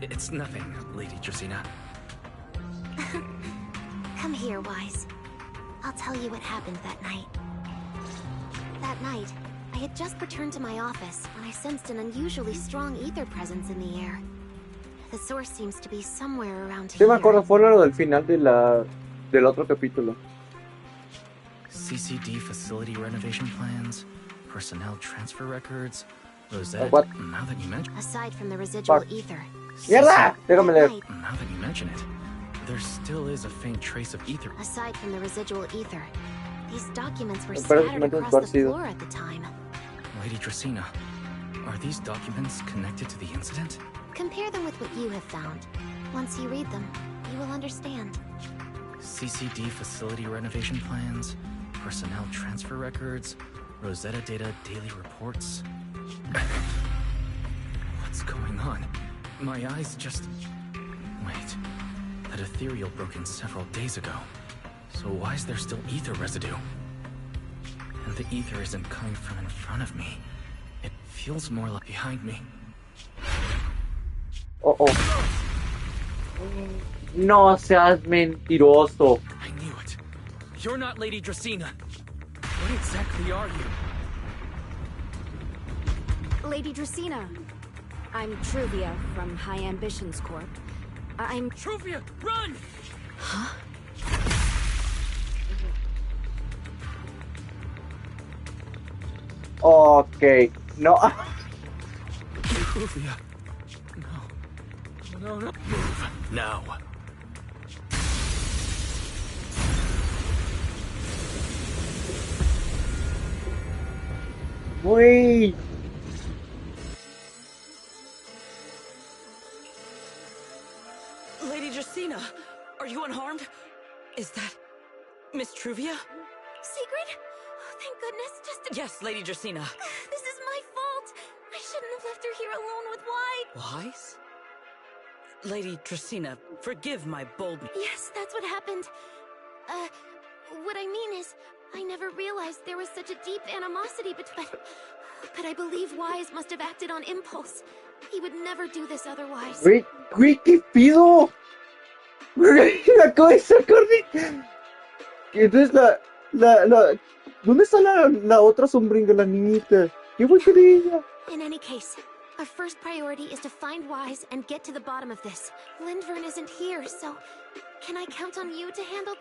It's nothing, Lady Dracaena. Come here, Wise. I'll tell you what happened that night. That night, I had just returned to my office when I sensed an unusually strong ether presence in the air. The source seems to be somewhere around Sí, here. me acuerdo, fue lo del final de del otro capítulo. CCD facility renovation plans, personnel transfer records, Rosetta. What? Now that you mention, Aside from the residual ether. ¡Mierda! Déjame leer. Now that you mention it, there still is a faint trace of ether. Aside from the residual ether, these documents were Espero scattered documentos across the esparcidos. floor at the time. Lady Dracaena, are these documents connected to the incident? Compare them with what you have found. Once you read them, you will understand. CCD facility renovation plans, personnel transfer records, Rosetta data daily reports. What's going on? My eyes just... Wait. That ethereal broke in several days ago. So why is there still ether residue? And the ether isn't coming from in front of me. It feels more like behind me. Oh, oh. No seas mentiroso. I knew it. You're not Lady Dracaena. What exactly are you? Lady Dracaena. I'm Truvia from High Ambitions Corp. I'm... Truvia, run! Huh? Okay, no. Truvia. No. No. Move now. Wait. Lady Dracaena, are you unharmed? Is that Miss Truvia? Secret? Oh, thank goodness. Yes, Lady Dracaena. This is my fault. I shouldn't have left her here alone with Wise. Wise? Lady Dracaena, forgive my boldness. Yes, that's what happened. What I mean is, I never realized there was such a deep animosity between... But I believe Wise must have acted on impulse. He would never do this otherwise. Güey, ¿qué pido? Güey, me acabo de sacar de... Entonces ¿dónde está la otra sombringa, la niñita? ¿Qué fue de ella? In any case, our first priority is to find Wise and get to the bottom of this. Lindvern isn't here, so... Can I count on you to handle...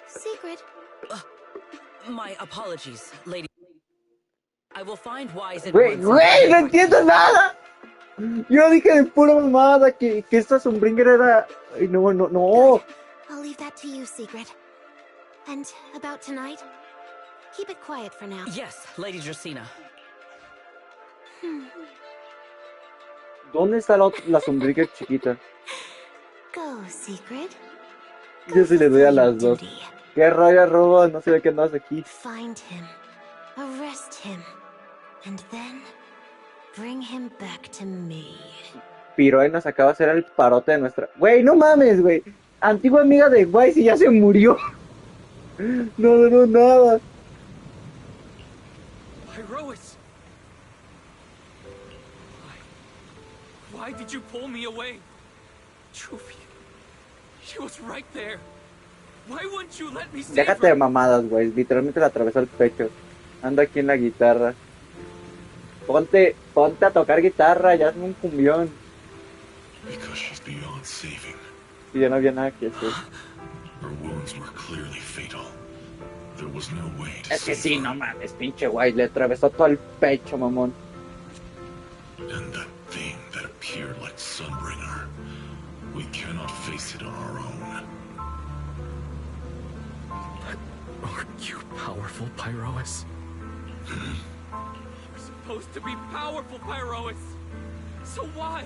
Secret? My apologies, Lady. I will find Wise in Güey, no entiendo nada. Yo dije de pura mamada que esta sombringa era... Ay, no. I'll leave that to you, Secret. And about tonight, keep it quiet for now. Yes, Lady Dracaena. ¿Dónde está la sombringa chiquita? Go, Secret. Yo sí le doy a las dos. ¿Qué raya roba? No sé de qué andas aquí. Find him. Arrest him. And then bring him back to me. Piro nos acaba de hacer el parote de nuestra... Güey, no mames, güey. Antigua amiga de Wise y ya se murió. No, nada. Iroas! Why did you pull me away? Déjate de mamadas, güey. Literalmente le atravesó el pecho. Ando aquí en la guitarra. Ponte a tocar guitarra, ya es un cumbión. Y ya no había nada que hacer. Es que sí, no mames, pinche guay, le atravesó todo el pecho, mamón. And that thing that appeared like Sunbringer, we cannot face it on our own. But aren't you powerful, Pyroas? You're supposed to be powerful, Pyroas. So why?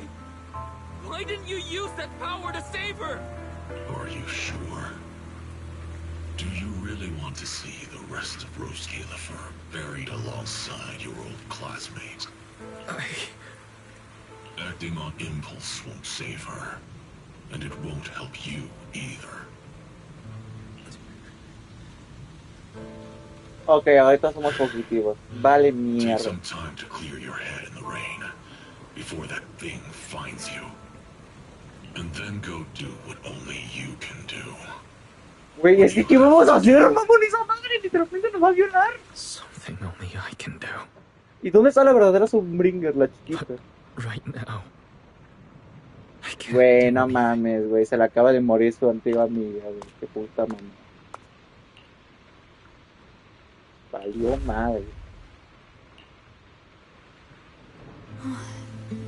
Why didn't you use that power to save her? Are you sure? Do you really want to see the rest of Roscaelifer buried alongside your old classmates? Acting on impulse won't save her, and it won't help you either. Ok, ahorita somos positivos. Vale Take mierda. some time to clear your head in the rain before that thing finds you. And then go do what only you can do. Güey, es que ¿qué vamos a hacer, mamón? Esa madre literalmente nos va a violar. Something only I can do. ¿Y dónde está la verdadera Sunbringer, la chiquita? Right now. Güey, no mames, güey. Se le acaba de morir su antigua amiga, güey. Qué puta mamá. Valió madre.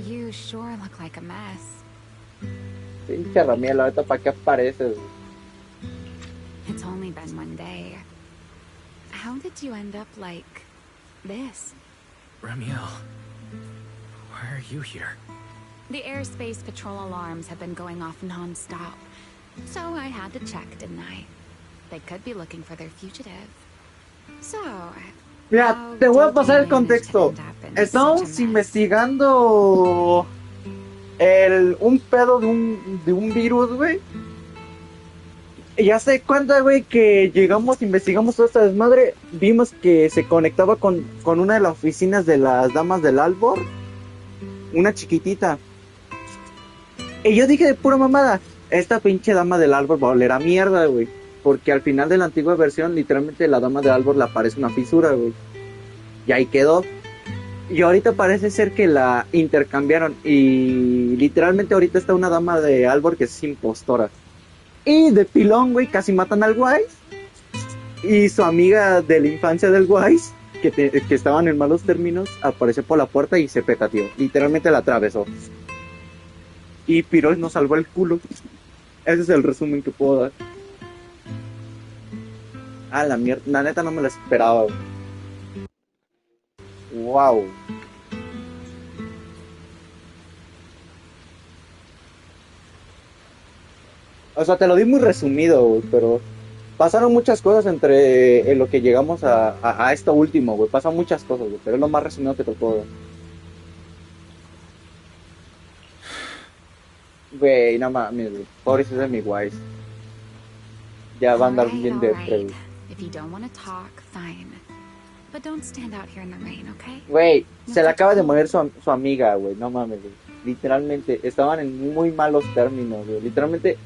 You sure look like a mess. Pinche Ramiel, ahorita para qué apareces, güey. It's only been one day. How did you end up like this? Ramiel, why are you here? The airspace patrol alarms have been going off non-stop. So I had to check, didn't I? They could be looking for their fugitive. So... Mira, te voy a pasar el contexto. Estamos investigando un pedo de un virus, güey. Y ya se cuenta, güey, que llegamos, investigamos toda esta desmadre. Vimos que se conectaba con una de las oficinas de las damas del Albor. Una chiquitita. Y yo dije de pura mamada, esta pinche dama del Albor va a oler a mierda, güey. Porque al final de la antigua versión, literalmente la dama del Albor le aparece una fisura, güey. Y ahí quedó. Y ahorita parece ser que la intercambiaron. Y literalmente ahorita está una dama de Albor que es impostora. Y de pilón, güey, casi matan al Wise. Y su amiga de la infancia del Wise, que estaban en malos términos, apareció por la puerta y se petateó. Literalmente la atravesó. Y Pirol nos salvó el culo. Ese es el resumen que puedo dar. Ah, la mierda. La neta no me la esperaba, güey. Wow. O sea, te lo di muy resumido, güey, pero pasaron muchas cosas entre lo que llegamos a esto último, güey. Pasan muchas cosas, güey, pero es lo más resumido que te puedo dar. Güey, no mames, güey. Pobrecito de mi guays. Ya va a andar bien de güey. If you don't want to talk, fine. But don't stand out here in the rain, okay? Güey, se le acaba de morir su amiga, güey. No mames, güey. Literalmente, estaban en muy malos términos, güey. Literalmente,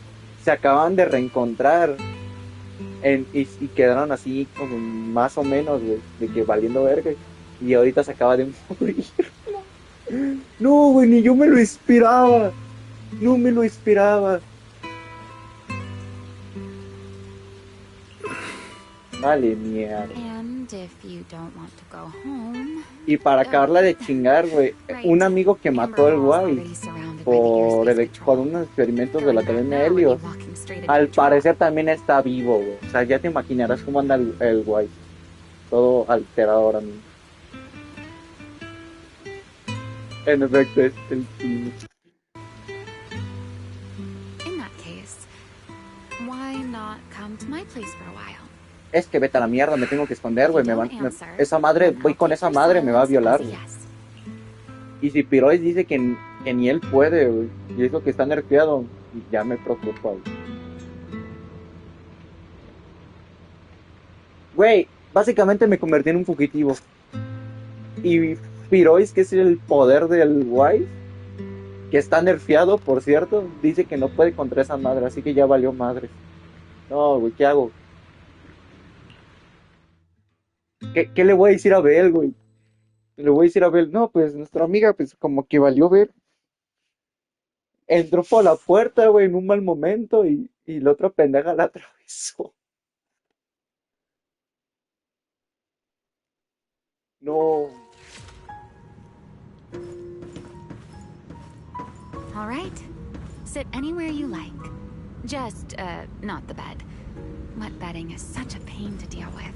se acaban de reencontrar. Y quedaron así como más o menos, güey. De que valiendo verga. Y ahorita se acaba de morir. No, güey, ni yo me lo esperaba. No me lo esperaba. Vale, mierda. And if you don't want to go home, Y para acabarla de chingar, güey, un amigo que mató al guay por unos experimentos de la Academia Helios, al parecer también está vivo, güey. O sea, ya te imaginarás cómo anda el guay. Todo alterado ahora mismo. En efecto, es el... in that case, why not come to my place for a while? Es que vete a la mierda, me tengo que esconder, güey. Esa madre, voy con esa madre, me va a violar, güey. Y si Pirois dice que ni él puede, güey, y es lo que está nerfeado, ya me preocupa, güey. Güey, básicamente me convertí en un fugitivo. Y Pirois, que es el poder del Wise, que está nerfeado, por cierto, dice que no puede contra esa madre, así que ya valió madre. No, güey, ¿qué hago? ¿Qué le voy a decir a Bel, güey? Le voy a decir a Bel, no, pues nuestra amiga, pues como que valió ver. Entró por la puerta, güey, en un mal momento y la otra pendeja la atravesó. No. All right. Sit anywhere you like. Just, not the bed. Wet bedding is such a pain to deal with.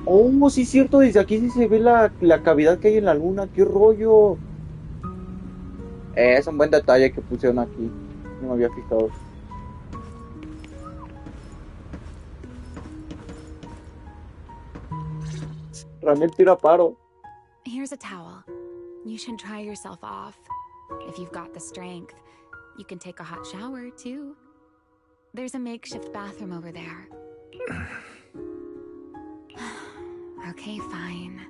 Oh, sí es cierto, desde aquí sí se ve la cavidad que hay en la luna, qué rollo. Es un buen detalle que pusieron aquí, no me había fijado. Ramiel tira paro. Here's a towel. You should dry yourself off. If you've got the strength, you can take a hot shower, too. There's a makeshift bathroom over there. Okay, fine.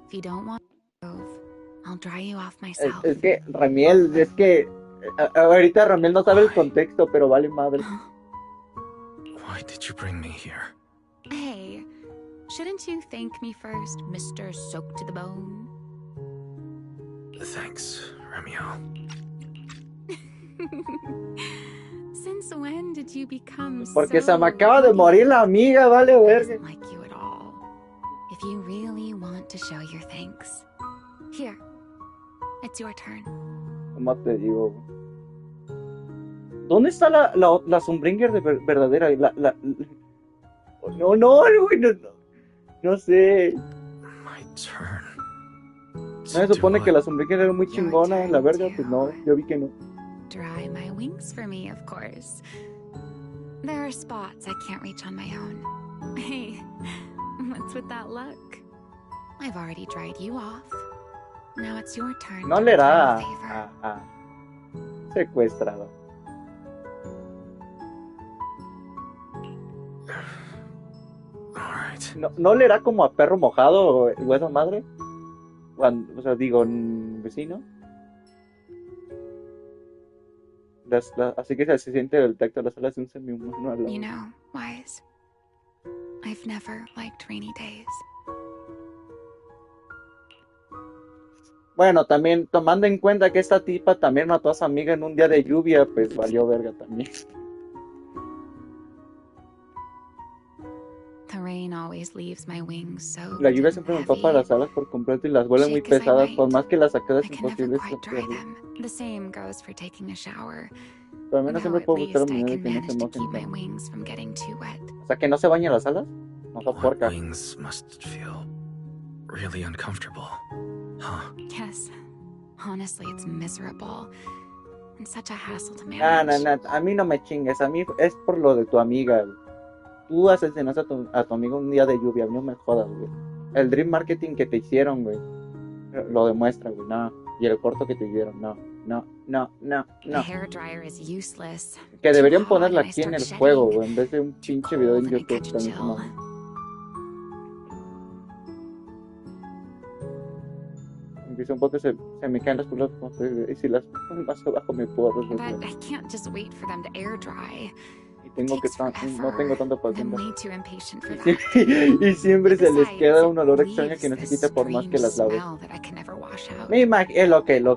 If you don't want to move, I'll dry you off myself. Es que, Ramiel, ahorita Ramiel no sabe el contexto, pero vale madre. Why did you bring me here? Hey, shouldn't you thank me first, Mr. Soaked to the Bone? Thanks, Ramiel. Since when did you become Porque so se me acaba de morir la amiga, vale verga. like you at all? If you really want to show your thanks, here, it's your turn. ¿Cómo te digo? ¿Dónde está la Sunbringer de verdadera? No, güey, no sé. My turn. No se supone que la Sunbringer era muy chingona, la verga, pues no, yo vi que no. Dry my wings for me, of course. There are spots I can't reach on my own. Hey, what's with that look? I've already dried you off. Now it's your turn. No le hará a secuestrado. No le hará como a perro mojado o esa madre. O sea, digo, vecino. Así que se siente el tacto de las alas de un semi-humano al lado. You know, Wise, I've never liked rainy days. Bueno, también tomando en cuenta que esta tipa también mató a su amiga en un día de lluvia, pues valió verga también. The rain always leaves my wings soaked. La lluvia siempre me empapa las alas por completo y las vuelve muy pesadas, por más que las sacadas imposibles. The same goes for taking a shower. Pero al menos siempre puedo buscar un medio de que no se mojen. O sea, que no se bañen las alas. No se puerca. Wings must feel really uncomfortable, huh? Yes. Honestly, it's miserable. And such a hassle to manage. No, a mí no me chingues, a mí es por lo de tu amiga. Tú asesinaste a tu amigo un día de lluvia, no me jodas, güey. El dream marketing que te hicieron, güey, lo demuestra, güey, no. Y el corto que te dieron, no. The hair dryer is useless. Que deberían ponerla aquí en el juego, güey, en vez de un pinche video en YouTube. Empieza un poco, se me caen las pulgas, y si las pongo más abajo me puedo resolver. But I can't just wait for them to air dry. No tengo tanta paciencia. Y siempre se les queda un olor extraño que no se quita por más que las laves.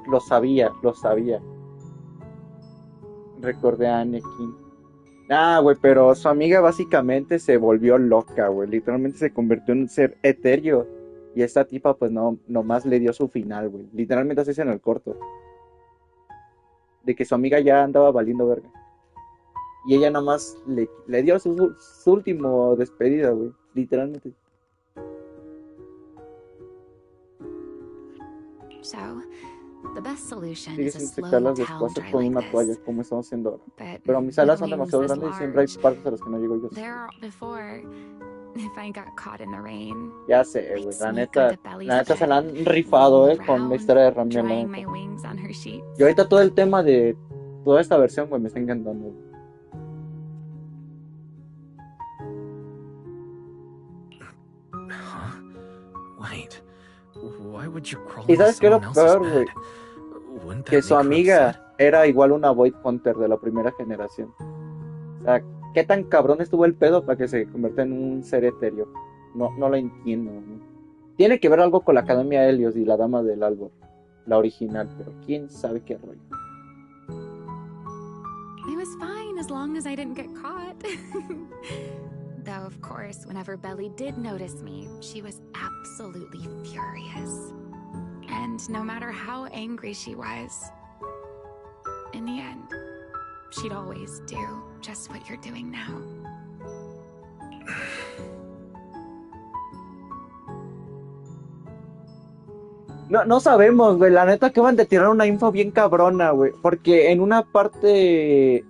Lo sabía. Recordé a Anakin. Güey, pero su amiga básicamente se volvió loca, güey. Literalmente se convirtió en un ser etéreo. Y esta tipa, pues, nomás le dio su final, güey. Literalmente así es en el corto. De que su amiga ya andaba valiendo verga. Y ella nomás le dio su último despedida, güey. Literalmente. So, the best solution Sigue is a sin slow secarlas towel después dry con like una this. toalla, como estamos haciendo ahora. But Pero mis alas with son wings demasiado this grandes y siempre hay large, partes a las que no llego yo. there before, if I got caught in the rain, Ya sé, güey. La neta se la han rifado, con la historia de Ramiel. drying my wings on her sheets. Y ahorita todo el tema de toda esta versión, güey, me está encantando, güey. Huh? Wait, why would you crawl ¿Y into sabes qué es lo someone else's peor, bed? güey? Wouldn't that Que su make her upset? amiga era igual una Void Hunter de la primera generación. O sea, ¿qué tan cabrón estuvo el pedo para que se convierta en un ser etéreo? No lo entiendo, ¿no? Tiene que ver algo con la Academia Helios y la Dama del Árbol, la original, pero quién sabe qué rollo. It was fine as long as I didn't get caught. Though, of course, whenever Belly did notice me, she was absolutely furious. And no matter how angry she was, in the end, she'd always do just what you're doing now. No sabemos, güey. La neta acaban de tirar una info bien cabrona, güey. Porque en una parte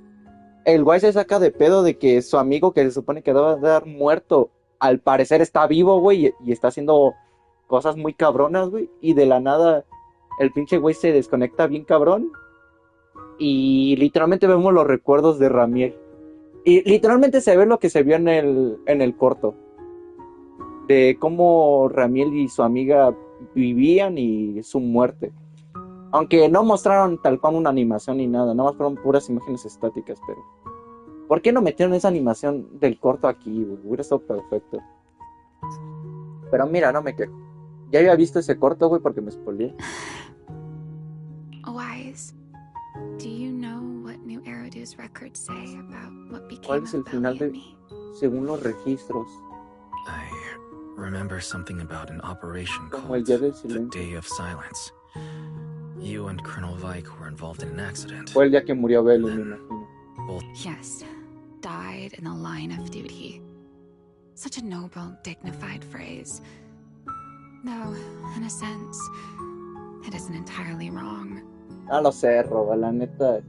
el güey se saca de pedo de que su amigo que se supone que debe de dar muerto, al parecer está vivo, güey, y está haciendo cosas muy cabronas, güey. Y de la nada el pinche güey se desconecta bien cabrón. Y literalmente vemos los recuerdos de Ramiel. Y literalmente se ve lo que se vio en el corto. De cómo Ramiel y su amiga vivían y su muerte. Aunque no mostraron tal cual una animación ni nada, nada más fueron puras imágenes estáticas, pero ¿por qué no metieron esa animación del corto aquí, güey? Hubiera estado perfecto. Pero mira, no me quejo. Ya había visto ese corto, güey, porque me spoileé. Wise, do you know what New Eridu's records say about what became ¿Cuál es el of final Belly and de me? según los registros? I remember something about an operation Como el called día del the silencio. Day of Silence. You and Colonel Vike were involved in an accident. Fue el día que murió Belly, me imagino. Yes, died in the line of duty. Such a noble, dignified phrase. Though, in a sense, it isn't entirely wrong. No lo sé, Roba, la neta.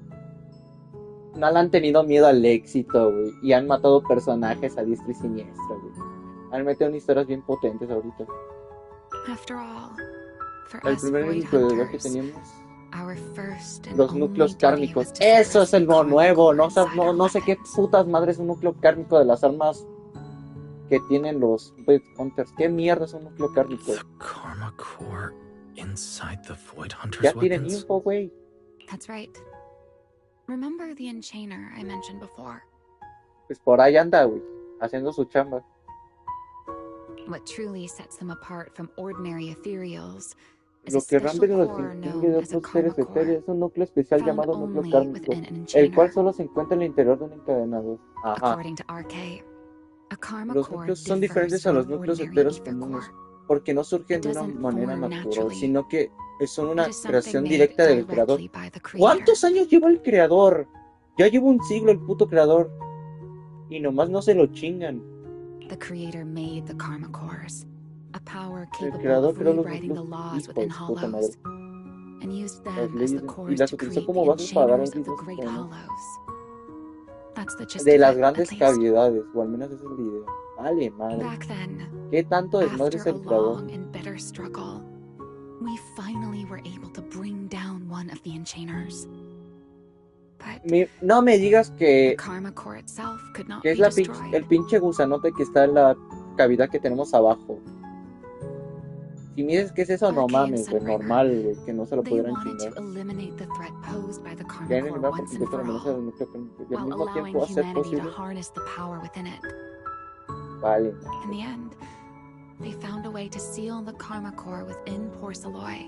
No le han tenido miedo al éxito, güey. Y han matado personajes a diestra y siniestra, güey. Han metido en historias bien potentes ahorita. After all, for El us primer Void único de que Hunters, teníamos. our first and Los only núcleos duty kármicos. was to Eso es suppress el the nuevo. No, inside our no sé qué putas madres es un núcleo kármico de las armas que tienen los Void Hunters. ¿Qué mierda es un núcleo kármico? The Karma Core inside the Void Hunters Ya tienen weapons? info, güey. That's right. Remember the enchainer I mentioned before? Pues por ahí anda, güey. Haciendo su chamba. What truly sets them apart from ordinary ethereals is Lo a que special Ramber los core distingue known de as a otros seres karma core, etéreos es un núcleo especial found llamado núcleo only kármico, within an el cual enchainer. solo se encuentra en el interior de un encadenador. Ajá. According to RK, a karma Los core núcleos son differs diferentes a from los an núcleos ordinary enteros ether comunes, core. porque no surgen It de una doesn't manera form natural, naturally. sino que son una It is something creación made directa del creador. directly by the creator. ¿Cuántos años lleva el creador? Ya lleva un siglo el puto creador. Y nomás no se lo chingan. The creator made the karma cores, a power El capable creador of creó los rewriting the núcleos, laws hijo within de su puta madre. hollows, and used Las them as the leyes, y cores las to utilizó create como the bases para dar enchainers of the mismos great poderes. hollows. That's the gist De of las it, grandes at least. cavidades, o al menos esa es la idea. Vale, madre. Back then, ¿Qué tanto desmadre es after a el creador? long and bitter struggle, we finally were able to bring down one of the enchainers. But No me digas the que karma core itself could not es be el destroyed. pinche gusanote que está en la cavidad que tenemos abajo. Si me dices que es eso, no mames, güey, normal, güey, que no se lo They pudieran wanted chingar. to eliminate the threat posed by the Ya karma en el core mapa once porque and for la amenaza all, del núcleo kármico y al while mismo allowing tiempo hacer humanity to posible. harness the power within it. Vale. In the end, they found a way to seal the karma core within Porceloy.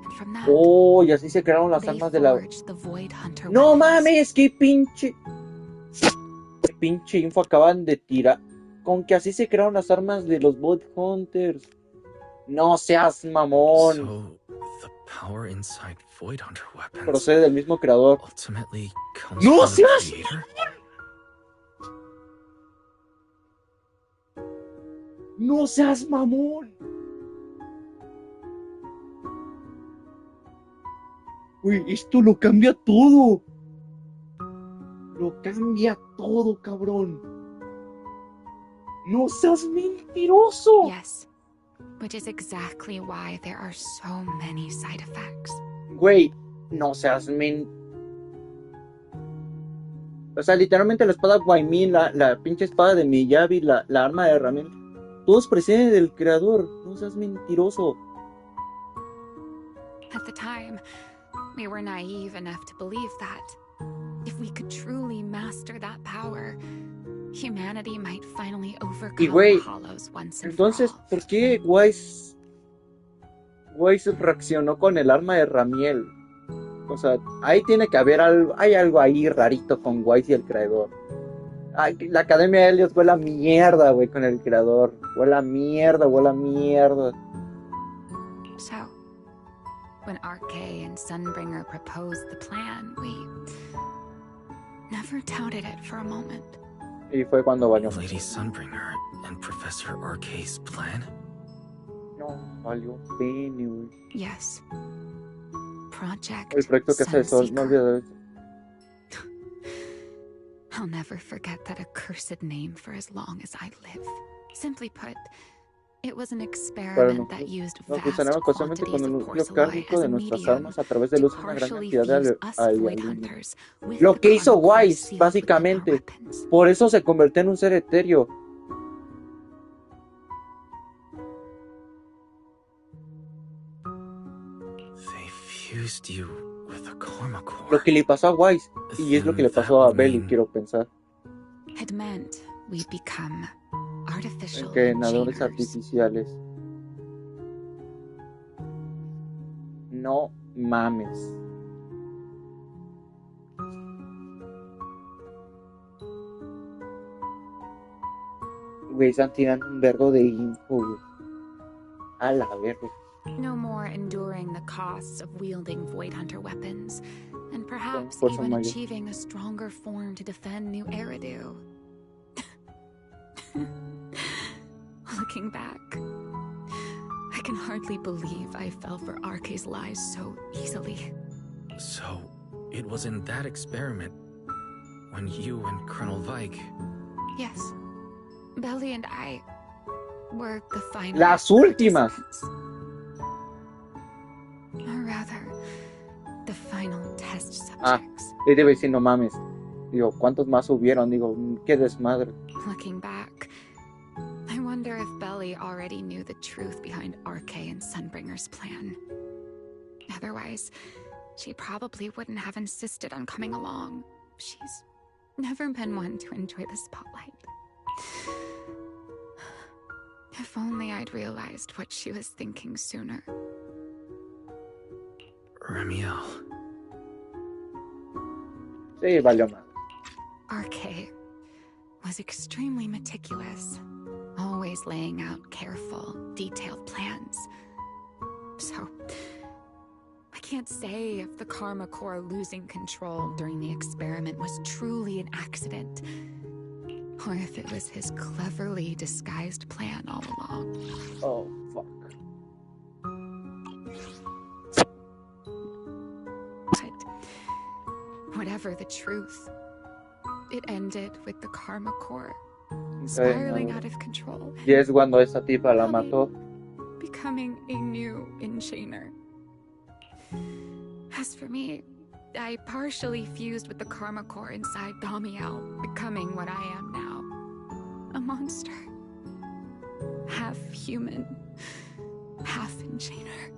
And from that, Oh, y así se crearon las they armas de la... forged the Void Hunter ¡No weapons. mames! ¡Qué pinche! ¡Qué pinche info acaban de tirar! Con que así se crearon las armas de los Void Hunters. ¡No seas mamón! So, the power inside Void Hunter weapons Procede del mismo creador. ultimately comes ¡No from the seas creator? ¡No seas mamón! Uy, esto lo cambia todo. Lo cambia todo, cabrón. ¡No seas mentiroso! Yes, which is exactly why there are so many side effects. Güey, no seas O sea, literalmente la espada Guaymí, la pinche espada de Miyabi, la arma de herramienta. Todos proceden del creador. No seas mentiroso. At the time, we were naive enough to believe that if we could truly master that power, humanity might finally overcome the Hollows once and for all. Entonces, ¿por qué Wise reaccionó con el arma de Ramiel? O sea, ahí tiene que haber algo, hay algo ahí rarito con Wise y el creador. Ay, la Academia de Helios huele a mierda, güey, con el creador. Huele a mierda, huele a mierda. So, when RK and Sunbringer proposed the plan, we never doubted it for a moment. Y fue cuando bañó. Lady Sunbringer and Professor RK's plan? No, valió pene, güey. Yes. Project El proyecto Casa de Sol, no olvides eso. I'll never forget that accursed name for as long as I live. Simply put, it was an experiment that used vast quantities of porcelain as a medium to partially fuse us void hunters with Lo que the hizo carnal Wise, sealed básicamente. within our weapons. Por eso se convirtió en un ser etéreo. They fused you with a karma core. Lo que le pasó a Wise, y es lo que le pasó a Belly, quiero pensar. It meant we'd become artificial Entrenadores enchainers. artificiales. No mames. Güey, están tirando un vergo de info, güey. A la verga. No more enduring the costs of wielding Void Hunter weapons, and perhaps Fuerza even mayor. achieving a stronger form to defend New Eridu. Looking back, I can hardly believe I fell for RK's lies so easily. So, it was in that experiment when you and Colonel Vike... Yes, Belly and I were the final Las últimas. or rather, the final test Ah, subjects. le debe decir no mames. Digo, ¿cuántos más hubieron? Digo, qué desmadre. Looking back, I wonder if Belly already knew the truth behind RK and Sunbringer's plan. Otherwise, she probably wouldn't have insisted on coming along. She's never been one to enjoy the spotlight. If only I'd realized what she was thinking sooner. Ramiel. Sí, valió mal. RK was extremely meticulous, always laying out careful, detailed plans. So, I can't say if the Karma Core losing control during the experiment was truly an accident, or if it was his cleverly disguised plan all along. Oh, fuck. But whatever the truth, it ended with the Karma Core Spiraling out of control. Y es cuando esa tipa la mató. Becoming a new enchainer. As for me, I partially fused with the Karma Core inside Damiel, becoming what I am now. A monster. Half human, half enchainer.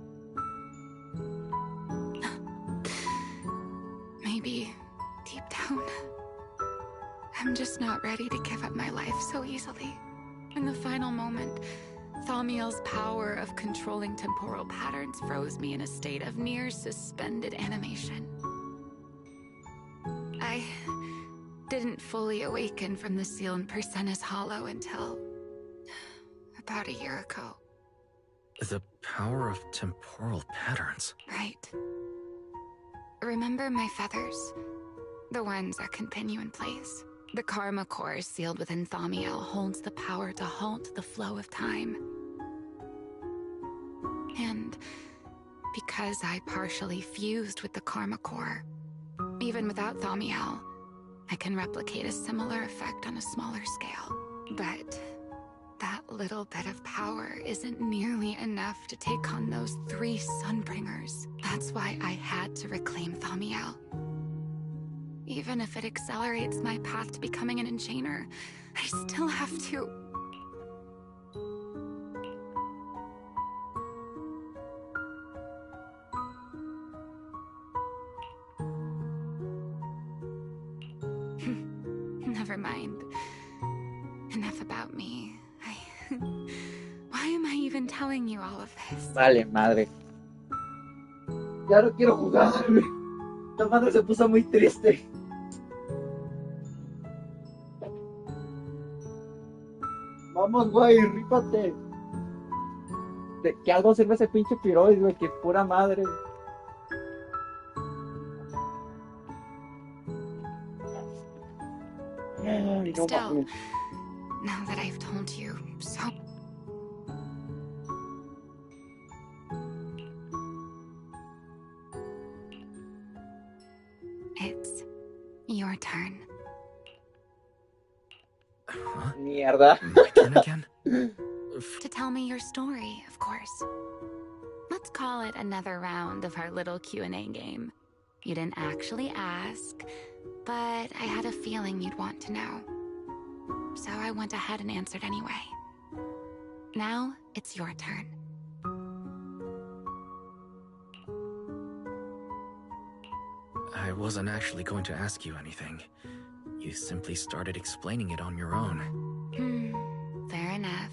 Maybe, deep down, I'm just not ready to give up my life so easily. In the final moment, Thamiel's power of controlling temporal patterns froze me in a state of near suspended animation. I didn't fully awaken from the seal in Persena's Hollow until about a year ago. The power of temporal patterns. Right. Remember my feathers? The ones that continue in place. The Karma Core sealed within Thamiel holds the power to halt the flow of time. And because I partially fused with the Karma Core, even without Thamiel, I can replicate a similar effect on a smaller scale. But that little bit of power isn't nearly enough to take on those 3 Sunbringers. That's why I had to reclaim Thamiel. Even if it accelerates my path to becoming an enchainer, I still have to... never mind. Enough about me. Why am I even telling you all of this? Vale, madre. Ya no quiero jugar. La madre se puso muy triste. Vamos, güey, rípate. ¿De qué algo sirve ese pinche piroid, güey? Que pura madre. Still, now that I've told you so... It's your turn. Mierda. My turn again? To tell me your story, of course. Let's call it another round of our little Q&A game. You didn't actually ask, but I had a feeling you'd want to know. So I went ahead and answered anyway. Now, it's your turn. I wasn't actually going to ask you anything. You simply started explaining it on your own. Fair enough.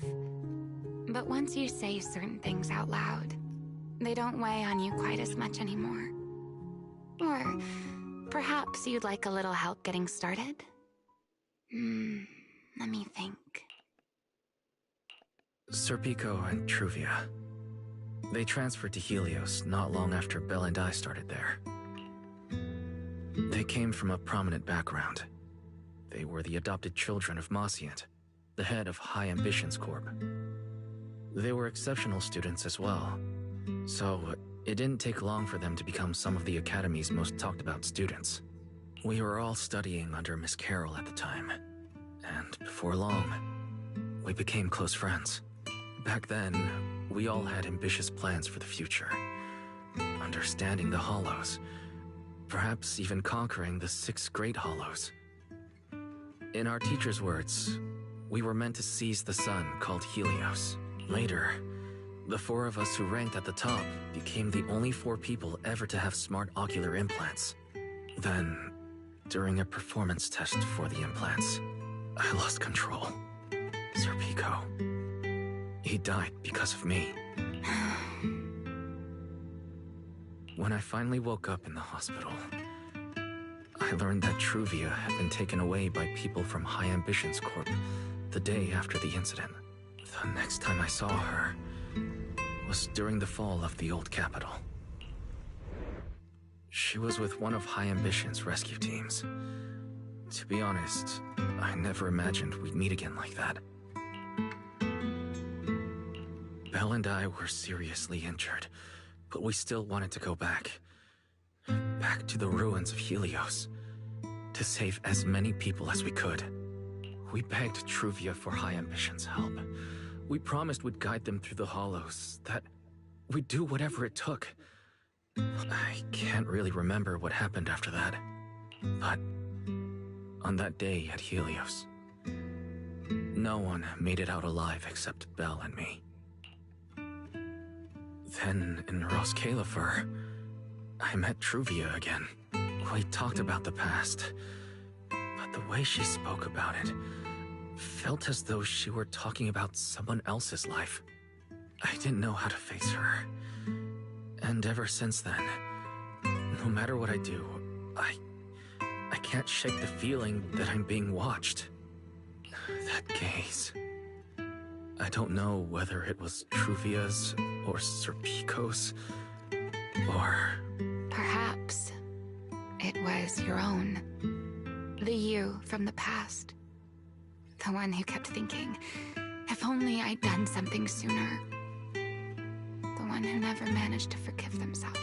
But once you say certain things out loud, they don't weigh on you quite as much anymore. Or perhaps you'd like a little help getting started? Let me think. Serpico and Truvia. They transferred to Helios not long after Belle and I started there. They came from a prominent background. They were the adopted children of Mosient, the head of High Ambitions Corp. They were exceptional students as well, so it didn't take long for them to become some of the Academy's most talked about students. We were all studying under Miss Carroll at the time, and before long, we became close friends. Back then, we all had ambitious plans for the future, understanding the Hollows, perhaps even conquering the 6 Great Hollows. In our teacher's words, we were meant to seize the sun called Helios. Later, the 4 of us who ranked at the top became the only 4 people ever to have smart ocular implants. Then, during a performance test for the implants, I lost control. Serpico. He died because of me. When I finally woke up in the hospital, I learned that Truvia had been taken away by people from High Ambitions Corp the day after the incident. The next time I saw her was during the fall of the old capital. She was with one of High Ambition's rescue teams. To be honest, I never imagined we'd meet again like that. Belle and I were seriously injured, but we still wanted to go back. Back to the ruins of Helios, to save as many people as we could. We begged Truvia for High Ambition's help. We promised we'd guide them through the Hollows, that we'd do whatever it took. I can't really remember what happened after that, but on that day at Helios, no one made it out alive except Belle and me. Then, in Roscaelifer, I met Truvia again. We talked about the past, but the way she spoke about it felt as though she were talking about someone else's life. I didn't know how to face her. And ever since then, no matter what I do, I can't shake the feeling that I'm being watched. That gaze. I don't know whether it was Truvia's or Serpico's, or... Perhaps it was your own. The you from the past. The one who kept thinking, if only I'd done something sooner. The one who never managed to forgive themselves.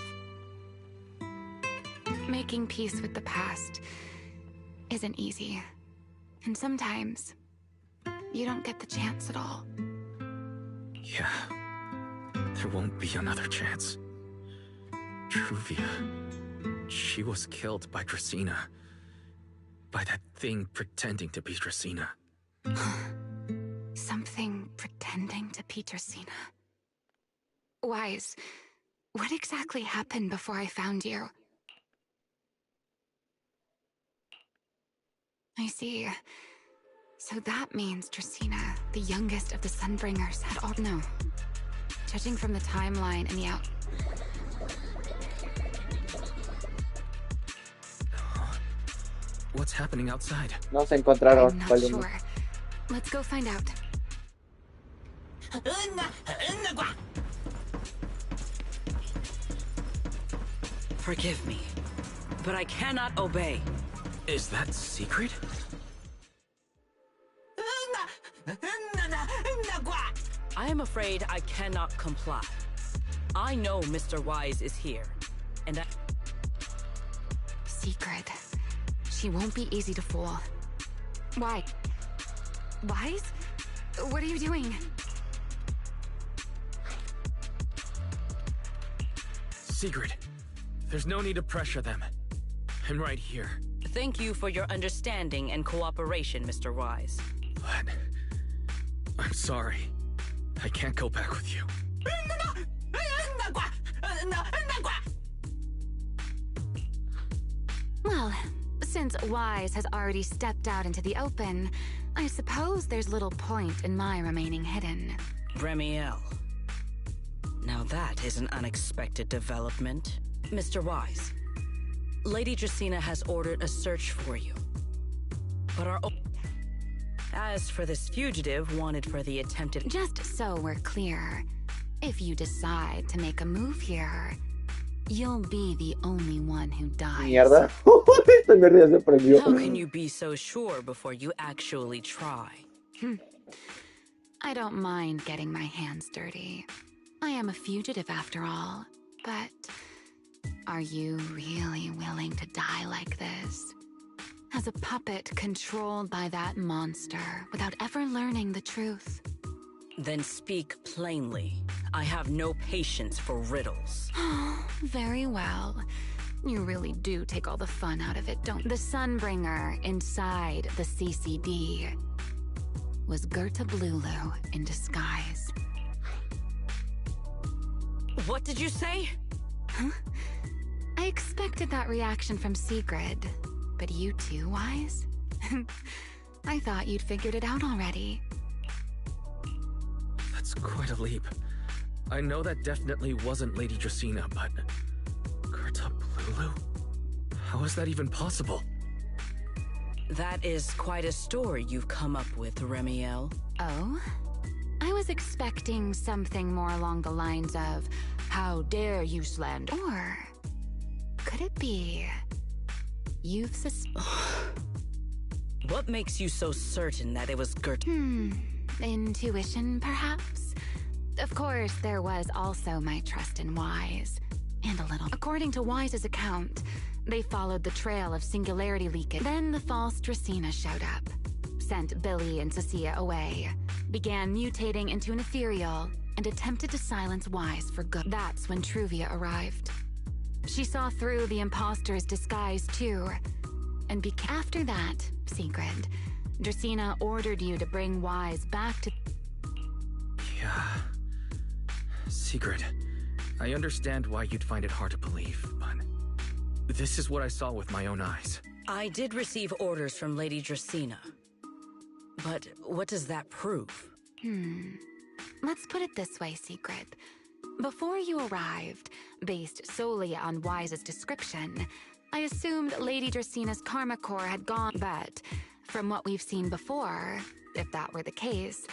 Making peace with the past isn't easy. And sometimes, you don't get the chance at all. Yeah, there won't be another chance. Truvia, she was killed by Dracena. By that thing pretending to be Dracena. Something pretending to be Dracena. Wise, what exactly happened before I found you? I see. So that means Dracaena, the youngest of the Sunbringers, had all... No. Judging from the timeline and the out... What's happening outside? No se encontraron. I'm not sure. Let's go find out. Forgive me, but I cannot obey. Is that secret? I am afraid I cannot comply. I know Mr. Wise is here, and I... Secret. She won't be easy to fool. Why? Wise? What are you doing? Sigrid, there's no need to pressure them. I'm right here. Thank you for your understanding and cooperation, Mr. Wise. But... I'm sorry. I can't go back with you. Well, since Wise has already stepped out into the open, I suppose there's little point in my remaining hidden. Remiel. Now that is an unexpected development. Mr. Wise, Lady Dracaena has ordered a search for you. But as for this fugitive wanted for the attempted... Just so we're clear, if you decide to make a move here, you'll be the only one who dies. Mierda. Esta mierda se prendió. How can you be so sure before you actually try? I don't mind getting my hands dirty. I am a fugitive after all, but are you really willing to die like this? As a puppet controlled by that monster without ever learning the truth? Then speak plainly. I have no patience for riddles. Very well. You really do take all the fun out of it, don't you? The Sunbringer inside the CCD was Gerta Blulu in disguise. What did you say? Huh? I expected that reaction from Sigrid, but you too, Wise? I thought you'd figured it out already. That's quite a leap. I know that definitely wasn't Lady Dracaena, but... Gerta Blulu? How is that even possible? That is quite a story you've come up with, Remiel. Oh? I was expecting something more along the lines of, how dare you slander? Or could it be you've What makes you so certain that it was Gerta? Intuition, perhaps? Of course, there was also my trust in Wise. And a little... According to Wise's account, they followed the trail of singularity leakage. Then the false Dracaena showed up, sent Billy and Cecilia away, began mutating into an ethereal, and attempted to silence Wise for good. That's when Truvia arrived. She saw through the imposter's disguise too, and after that, Sigrid, Dracaena ordered you to bring Wise back to... Yeah... Sigrid, I understand why you'd find it hard to believe, but... this is what I saw with my own eyes. I did receive orders from Lady Dracaena. But what does that prove? Let's put it this way, Sigrid. Before you arrived, based solely on Wise's description, I assumed Lady Dracena's karma core had gone, but from what we've seen before, if that were the case,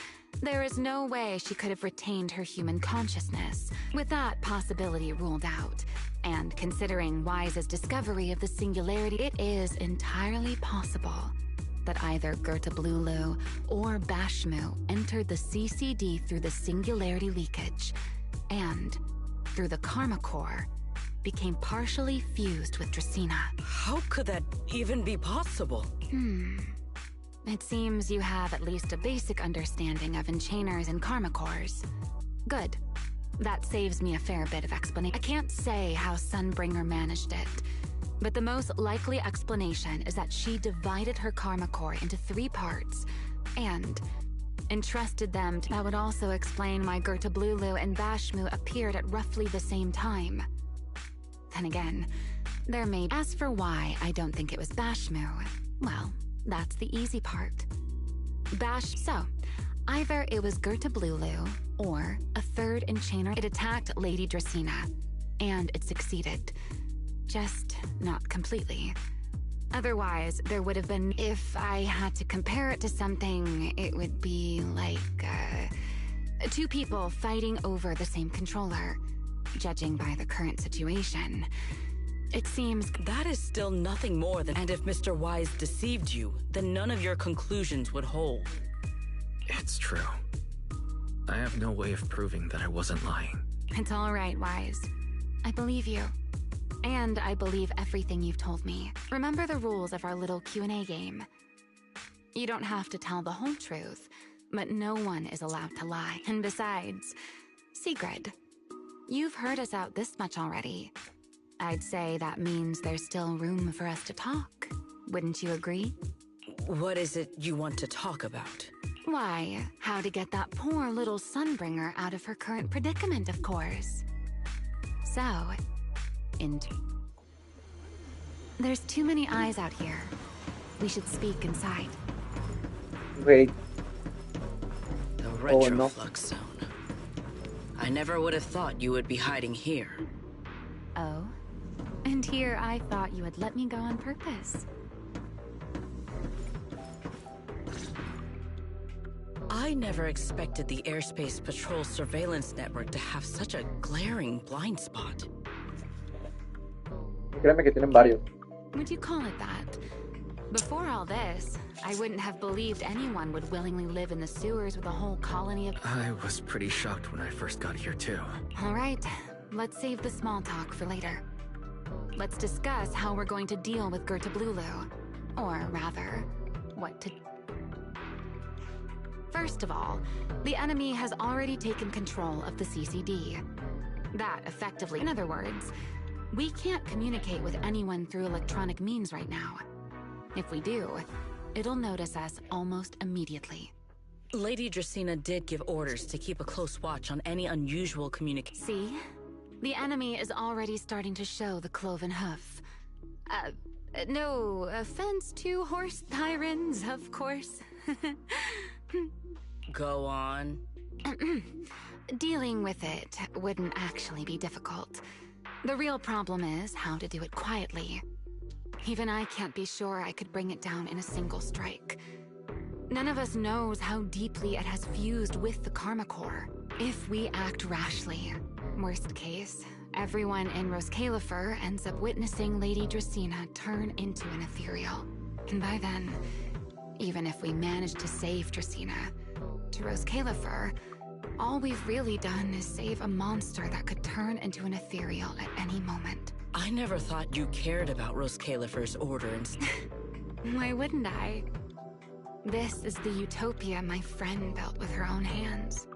there is no way she could have retained her human consciousness. With that possibility ruled out, and considering Wise's discovery of the singularity, it is entirely possible that either Gerta Blulu or Bashmu entered the CCD through the singularity leakage, and, through the karma core, became partially fused with Dracaena. How could that even be possible? It seems you have at least a basic understanding of enchainers and karma cores. Good. That saves me a fair bit of explanation. I can't say how Sunbringer managed it, but the most likely explanation is that she divided her karma core into 3 parts, and entrusted them to... That would also explain why Gerta Blulu and Bashmu appeared at roughly the same time. Then again, there may... As for why I don't think it was Bashmu, well, That's the easy part. So, either it was Gerta Blulu, or a third enchainer. It attacked Lady Dracena, and it succeeded. Just not completely. Otherwise, there would have been... If I had to compare it to something, it would be like, two people fighting over the same controller. Judging by the current situation, it seems... That is still nothing more than... And if Mr. Wise deceived you, then none of your conclusions would hold. It's true. I have no way of proving that I wasn't lying. It's all right, Wise. I believe you. And I believe everything you've told me. Remember the rules of our little Q&A game. You don't have to tell the whole truth, but no one is allowed to lie. And besides, Sigrid, you've heard us out this much already. I'd say that means there's still room for us to talk. Wouldn't you agree? What is it you want to talk about? Why, how to get that poor little Sunbringer out of her current predicament, of course. So, there's too many eyes out here. We should speak inside. Wait. The retroflux zone. I never would have thought you would be hiding here. Oh? And here I thought you had let me go on purpose. I never expected the Airspace Patrol surveillance network to have such a glaring blind spot. Créeme que tienen varios. Would you call it that? Before all this, I wouldn't have believed anyone would willingly live in the sewers with a whole colony of... I was pretty shocked when I first got here too. All right, let's save the small talk for later. Let's discuss how we're going to deal with Gerta Blulu. Or rather, what to... First of all, the enemy has already taken control of the CCD. That effectively, in other words, we can't communicate with anyone through electronic means right now. If we do, it'll notice us almost immediately. Lady Dracena did give orders to keep a close watch on any unusual communication. See? The enemy is already starting to show the cloven hoof. No offense to horse tyrants, of course. Go on. Dealing with it wouldn't actually be difficult. The real problem is how to do it quietly. Even I can't be sure I could bring it down in a single strike. None of us knows how deeply it has fused with the Karma Core. If we act rashly, worst case, everyone in Roscaelifer ends up witnessing Lady Dracena turn into an ethereal. And by then, even if we manage to save Dracena, to Roscaelifer, all we've really done is save a monster that could turn into an ethereal at any moment. I never thought you cared about Roscaelifer's order and... Why wouldn't I? This is the utopia my friend built with her own hands.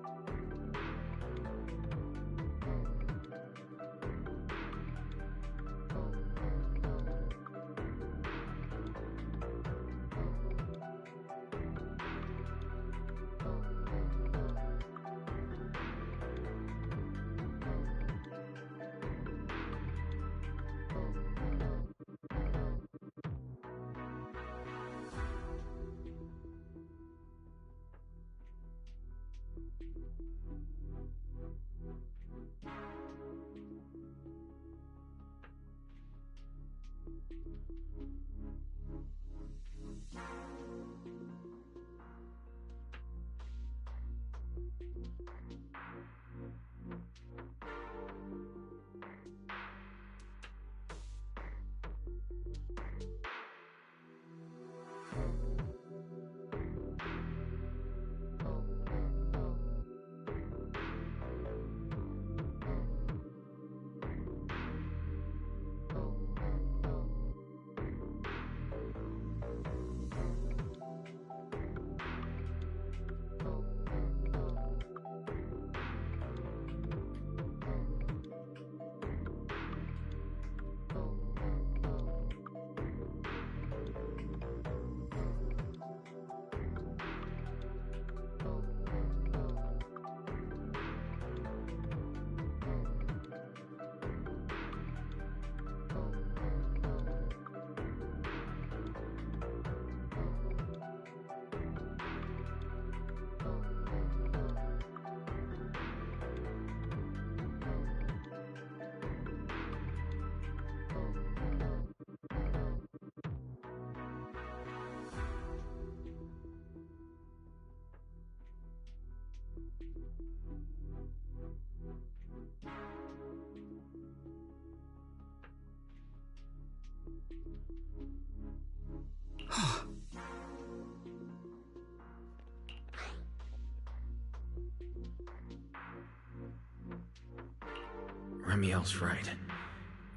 Remiel's right.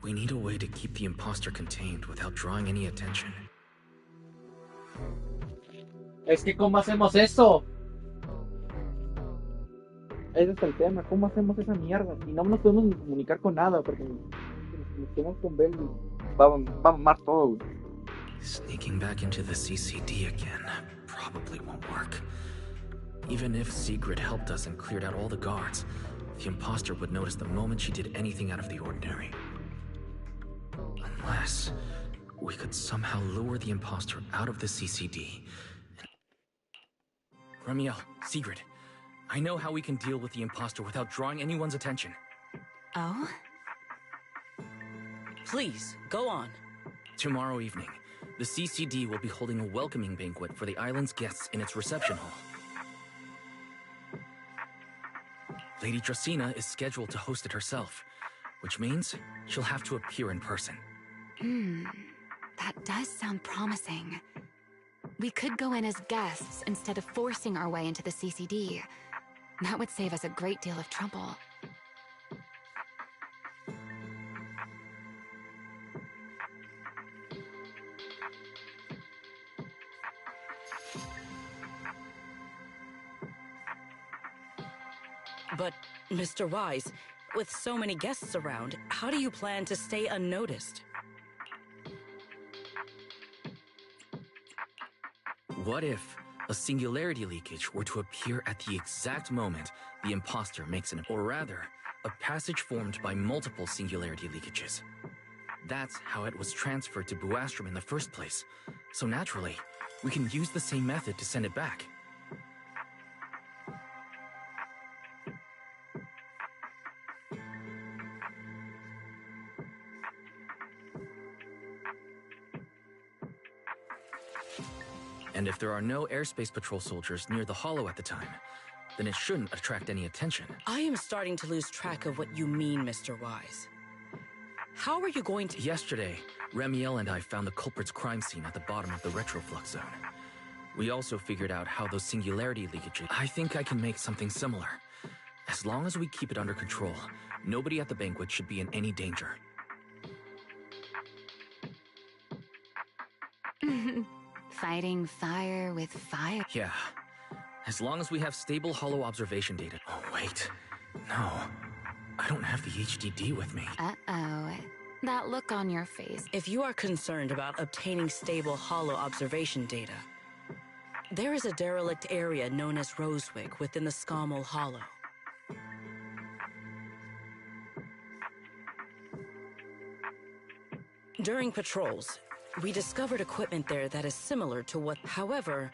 We need a way to keep the imposter contained without drawing any attention. Es que, ¿cómo hacemos eso? Ese es el tema, ¿cómo hacemos esa mierda? Y no nos podemos ni comunicar con nada, porque si nos comunicamos con Bell, va a mamar todo. Sneaking back into the CCD again probably won't work. Even if Sigrid helped us and cleared out all the guards, the imposter would notice the moment she did anything out of the ordinary. Unless we could somehow lure the imposter out of the CCD. Remiel, Sigrid, I know how we can deal with the imposter without drawing anyone's attention. Oh? Please, go on. Tomorrow evening, the CCD will be holding a welcoming banquet for the island's guests in its reception hall. Lady Dracena is scheduled to host it herself, which means she'll have to appear in person. That does sound promising. We could go in as guests instead of forcing our way into the CCD. That would save us a great deal of trouble. But, Mr. Wise, with so many guests around, how do you plan to stay unnoticed? What if a singularity leakage were to appear at the exact moment the imposter makes an... Or rather, a passage formed by multiple singularity leakages. That's how it was transferred to Buastrom in the first place. So naturally, we can use the same method to send it back. And if there are no airspace patrol soldiers near the hollow at the time, then it shouldn't attract any attention. I am starting to lose track of what you mean, Mr. Wise. How are you going to... Yesterday, Remiel and I found the culprit's crime scene at the bottom of the retroflux zone. We also figured out how those singularity leakages... I think I can make something similar. As long as we keep it under control, nobody at the banquet should be in any danger. Fighting fire with fire. Yeah. As long as we have stable hollow observation data. Oh, wait. No. I don't have the HDD with me. Uh-oh. That look on your face. If you are concerned about obtaining stable hollow observation data, there is a derelict area known as Rosewick within the Scommel Hollow. During patrols, we discovered equipment there that is similar to what... However,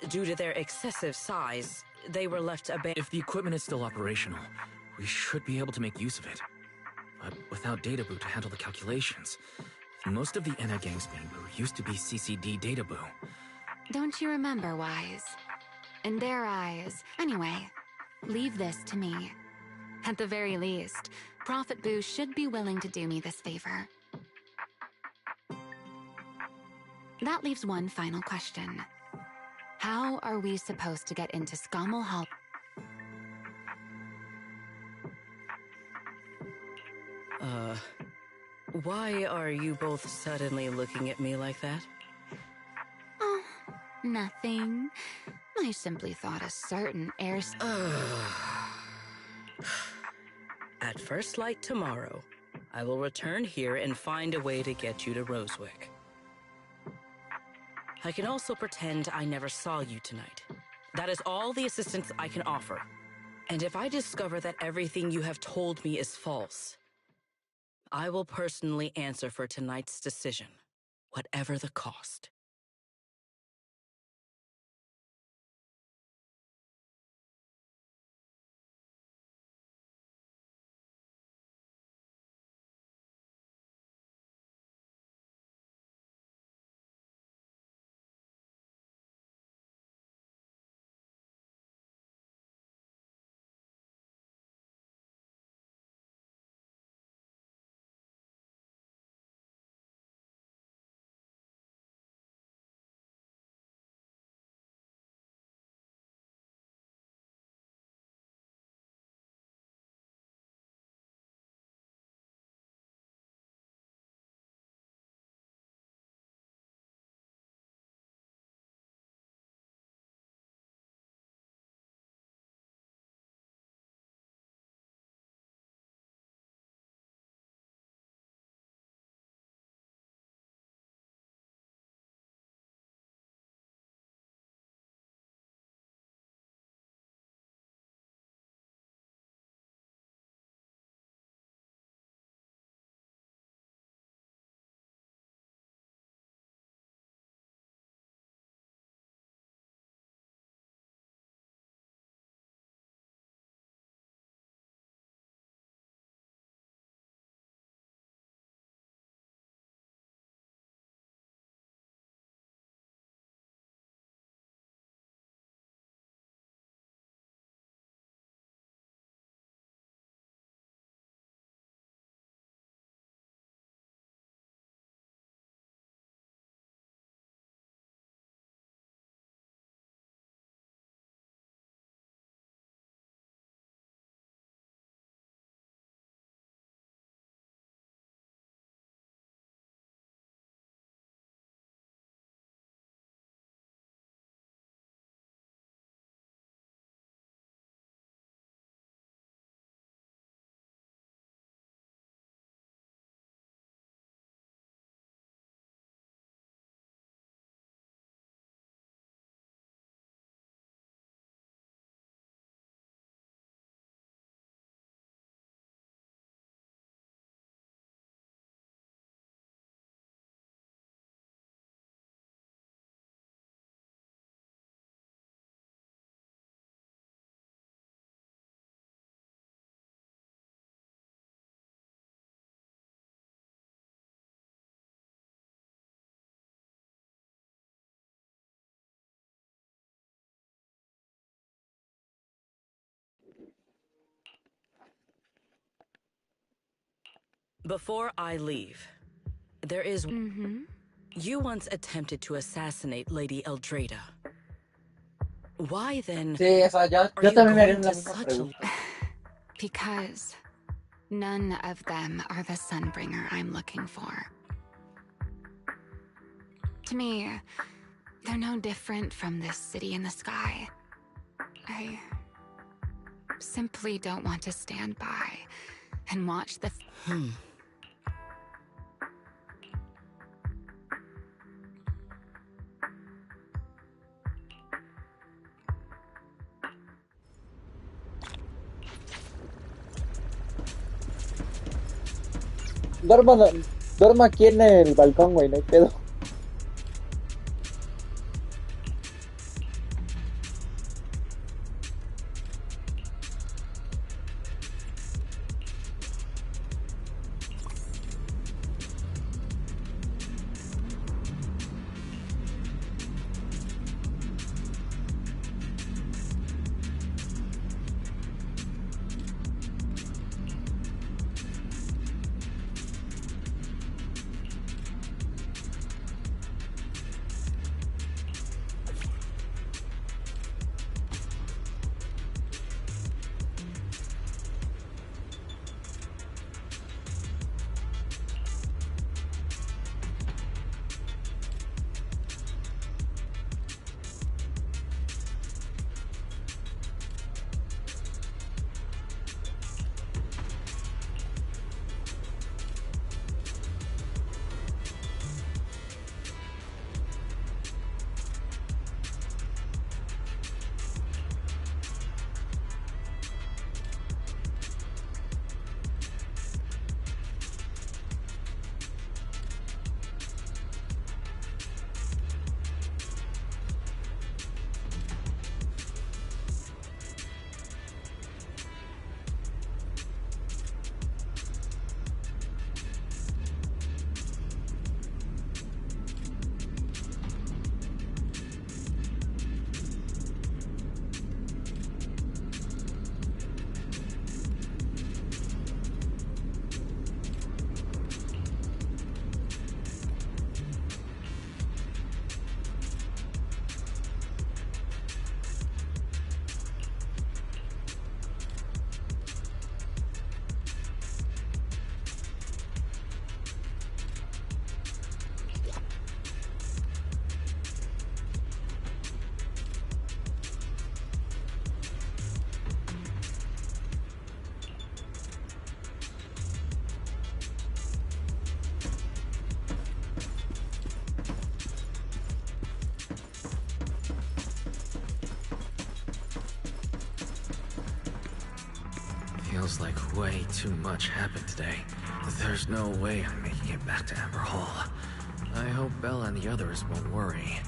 due to their excessive size, they were left abandoned. If the equipment is still operational, we should be able to make use of it. But without Databoo to handle the calculations, most of the NA Gang's Bangbu used to be CCD Databoo. Don't you remember, Wise? In their eyes. Anyway, leave this to me. At the very least, Prophet Boo should be willing to do me this favor. That leaves one final question. How are we supposed to get into Scommel Hall? Why are you both suddenly looking at me like that? Oh, nothing. I simply thought a certain air... At first light tomorrow, I will return here and find a way to get you to Rosewick. I can also pretend I never saw you tonight. That is all the assistance I can offer. And if I discover that everything you have told me is false, I will personally answer for tonight's decision, whatever the cost. Before I leave, there is... You once attempted to assassinate Lady Eldrada. Why then Sí, o sea, yo are you también me haría going la to misma such a... pregunta. Because none of them are the Sunbringer I'm looking for. To me, they're no different from this city in the sky. I simply don't want to stand by and watch the... Duermo aquí en el balcón, güey, no hay pedo. Feels like way too much happened today. There's no way I'm making it back to Amber Hall. I hope Bella and the others won't worry.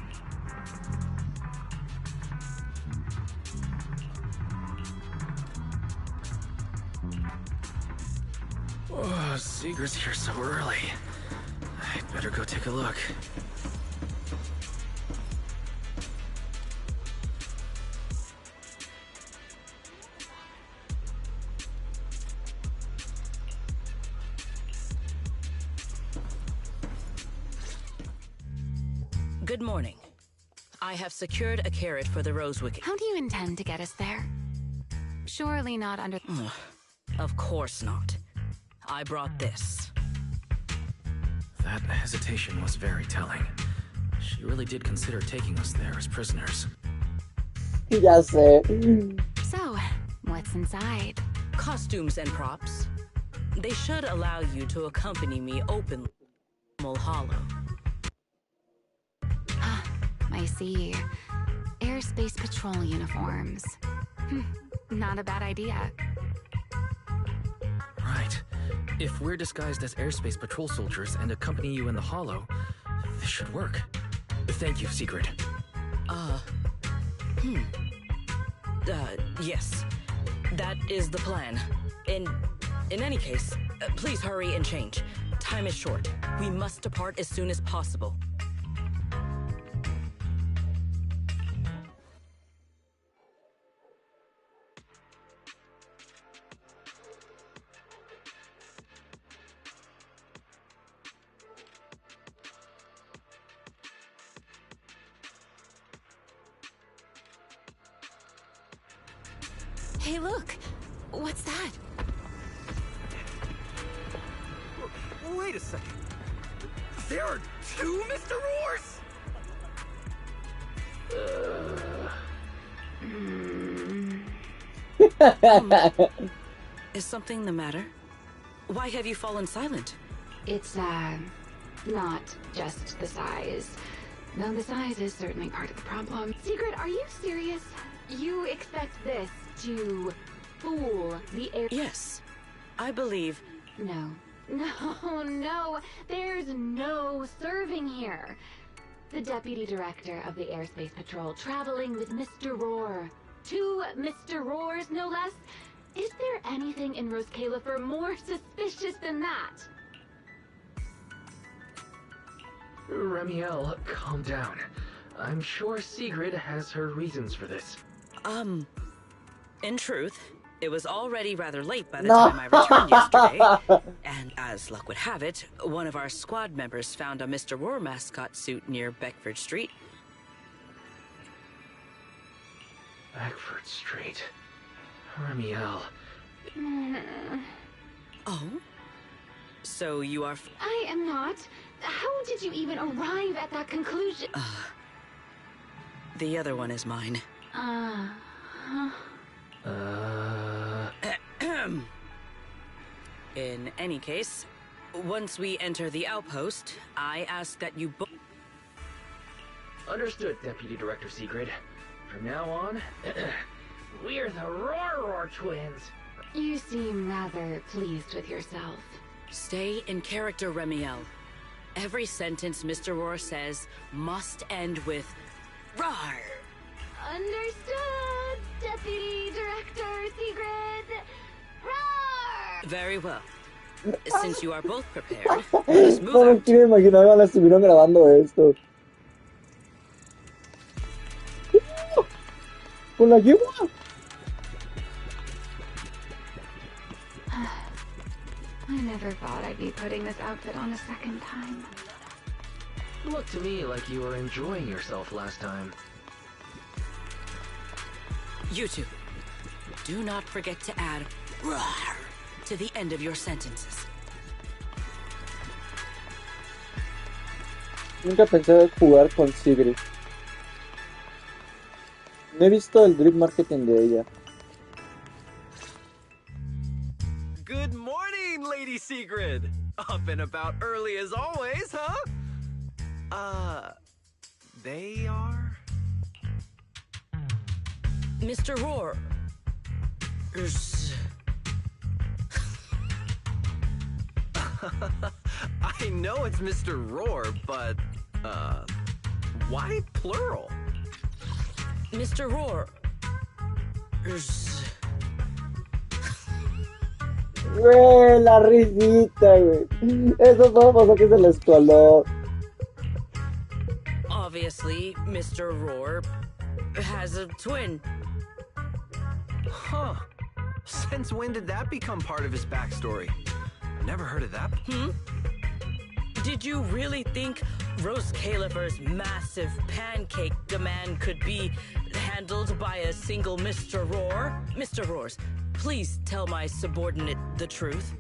Oh, Seeger's here so early. I'd better go take a look. Good morning. I have secured a carrot for the Rosewick. How do you intend to get us there? Surely not under... Of course not. I brought this. That hesitation was very telling. She really did consider taking us there as prisoners. Ya sé. So, what's inside? Costumes and props. They should allow you to accompany me openly. Hollow. I see. Airspace Patrol uniforms. Not a bad idea. Right. If we're disguised as Airspace Patrol soldiers and accompany you in the Hollow, this should work. Thank you, Secret. Yes. That is the plan. In any case, please hurry and change. Time is short. We must depart as soon as possible. Hey, look! What's that? Wait a second. There are two Mr. Roars? Is something the matter? Why have you fallen silent? It's, not just the size. Though the size is certainly part of the problem. Secret, are you serious? You expect this to fool the air? Yes. I believe... No. No. There's no serving here. The Deputy Director of the Airspace Patrol traveling with Mr. Roar. 2 Mr. Roars, no less. Is there anything in Roscaelifer more suspicious than that? Remiel, calm down. I'm sure Sigrid has her reasons for this. In truth, it was already rather late by the time I returned yesterday. And as luck would have it, one of our squad members found a Mr. Roar mascot suit near Beckford Street. Beckford Street. Remiel. Oh? So you are... I am not. How did you even arrive at that conclusion? The other one is mine. In any case, once we enter the outpost, I ask that you both... Understood, Deputy Director Sigrid. From now on, we're the Roar twins. You seem rather pleased with yourself. Stay in character, Remiel. Every sentence Mr. Roar says must end with "Rawr." Understood, Deputy Director Sigrid. Rawr! Very well. Since you are both prepared, let's move No me out. quiero imaginar cuando estuvieron grabando esto. ¿Con la yegua? I never thought I'd be putting this outfit on a second time. Looked to me like you were enjoying yourself last time. You two, do not forget to add "Rawr" to the end of your sentences. Nunca pensé jugar con Sigrid. No he visto el drip marketing de ella. Good morning, Lady Sigrid! Up and about early as always, huh? They are? Mr. Roar. I know it's Mr. Roar, but, why plural? Mr. Roar. Güey, la risita, güey. Eso todo pasó que se les coló. Obviously, Mr. Roar has a twin. Huh. Since when did that become part of his backstory? Never heard of that. Did you really think Roscaelifer's massive pancake demand could be handled by a single Mr. Roar? Mr. Roars, please tell my subordinate the truth.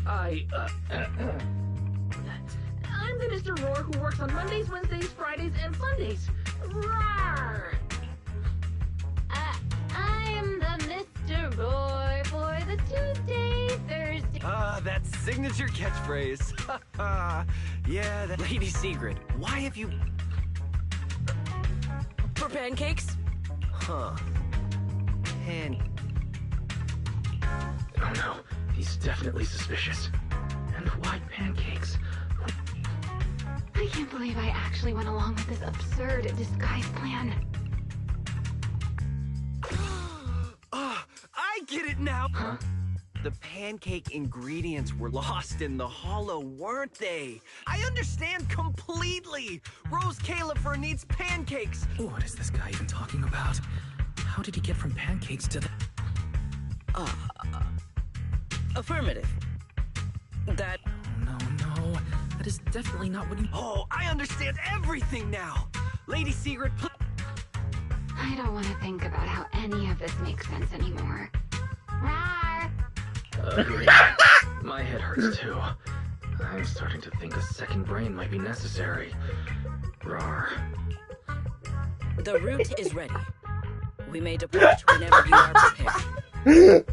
I'm the Mr. Roar who works on Mondays, Wednesdays, Fridays, and Sundays. Rawr! I'm the Mr. Roar for the Tuesday, Thursday... That signature catchphrase. Yeah, that... Lady Sigrid, why have you... For pancakes? Huh. Oh no, he's definitely suspicious. And why pancakes? I can't believe I actually went along with this absurd disguise plan. I get it now! Huh? The pancake ingredients were lost in the hollow, weren't they? I understand completely! Roscaelifer needs pancakes! What is this guy even talking about? How did he get from pancakes to the... Affirmative. That... No, that is definitely not what he... Oh, I understand everything now! Lady Sigrid, I don't want to think about how any of this makes sense anymore. Rar! Agreed. My head hurts too. I'm starting to think a second brain might be necessary. Rar. The route is ready. We may depart whenever you are prepared.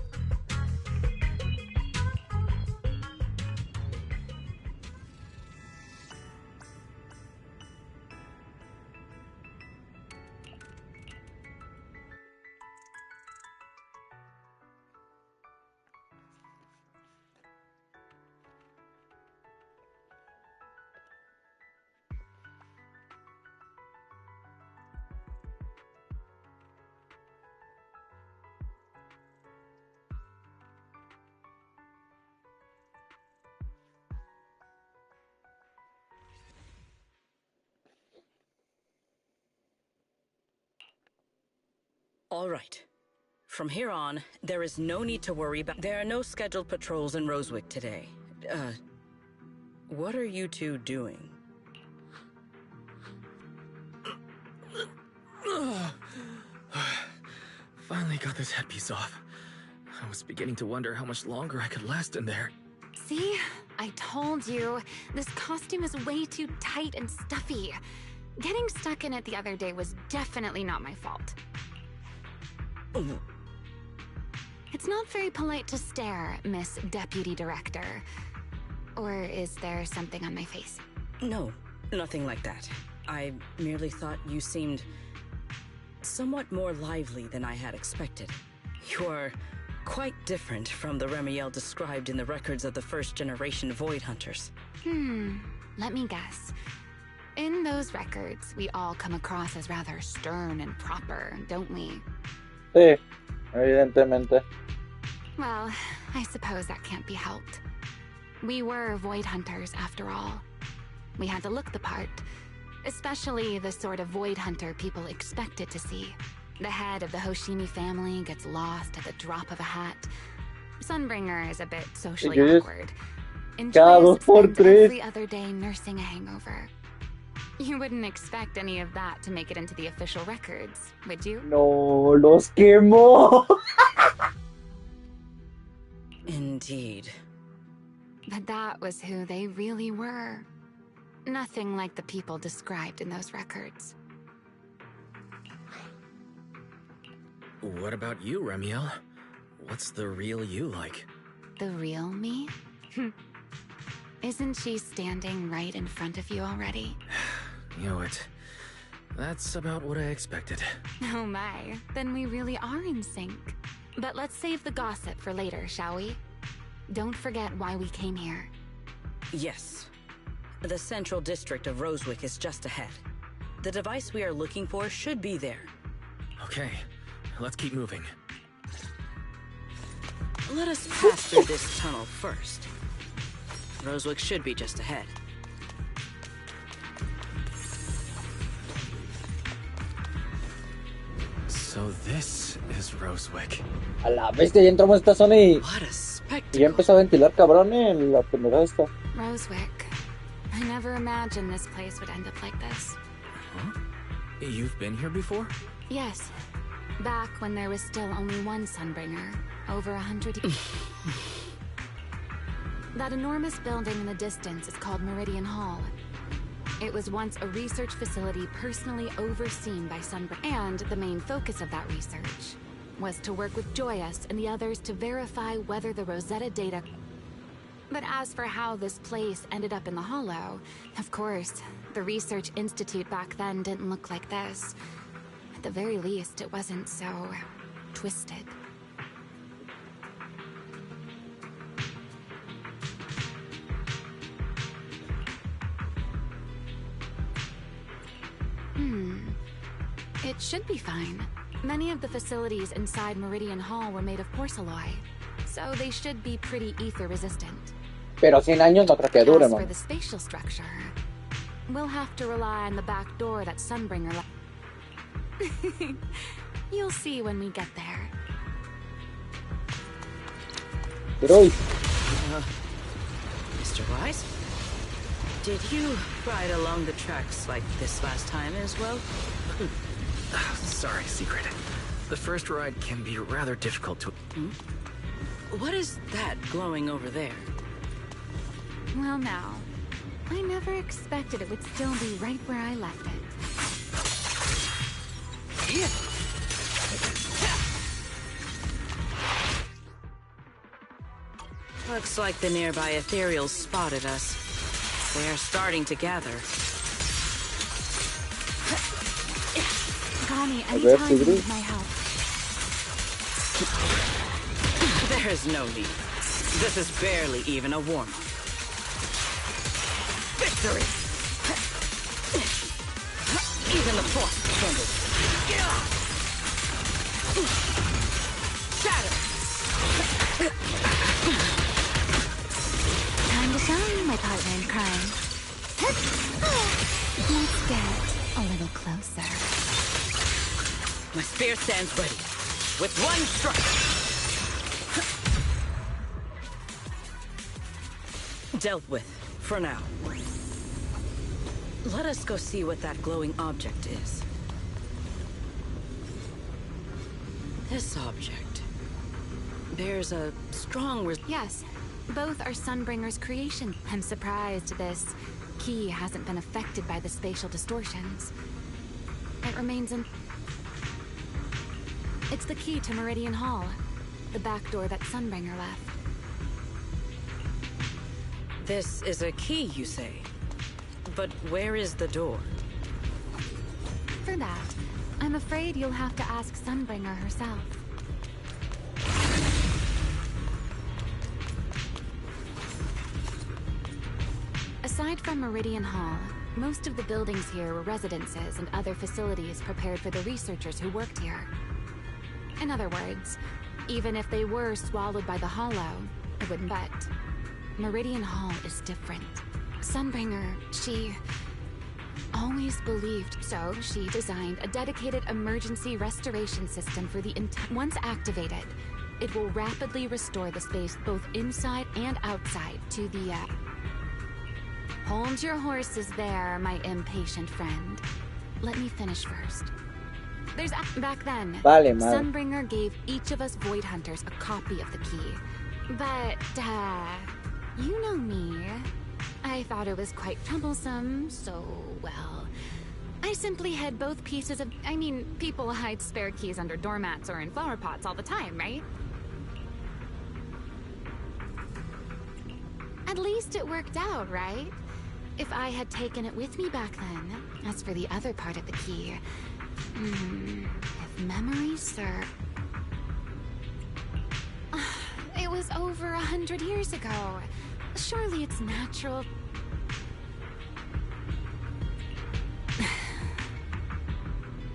All right. From here on, there is no need to worry about... There are no scheduled patrols in Rosewick today. What are you two doing? Finally got this headpiece off. I was beginning to wonder how much longer I could last in there. See? I told you. This costume is way too tight and stuffy. Getting stuck in it the other day was definitely not my fault. It's not very polite to stare, Miss Deputy Director. Or is there something on my face? No, nothing like that. I merely thought you seemed somewhat more lively than I had expected. You are quite different from the Remiel described in the records of the first-generation Void Hunters. Let me guess. In those records, we all come across as rather stern and proper, don't we? Sí, evidentemente. Well, I suppose that can't be helped. We were Void Hunters, after all. We had to look the part, especially the sort of Void Hunter people expected to see. The head of the Hoshimi family gets lost at the drop of a hat. Sunbringer is a bit socially awkward. And Joyous spends every other day nursing a hangover. You wouldn't expect any of that to make it into the official records, would you? No, los quemó. Indeed. But that was who they really were. Nothing like the people described in those records. What about you, Remiel? What's the real you like? The real me? Isn't she standing right in front of you already? Knew it. That's about what I expected. Oh my, then we really are in sync. But let's save the gossip for later, shall we? Don't forget why we came here. Yes. The central district of Rosewick is just ahead. The device we are looking for should be there. Okay, let's keep moving. Let us pass through this tunnel first. Rosewick should be just ahead. So this is Rosewick. A la bestia, ya entramos a esta zona y ya empezó a ventilar cabrón en la pendejada esta. Rosewick. I never imagined this place would end up like this. Huh? You've been here before? Yes. Back when there was still only one Sunbringer. Over 100 years. That enormous building in the distance is called Meridian Hall. It was once a research facility personally overseen by Sunbringer. And the main focus of that research was to work with Joyous and the others to verify whether the Rosetta data... But as for how this place ended up in the Hollow, of course, the Research Institute back then didn't look like this. At the very least, it wasn't so... twisted. It should be fine. Many of the facilities inside Meridian Hall were made of porcelain, so they should be pretty ether-resistant. Pero 100 años no creo que dure, As man. for the spatial structure, we'll have to rely on the back door that Sunbringer You'll see when we get there. Mr. Wise? Did you ride along the tracks like this last time as well? Sorry, Secret. The first ride can be rather difficult to... What is that glowing over there? Well, now, I never expected it would still be right where I left it. Looks like the nearby ethereals spotted us. They are starting to gather. Call me anytime you need my help. There's no need. This is barely even a warm-up. Victory! Even the force trembles. Shatter! Time to shine, my partner in crime. Let's get a little closer. My spear stands ready. With one strike. Dealt with, for now. Let us go see what that glowing object is. This object bears a strong... Yes, both are Sunbringer's creation. I'm surprised this key hasn't been affected by the spatial distortions. It remains in... It's the key to Meridian Hall, the back door that Sunbringer left. This is a key, you say? But where is the door? For that, I'm afraid you'll have to ask Sunbringer herself. Aside from Meridian Hall, most of the buildings here were residences and other facilities prepared for the researchers who worked here. In other words, even if they were swallowed by the Hollow, it wouldn't but. Meridian Hall is different. Sunbringer, she always believed, so she designed a dedicated emergency restoration system for the Once activated, it will rapidly restore the space both inside and outside to the, Hold your horses there, my impatient friend. Let me finish first. There's back then, Sunbringer gave each of us Void Hunters a copy of the key. But, you know me. I thought it was quite troublesome, so, well... I simply hid both pieces of... I mean, people hide spare keys under doormats or in flower pots all the time, right? At least it worked out, right? If I had taken it with me back then, as for the other part of the key... if memory serves... It was over 100 years ago. Surely it's natural...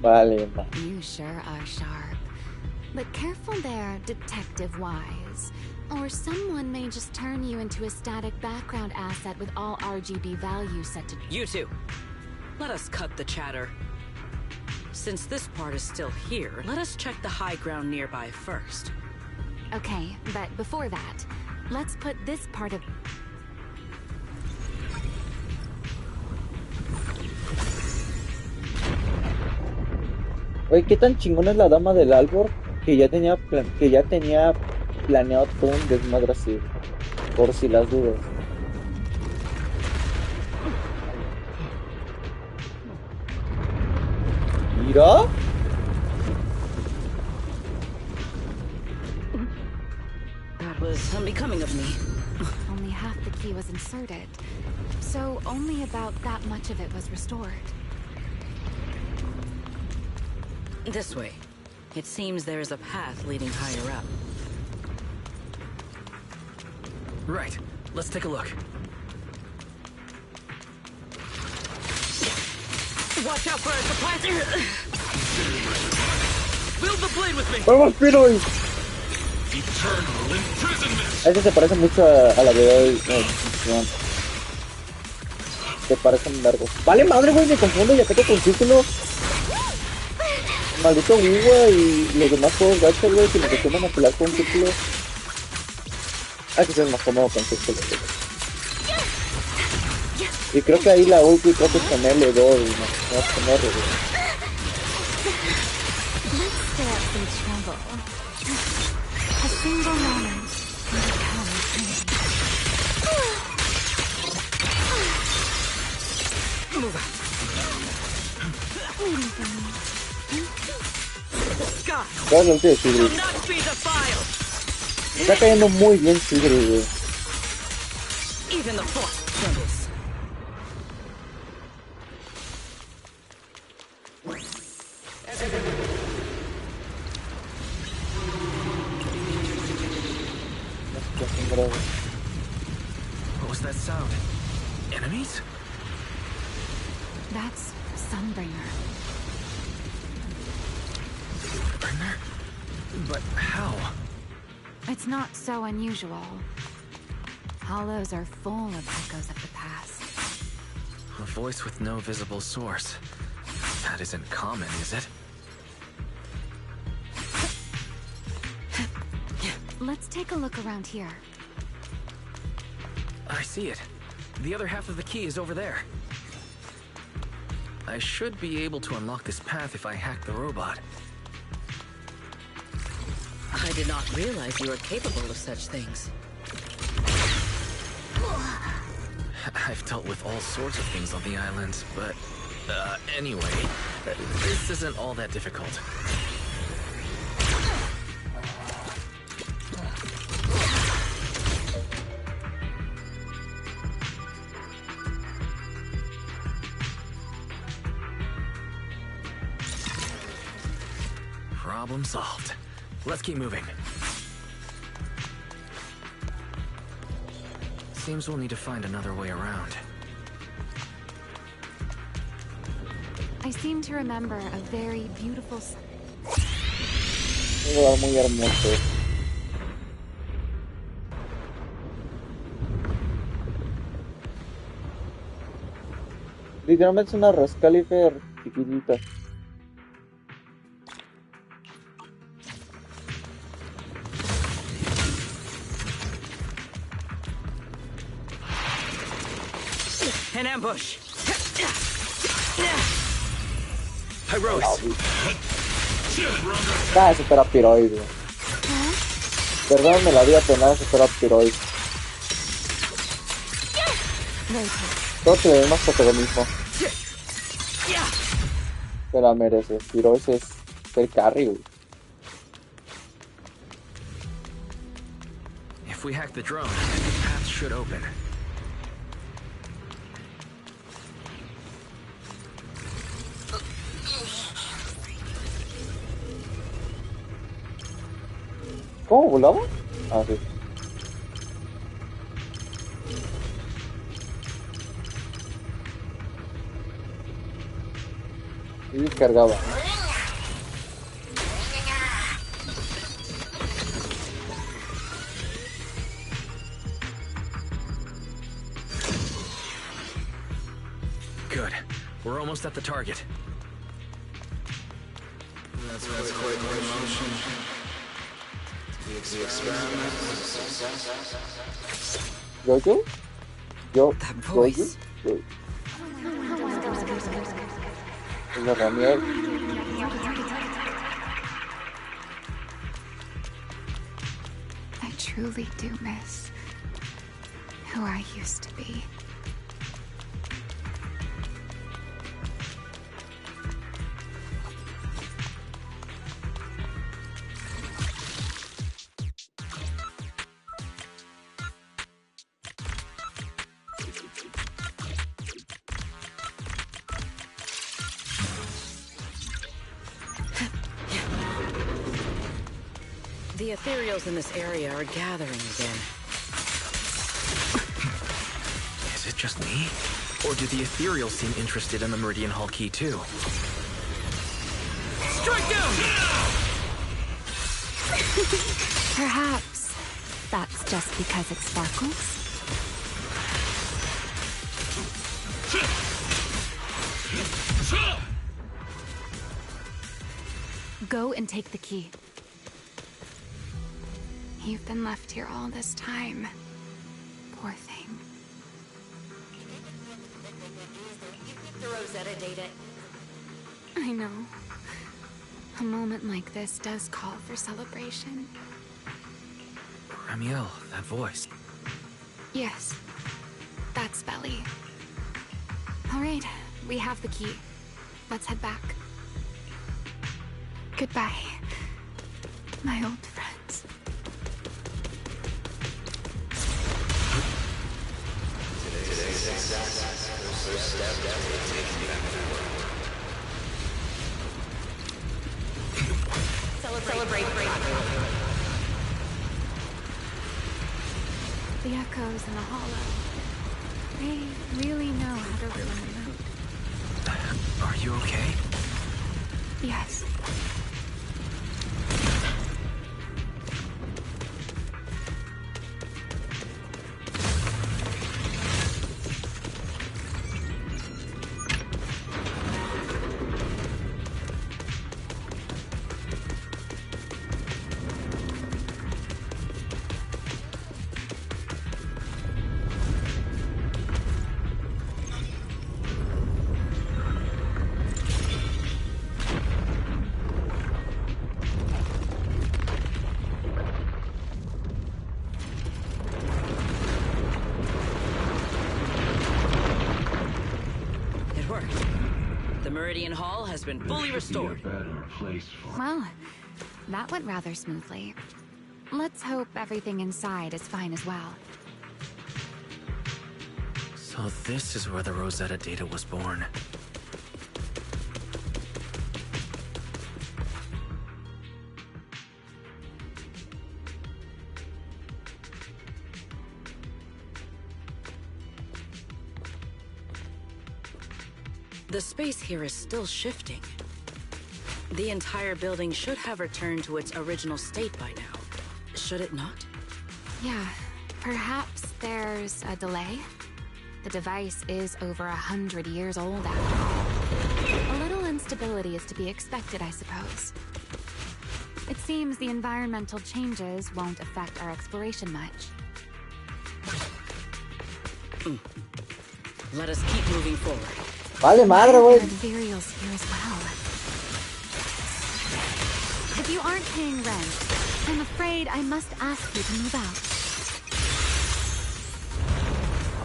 You sure are sharp. But careful there, Detective Wise. Or someone may just turn you into a static background asset with all RGB values set to... You two, let us cut the chatter. Since this part is still here, let us check the high ground nearby first. Okay, but before that, let's put this part of... Oye, qué tan chingona es la dama del Albor que ya tenía planeado todo un desmadre así, por si las dudas. Mira. That was unbecoming of me. Only half the key was inserted, so only about that much of it was restored. This way. It seems there is a path leading higher up. Right. Let's take a look. Watch out for a supply... Build the blade with me! ¡Vamos, Pinoy! Eternal imprisonment. Este se parece mucho a la de... Se parecen largos. Vale madre, güey, me confundo y acá con círculo. Maldito Wiwa y los demás juegos gachos, güey, que me acostumbran a pelear con círculo. Que se es más cómodo con círculo. Y creo que ahí la ulti creo que es con L2 y no es con R, güey. Let's stir up some trouble. A single moment can become eternity. Move out. ¿Sabes lo que es Sigrid? Está cayendo muy bien Sigrid, güey. Even the force trembles. What was that sound? Enemies? That's Sunbringer. Sunbringer? But how? It's not so unusual. Hollows are full of echoes of the past. A voice with no visible source. That isn't common, is it? Let's take a look around here. I see it. The other half of the key is over there. I should be able to unlock this path if I hack the robot. I did not realize you were capable of such things. I've dealt with all sorts of things on the islands, but... anyway, this isn't all that difficult. Problem solved. Let's keep moving. Seems we'll need to find another way around. I seem to remember a very beautiful... Un lugar muy hermoso. Literalmente es una Roscaelifer chiquitita. An ambush. Hi, Rose. Ah, eso era piroide. Perdóname la vida, pero nada, eso era piroide. Todo te le más protagonismo. Se la merece. Piroide es el carry, güey. If we hack the drone, the path should open. ¿Cómo volaba? Ah, sí. Y descargaba. Good. We're almost at the target. That's quite the motion. The experiment was a success. ¿Jojo? That voice. Jojo. Es la Ramiel. I truly do miss who I used to be. The ethereals in this area are gathering again. Is it just me? Or do the ethereals seem interested in the Meridian Hall key too? Strike down! Perhaps that's just because it sparkles. Go and take the key. You've been left here all this time. Poor thing. The Rosetta date it. I know. A moment like this does call for celebration. Ramiel, that voice. Yes, that's Belly. All right, we have the key. Let's head back. Goodbye, my old friends. Celebrate. The echoes in the hollow. They really know how to ruin the mood. Are you okay? Yes. Hall has been fully restored. Well, that went rather smoothly. Let's hope everything inside is fine as well. So this is where the Rosetta data was born. The space here is still shifting. The entire building should have returned to its original state by now. Should it not? Yeah, perhaps there's a delay. The device is over 100 years old after all. A little instability is to be expected, I suppose. It seems the environmental changes won't affect our exploration much. Let us keep moving forward. Vale madre, güey. Ethereals here as well. If you aren't paying rent, I'm afraid I must ask you to move out.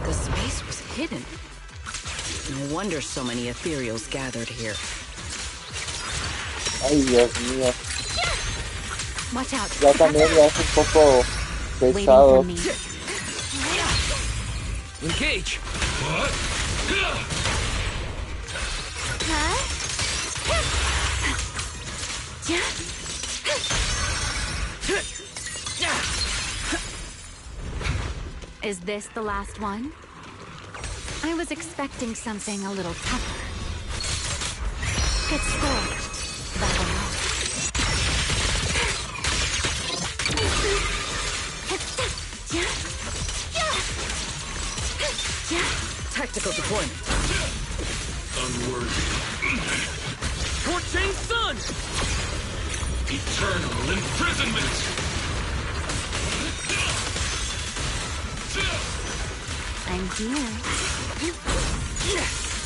The space was hidden. No wonder so many ethereals gathered here. Ay, Dios mío. Watch out. Ya también ya es un poco pesado. Engage. What? Is this the last one? I was expecting something a little tougher. It's scorched. That will help. Tactical deployment. Unworthy. Torching sun! Eternal imprisonment! I'm here.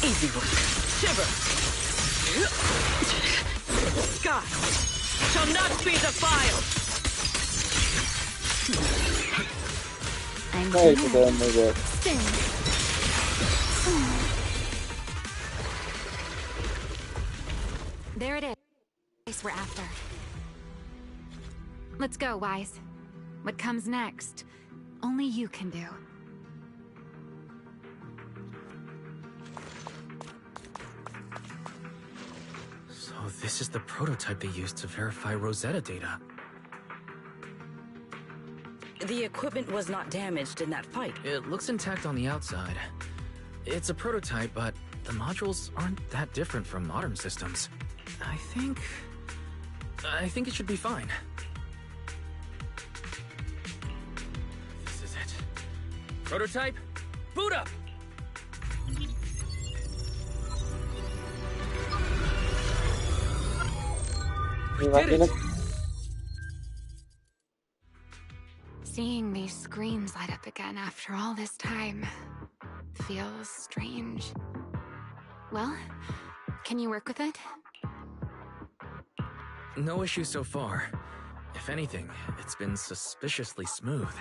Easy work. Shiver! Sky shall not be defiled! I'm Ay, here. se quedó muy bien. Spin. There it is. Place we're after. Let's go, Wise. What comes next, only you can do. So this is the prototype they used to verify Rosetta data. The equipment was not damaged in that fight. It looks intact on the outside. It's a prototype, but the modules aren't that different from modern systems. I think it should be fine. This is it. Prototype, boot up! Imagina. Seeing these screens light up again after all this time feels strange. Well, can you work with it? No issues so far. If anything, it's been suspiciously smooth.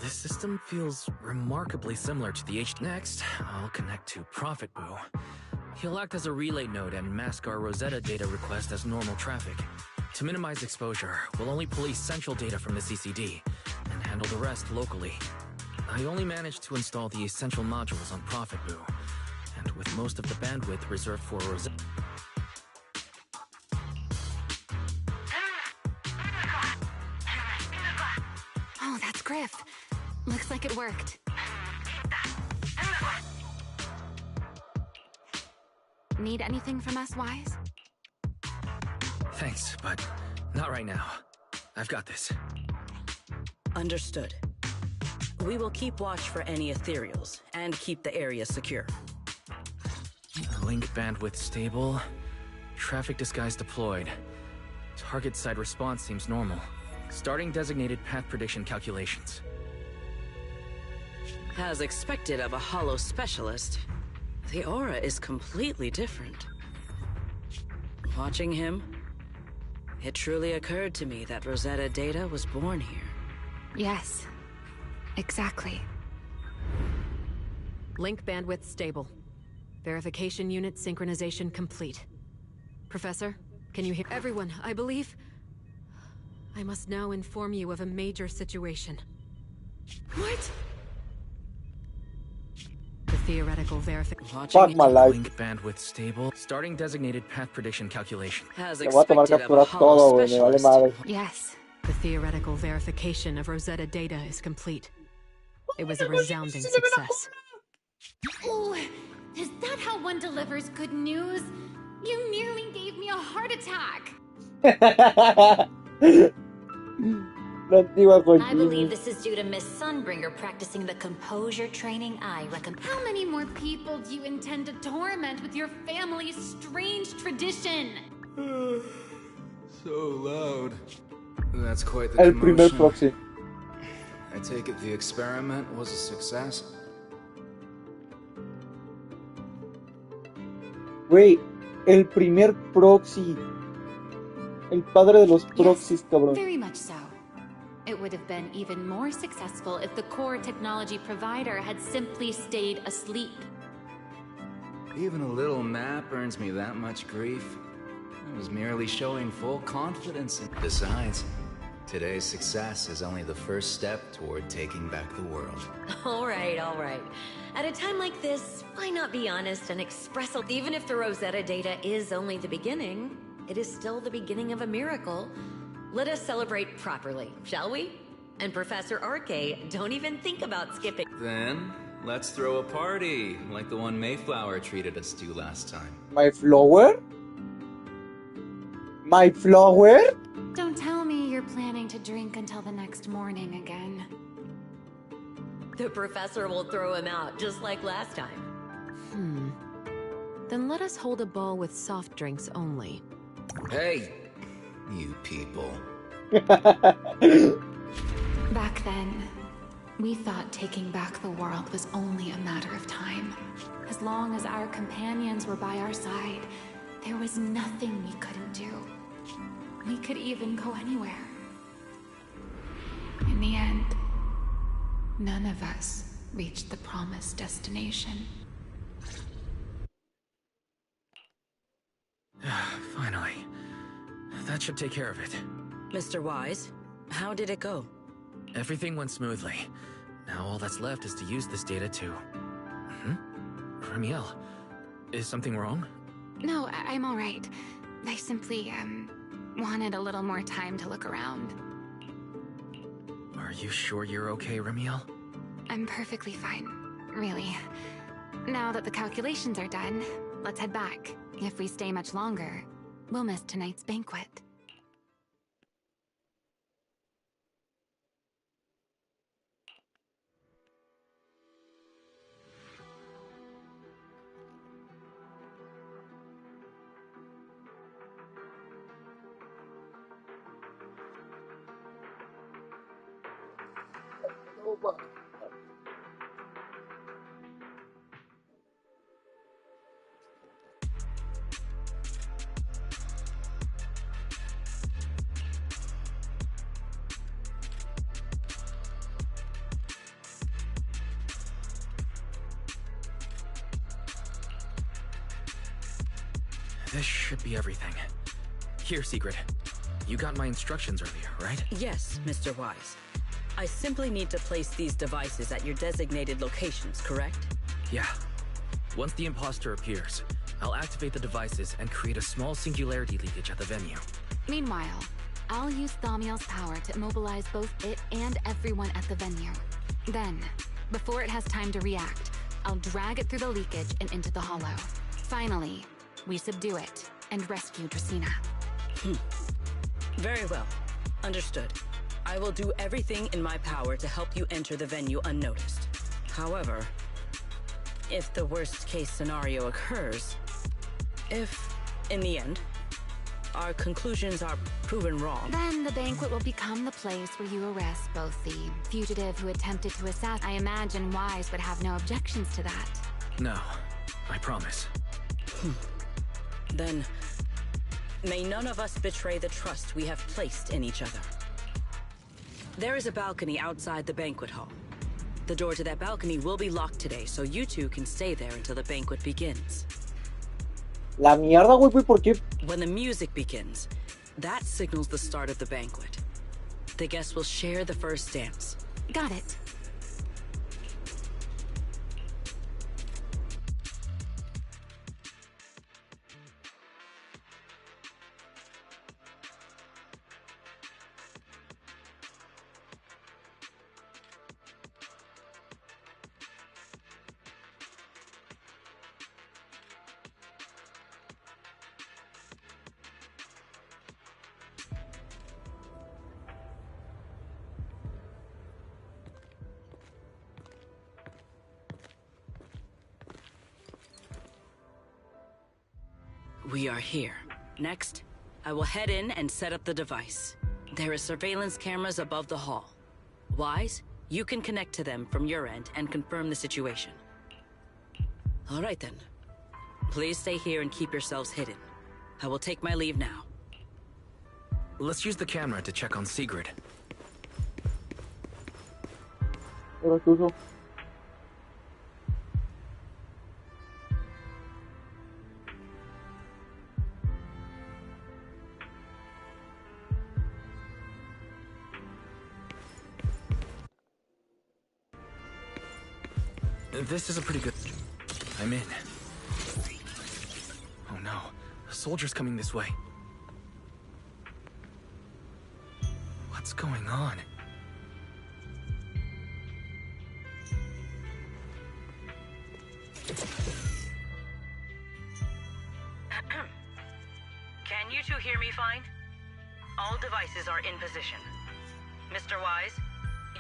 This system feels remarkably similar to the H. Next, I'll connect to Prophet Boo. He'll act as a relay node and mask our Rosetta data request as normal traffic. To minimize exposure, we'll only pull essential data from the CCD and handle the rest locally. I only managed to install the essential modules on Prophet Boo, and with most of the bandwidth reserved for Rosetta. Oh, that's Griff. Looks like it worked. Need anything from us, Wise? Thanks, but not right now. I've got this. Understood. We will keep watch for any ethereals and keep the area secure. Link bandwidth stable. Traffic disguise deployed. Target side response seems normal. Starting designated path prediction calculations. As expected of a holo specialist, the aura is completely different. Watching him, it truly occurred to me that Rosetta data was born here. Yes, exactly. Link bandwidth stable. Verification unit synchronization complete. Professor, can you hear everyone? I believe I must now inform you of a major situation. What? The theoretical verification. Fuck my life. Link bandwidth stable. Starting designated path prediction calculation. As Le voy a tomar expected of a capturas todo, holo güey, me vale specialist. madre. Yes. The theoretical verification of Rosetta data is complete. It was a resounding success. Oh, is that how one delivers good news? You nearly gave me a heart attack. La antigua I cochina. believe this is due to Miss Sunbringer practicing the composure training I recommend. How many more people do you intend to torment with your family's strange tradition? So loud. That's quite the El primer commotion. proxy. I take it the experiment was a success. Güey, el primer proxy. El padre de los proxies, cabrón. Very much so. It would have been even more successful if the core technology provider had simply stayed asleep. Even a little nap earns me that much grief. I was merely showing full confidence. Besides, today's success is only the first step toward taking back the world. All right, all right. At a time like this, why not be honest and express it? Even if the Rosetta data is only the beginning, it is still the beginning of a miracle. Let us celebrate properly, shall we? And Professor Arke, don't even think about skipping. Then, let's throw a party, like the one Mayflower treated us to last time. My flower? My flower? Don't tell me you're planning to drink until the next morning again. The professor will throw him out, just like last time. Then let us hold a ball with soft drinks only. Hey, you people. Back then, we thought taking back the world was only a matter of time. As long as our companions were by our side, there was nothing we couldn't do. We could even go anywhere. In the end, none of us reached the promised destination. Finally. That should take care of it. Mr. Wise, how did it go? Everything went smoothly. Now all that's left is to use this data to... Remiel, is something wrong? No, I'm all right. I simply, wanted a little more time to look around. Are you sure you're okay, Remiel? I'm perfectly fine, really. Now that the calculations are done, let's head back. If we stay much longer, we'll miss tonight's banquet. This should be everything. Here, Secret. You got my instructions earlier, right? Yes, Mr. Wise. I simply need to place these devices at your designated locations, correct? Yeah. Once the imposter appears, I'll activate the devices and create a small singularity leakage at the venue. Meanwhile, I'll use Thaumiel's power to immobilize both it and everyone at the venue. Then, before it has time to react, I'll drag it through the leakage and into the hollow. Finally, we subdue it and rescue Dracaena. Very well. Understood. I will do everything in my power to help you enter the venue unnoticed. However, if the worst-case scenario occurs, if, in the end, our conclusions are proven wrong... Then the banquet will become the place where you arrest both the fugitive who attempted to assassinate. I imagine Wise would have no objections to that. No, I promise. Then, may none of us betray the trust we have placed in each other. There is a balcony outside the banquet hall. The door to that balcony will be locked today, so you two can stay there until the banquet begins. La mierda, güey, ¿por qué? When the music begins, that signals the start of the banquet. The guests will share the first dance. Got it. We are here. Next, I will head in and set up the device. There are surveillance cameras above the hall. Wise, you can connect to them from your end and confirm the situation. All right then. Please stay here and keep yourselves hidden. I will take my leave now. Let's use the camera to check on Sigrid. Ahora tú. This is a pretty good... I'm in. Oh no, a soldier's coming this way. What's going on? Can you two hear me fine? All devices are in position. Mr. Wise,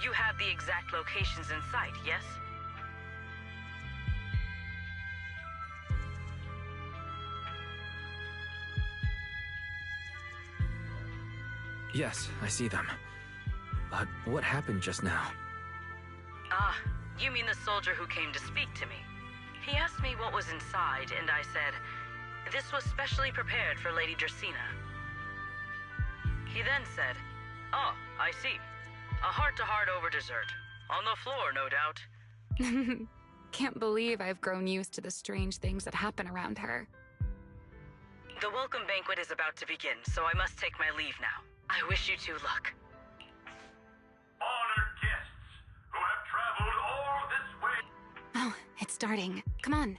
you have the exact locations in sight, yes? Yes, I see them. But what happened just now? Ah, you mean the soldier who came to speak to me. He asked me what was inside, and I said, this was specially prepared for Lady Dracaena. He then said, oh, I see. A heart-to-heart over dessert. On the floor, no doubt. Can't believe I've grown used to the strange things that happen around her. The welcome banquet is about to begin, so I must take my leave now. I wish you two luck. Honored guests who have traveled all this way. Oh, it's starting. Come on.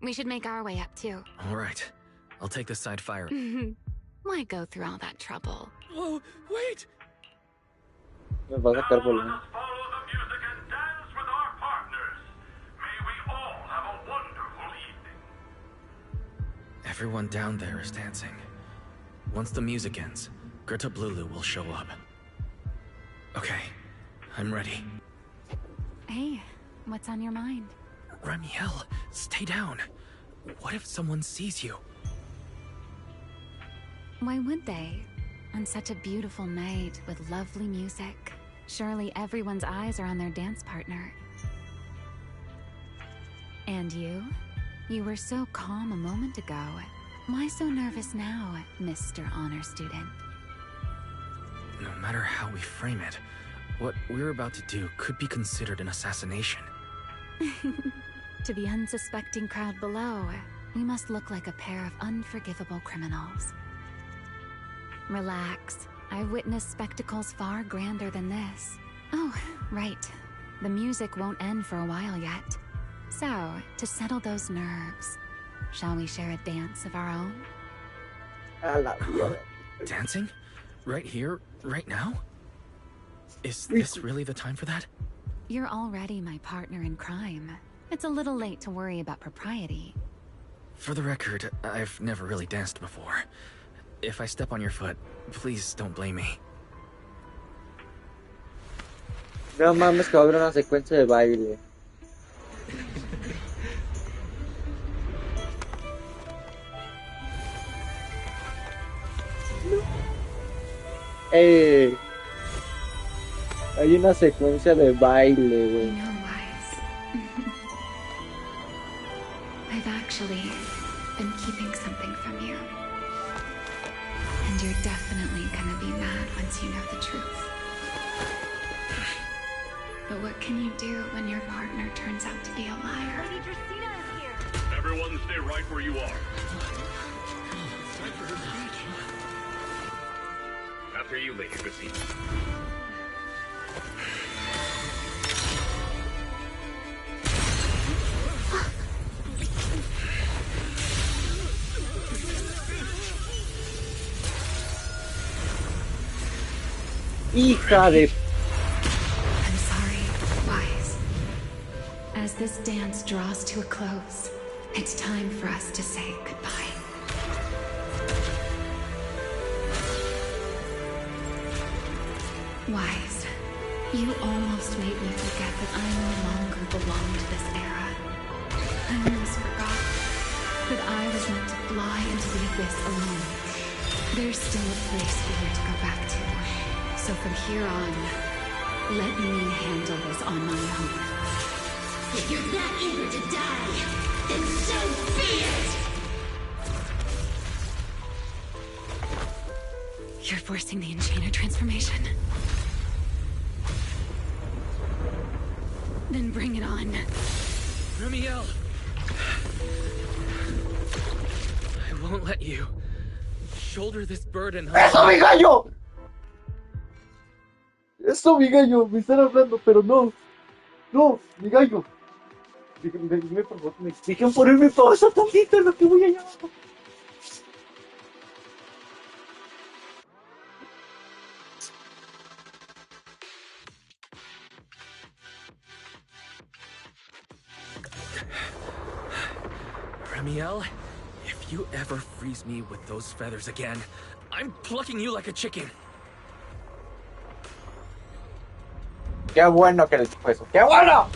We should make our way up, too. All right. I'll take the side fire. Why go through all that trouble? Oh, wait! Me va a sacar por Let us follow the music and dance with our partners. May we all have a wonderful evening. Everyone down there is dancing. Once the music ends, Gerta Blulu will show up. Okay, I'm ready. Hey, what's on your mind? Ramiel, stay down. What if someone sees you? Why would they? On such a beautiful night with lovely music. Surely everyone's eyes are on their dance partner. And you? You were so calm a moment ago. Why so nervous now, Mr. Honor Student? No matter how we frame it, what we're about to do could be considered an assassination. To the unsuspecting crowd below, We must look like a pair of unforgivable criminals. Relax. I've witnessed spectacles far grander than this. Oh, right. The music won't end for a while yet. So, to settle those nerves, shall we share a dance of our own? Dancing? Right here, right now? Is this really the time for that? You're already my partner in crime. It's a little late to worry about propriety. For the record, I've never really danced before. If I step on your foot, please don't blame me. No mames, que va a haber una secuencia de baile. Hay una secuencia de baile, güey. You know, Wise. I've actually been keeping something from you. And you're definitely gonna be mad once you know the truth. But what can you do when your partner turns out to be a liar? Lady Dracena is here. Everyone stay right where you are. After you, Lady Dracena. Hija de... I'm sorry, Wise. As this dance draws to a close, it's time for us to say goodbye. Wise, you almost made me forget that I no longer belong to this era. I almost forgot that I was meant to fly into the abyss alone. There's still a place for you to go back to. So from here on, let me handle this on my own. If you're that eager to die, then so be it! You're forcing the Enchanter transformation. Then bring it on. Ramiel! I won't let you shoulder this burden. ¡Eso, mi gallo! ¡Eso, mi gallo! Me están hablando, pero no. No, mi gallo. Dime por favor, dejen ponerme pausa tantito en lo que voy allá abajo. Ramiel, if you ever freeze me with those feathers again, I'm plucking you like a chicken. Qué bueno que les dijo eso. ¡Qué bueno!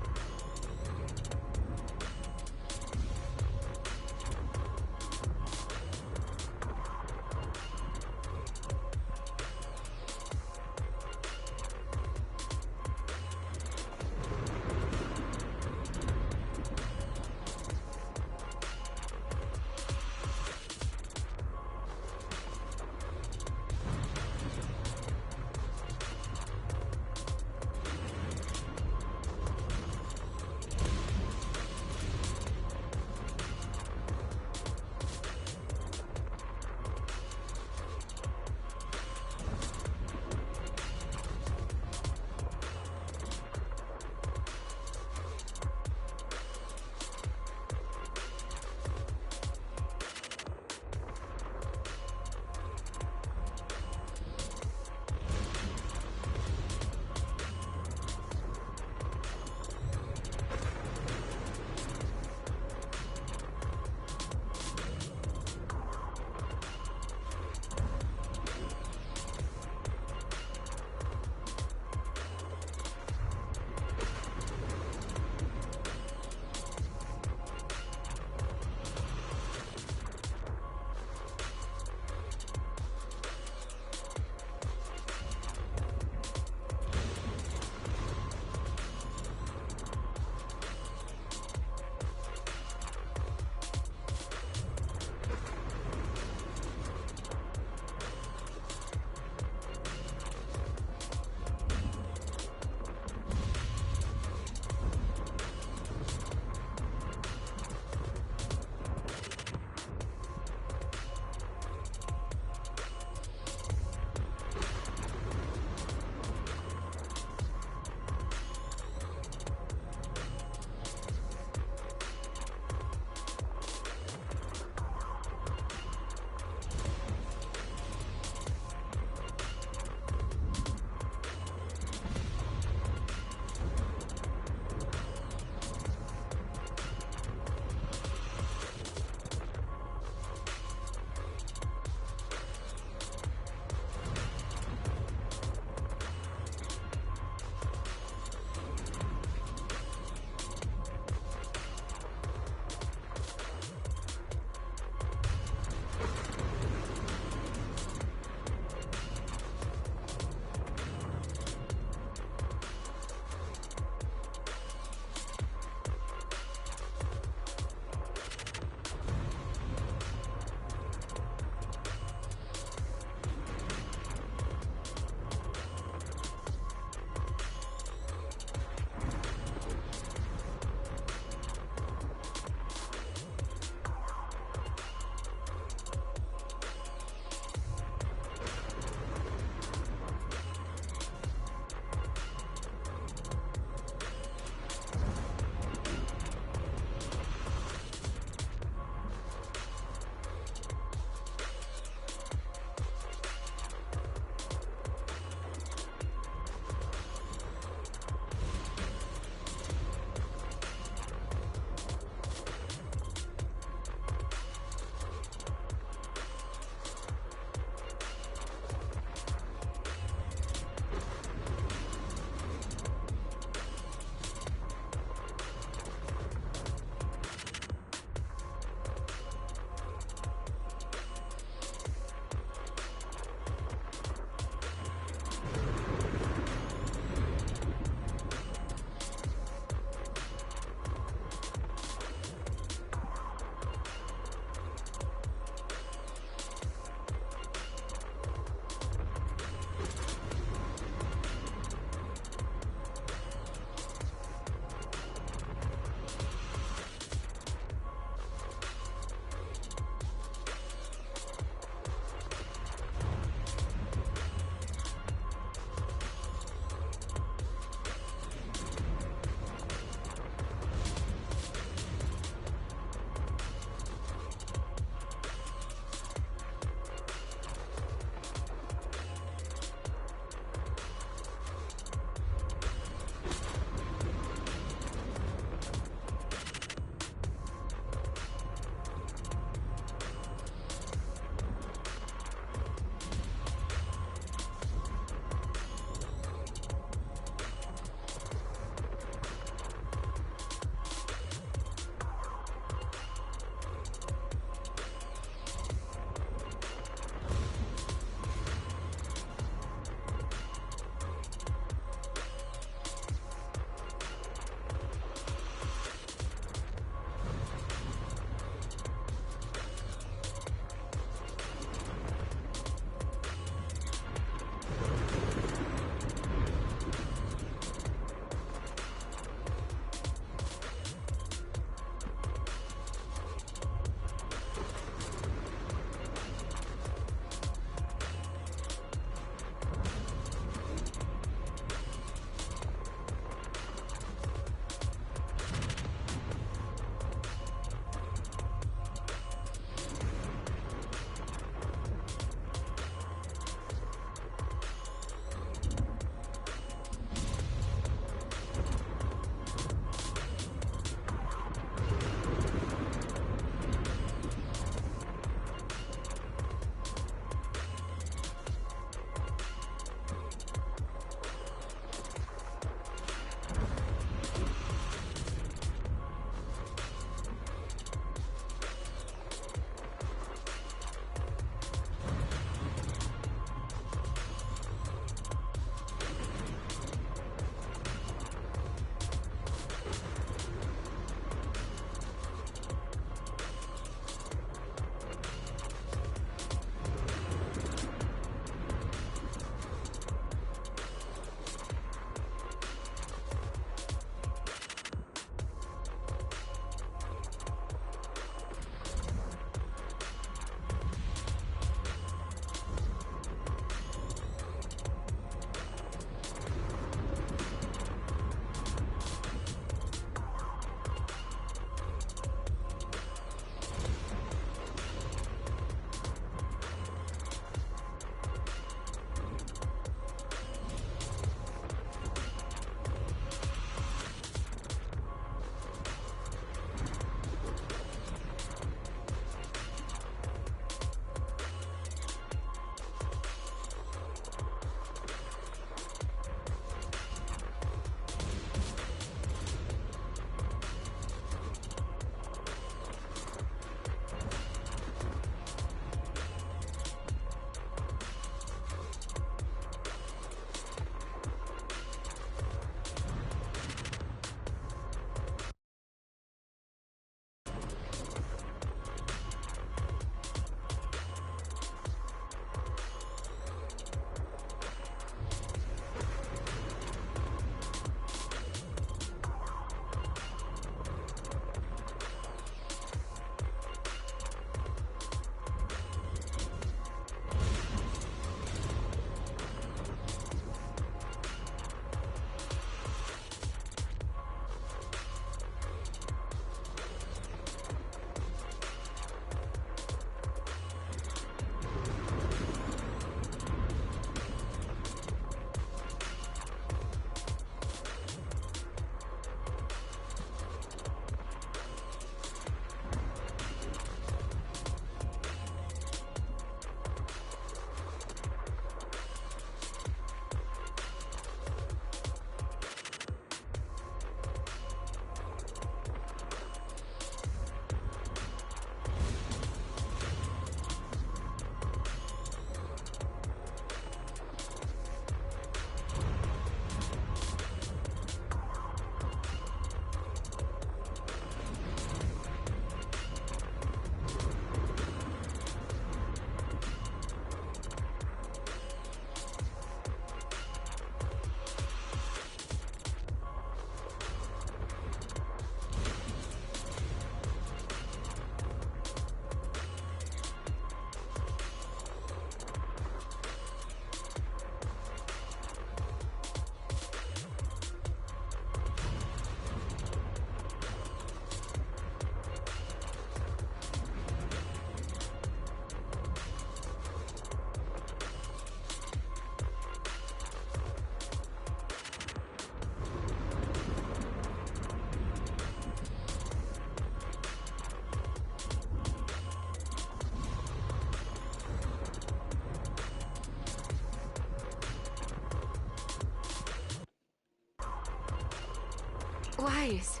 Wise,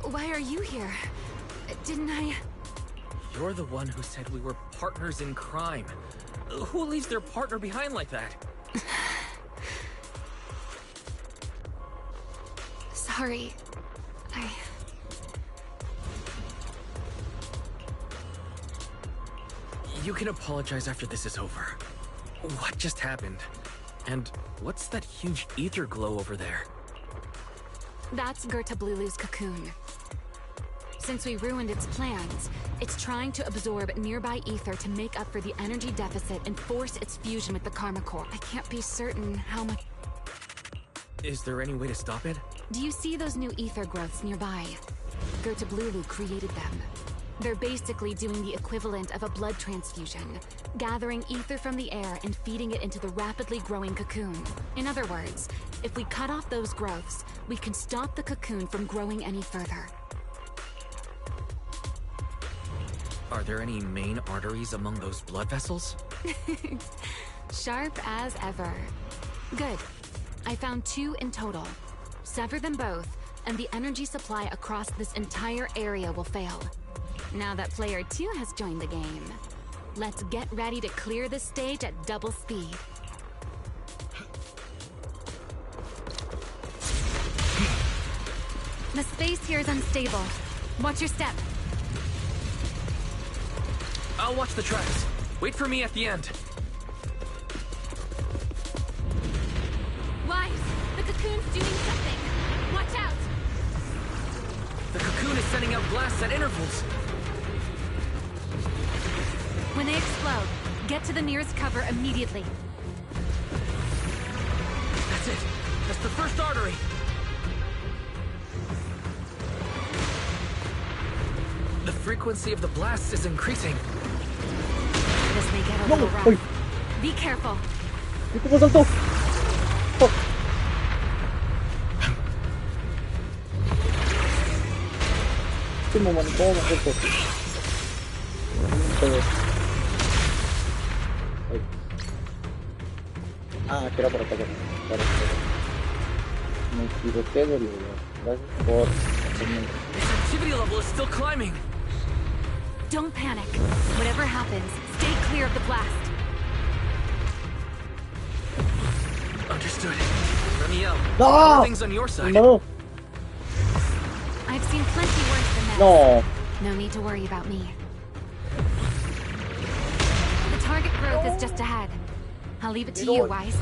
why are you here? Didn't I... You're the one who said we were partners in crime. Who leaves their partner behind like that? Sorry. You can apologize after this is over. What just happened? And what's that huge ether glow over there? That's Gertablulu's cocoon. Since we ruined its plans, it's trying to absorb nearby ether to make up for the energy deficit and force its fusion with the Karma Core. I can't be certain how much... Is there any way to stop it? Do you see those new ether growths nearby? Gertablulu created them. They're basically doing the equivalent of a blood transfusion, gathering ether from the air and feeding it into the rapidly growing cocoon. In other words, if we cut off those growths, we can stop the cocoon from growing any further. Are there any main arteries among those blood vessels? Sharp as ever. Good. I found 2 in total. Sever them both, and the energy supply across this entire area will fail. Now that player 2 has joined the game, let's get ready to clear the stage at double speed. The space here is unstable. Watch your step. I'll watch the tracks. Wait for me at the end. Wise, the cocoon's doing something. Watch out! The cocoon is sending out blasts at intervals. When they explode, get to the nearest cover immediately. That's it. That's the first artery. The frequency of the blasts is increasing. This may get a little rough. Be careful. ¿Cómo saltó? Oh. ¿Cómo manejó? Ah, que era por acá. Me equivoqué de lugar. Gracias por hacerme. Its activity level is still climbing. Don't panic. Whatever happens, stay clear of the blast. Understood. Ramiel, No! everything's on your side. No. I've seen plenty worse than this. No. No need to worry about me. The target growth is just ahead. I'll leave it to you, Wise.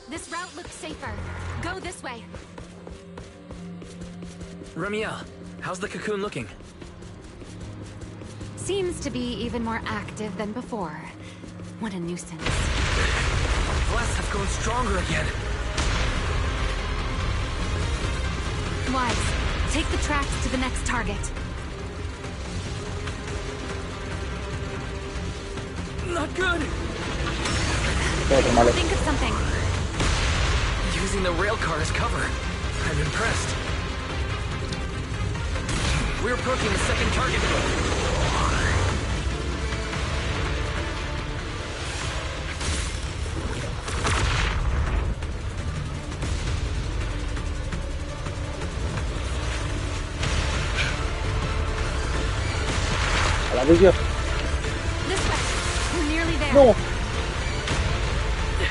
This route looks safer. Go this way. Ramiel, how's the cocoon looking? Seems to be even more active than before. What a nuisance. Blasts have grown stronger again. Wise, take the tracks to the next target. Not good. Think of something. Using the rail car as cover. I'm impressed. We're approaching the second target. A la vez yo. This way. We're nearly there. No. The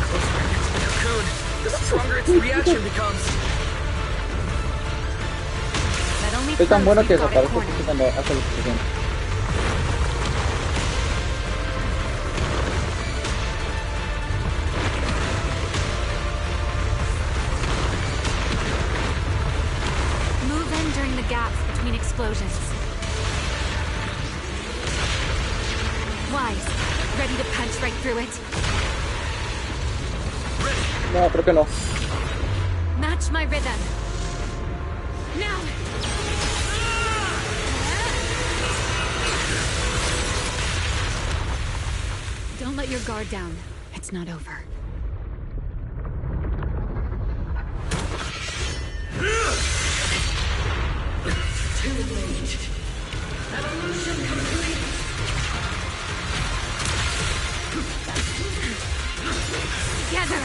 closer I get to the cocoon, the stronger its reaction becomes. Es tan bueno que desaparece justo cuando hace la explosión. Move in during the gaps between explosions. Wise, ready to punch right through it. No, creo que no. Match my rhythm. Now! Don't let your guard down. It's not over. Too late. Together!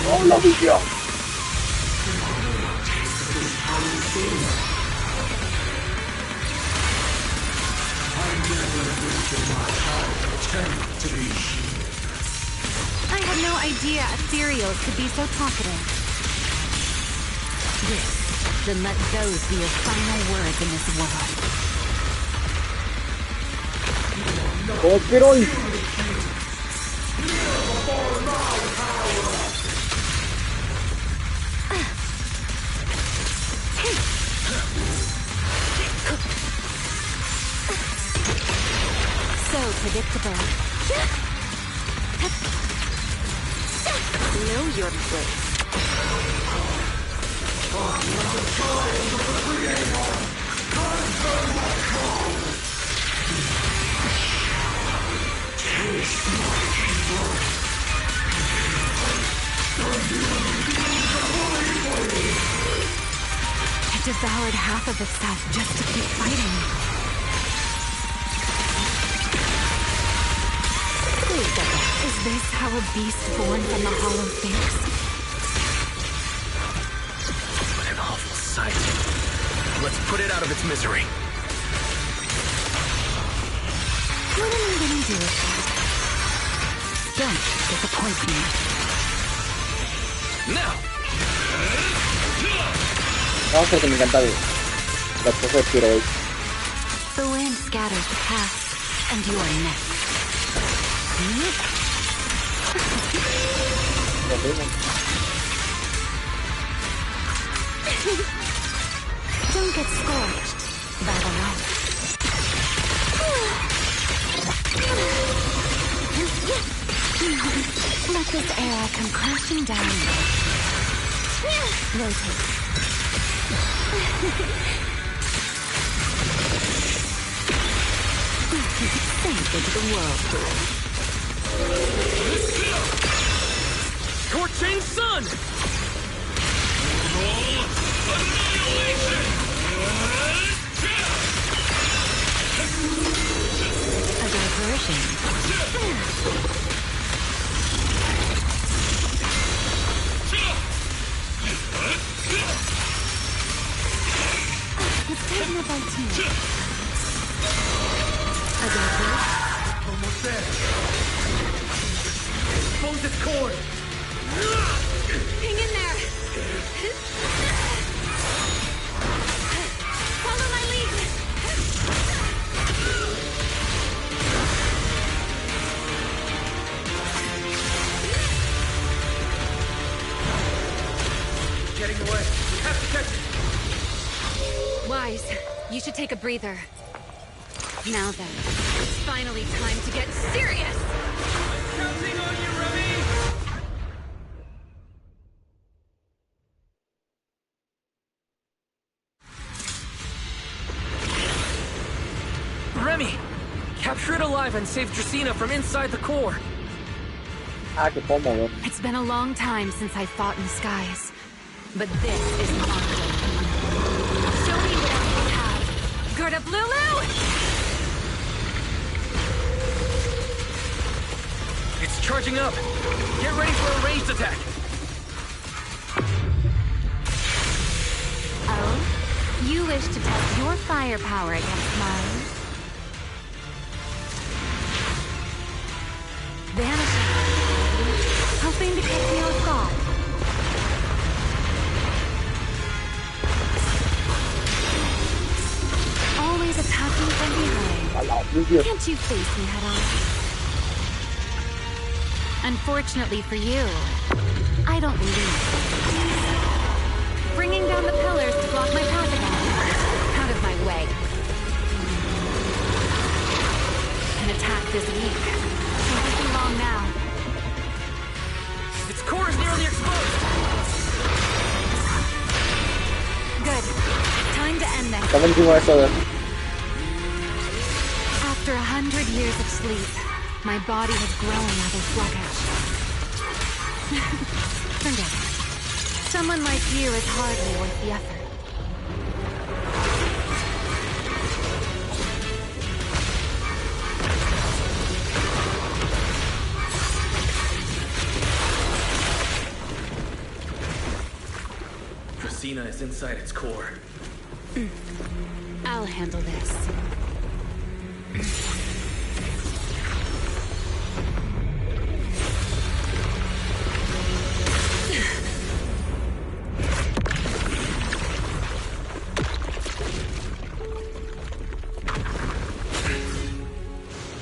¡Oh, lo vivió! I had no idea ethereals could be so talkative. Yes, then let those be your final words in this world. ¡Oh, pero! So predictable. Know your place. It devoured half of itself just to keep fighting. Is this how a beast born from the hollow thinks? What an awful sight. Let's put it out of its misery. What am I gonna do with that? Don't disappoint me. Now! Vamos a que me encanta la cosa de tiro hoy. The wind scatters the past, and you are next. Don't get scorched by the light. Let this air come crashing down. Rotate. Sink into the whirlpool. Torching sun! A diversion. Let's tighten up our team. A diversion. Almost there. Expose its cord. Hang in there! Follow my lead! Getting away. We have to catch it. Wise, you should take a breather. Now then, it's finally time to get serious! I'm counting on you, Remy! Remy! Capture it alive and save Dracena from inside the core! Ah, que cómodo. It's been a long time since I fought in the skies. But this is an often. Show me what else you have. Gerda Blulu! It's charging up! Get ready for a ranged attack! Oh? You wish to test your firepower against mine? Vanishing. Hoping to catch me off guard. Always attacking from behind. Can't you face me head on? Unfortunately for you, I don't leave. Bringing down the pillars to block my path again. is weak. It won't be long now. Its core is nearly exposed! Good. Time to end this. Está buenísimo eso, a ver. After 100 years of sleep, my body has grown rather sluggish. Forget it. Someone like you is hardly worth the effort. Dracaena is inside its core. I'll handle this.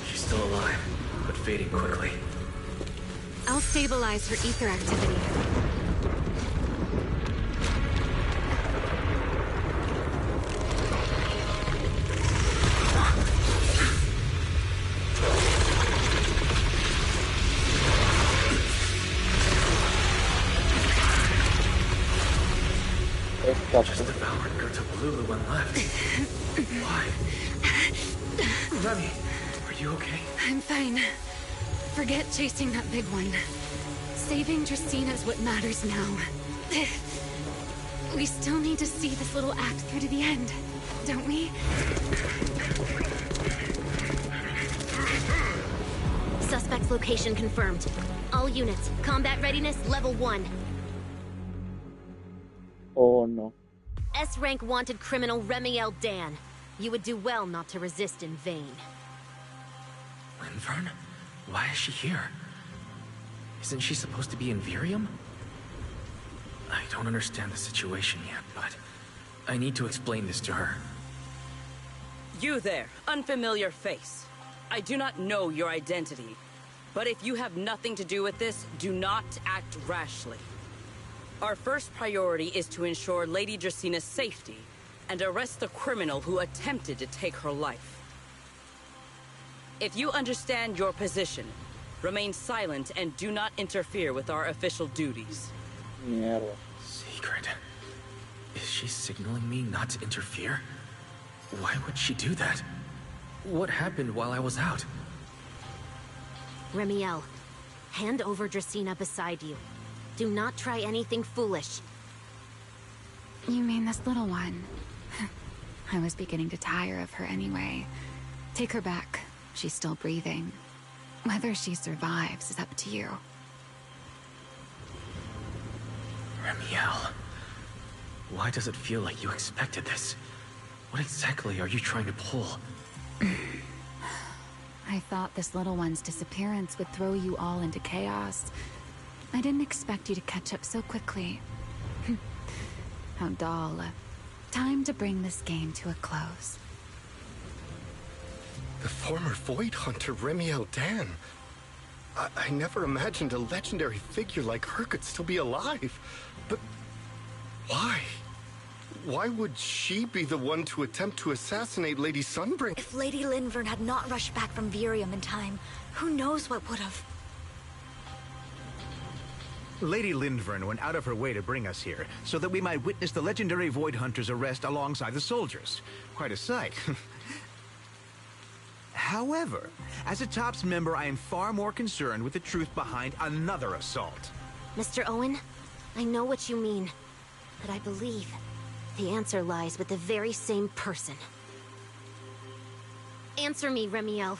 She's still alive, but fading quickly. I'll stabilize her ether activity. Just devoured Gerta-Blulu and left. Why? Remy, are you okay? I'm fine. Forget chasing that big one. Saving Dracena's what matters now. We still need to see this little act through to the end, don't we? Suspect's location confirmed. All units, combat readiness level 1. Oh no. S-rank wanted criminal Remiel Dan. You would do well not to resist in vain. Linvern? Why is she here? Isn't she supposed to be in Virium? I don't understand the situation yet, but I need to explain this to her. You there, unfamiliar face. I do not know your identity, but if you have nothing to do with this, do not act rashly. Our first priority is to ensure Lady Dracena's safety and arrest the criminal who attempted to take her life. If you understand your position, remain silent and do not interfere with our official duties. Mierda. Secret. Is she signaling me not to interfere? Why would she do that? What happened while I was out? Remiel, hand over Dracena beside you. Do not try anything foolish. You mean this little one? I was beginning to tire of her anyway. Take her back. She's still breathing. Whether she survives is up to you. Remiel, why does it feel like you expected this? What exactly are you trying to pull? I thought this little one's disappearance would throw you all into chaos. I didn't expect you to catch up so quickly. How dull. Time to bring this game to a close. The former Void Hunter Remiel Dan. I never imagined a legendary figure like her could still be alive. But why? Why would she be the one to attempt to assassinate Lady Sunbringer? If Lady Linvern had not rushed back from Virium in time, who knows what would have... Lady Linvern went out of her way to bring us here, so that we might witness the legendary Void Hunter's arrest alongside the soldiers. Quite a sight. However, as a TOPS member, I am far more concerned with the truth behind another assault. Mr. Owen, I know what you mean, but I believe the answer lies with the very same person. Answer me, Remiel.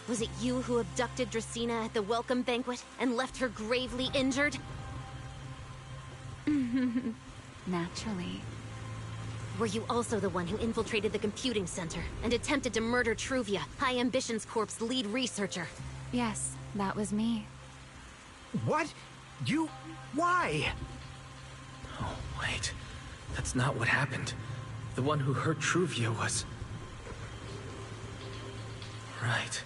Was it you who abducted Dracena at the welcome banquet and left her gravely injured? Naturally. Were you also the one who infiltrated the computing center and attempted to murder Truvia, High Ambitions Corp's lead researcher? Yes, that was me. What? You... why? Oh, wait. That's not what happened. The one who hurt Truvia was... Right.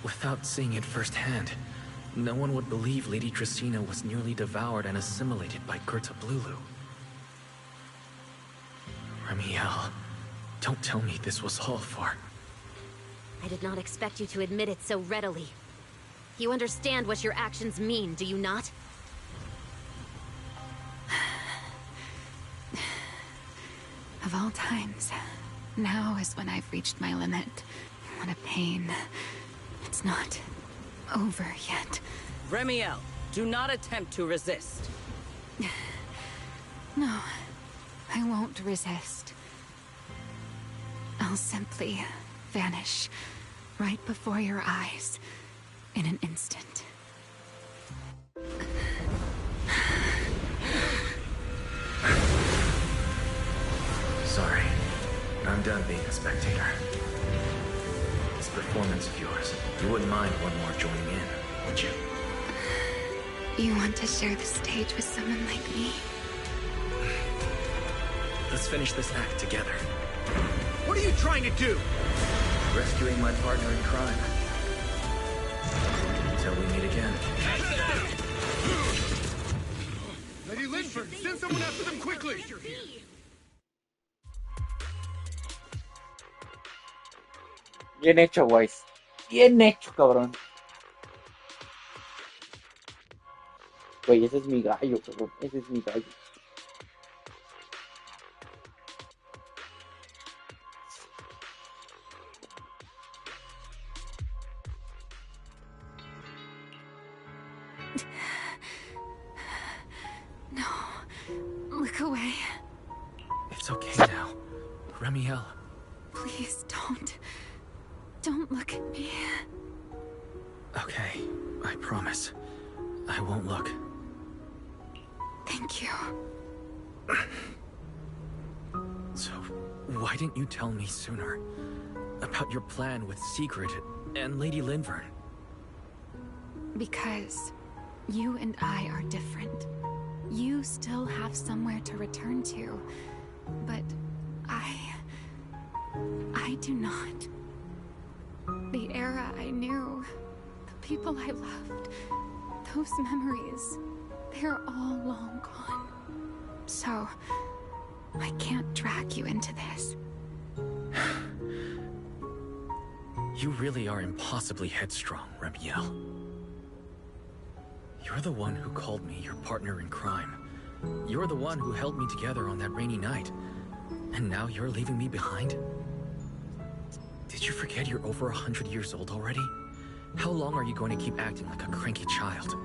Without seeing it firsthand, no one would believe Lady Dracaena was nearly devoured and assimilated by Gerta-Blulu. Remiel, don't tell me this was all for... I did not expect you to admit it so readily. You understand what your actions mean, do you not? Of all times, now is when I've reached my limit. What a pain. It's not over yet. Remiel, do not attempt to resist. No, I won't resist. I'll simply vanish right before your eyes in an instant. Sorry, I'm done being a spectator. This performance of yours, you wouldn't mind one more joining in, would you? You want to share the stage with someone like me? Let's finish this act together. What are you trying to do? Rescuing my partner in crime. Until we meet again. Lady Linford, send someone after them quickly! Bien hecho, guys. Bien hecho, cabrón. Güey, ese es mi gallo, cabrón. Ese es mi gallo. No. Look away. It's okay now. Remiel. Please don't. Don't look at me. Okay, I promise. I won't look. Thank you. So, why didn't you tell me sooner? About your plan with Sigrid and Lady Linvern? Because you and I are different. You still have somewhere to return to, but I do not. The era I knew, the people I loved, those memories, they're all long gone. So, I can't drag you into this. You really are impossibly headstrong, Remiel. You're the one who called me your partner in crime. You're the one who held me together on that rainy night. And now you're leaving me behind? Did you forget you're over 100 years old already? How long are you going to keep acting like a cranky child?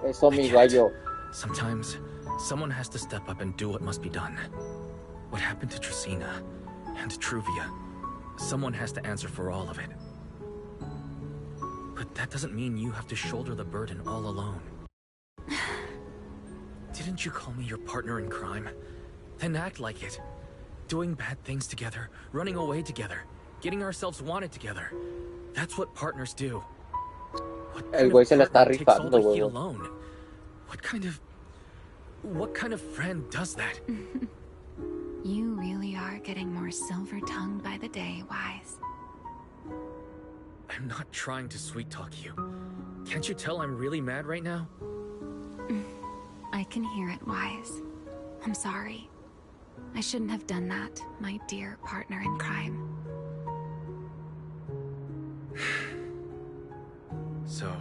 Eso, mi gallo. Sometimes, someone has to step up and do what must be done. What happened to Tresina and Truvia? Someone has to answer for all of it. But that doesn't mean you have to shoulder the burden all alone. Didn't you call me your partner in crime? Then act like it. Doing bad things together, running away together, getting ourselves wanted together. That's what partners do. El güey se la está Takes all the rifando, heat güey. alone. What kind of friend does that? You really are getting more silver-tongued by the day, Wise. I'm not trying to sweet-talk you. Can't you tell I'm really mad right now? I can hear it, Wise. I'm sorry. I shouldn't have done that, my dear partner in crime. So,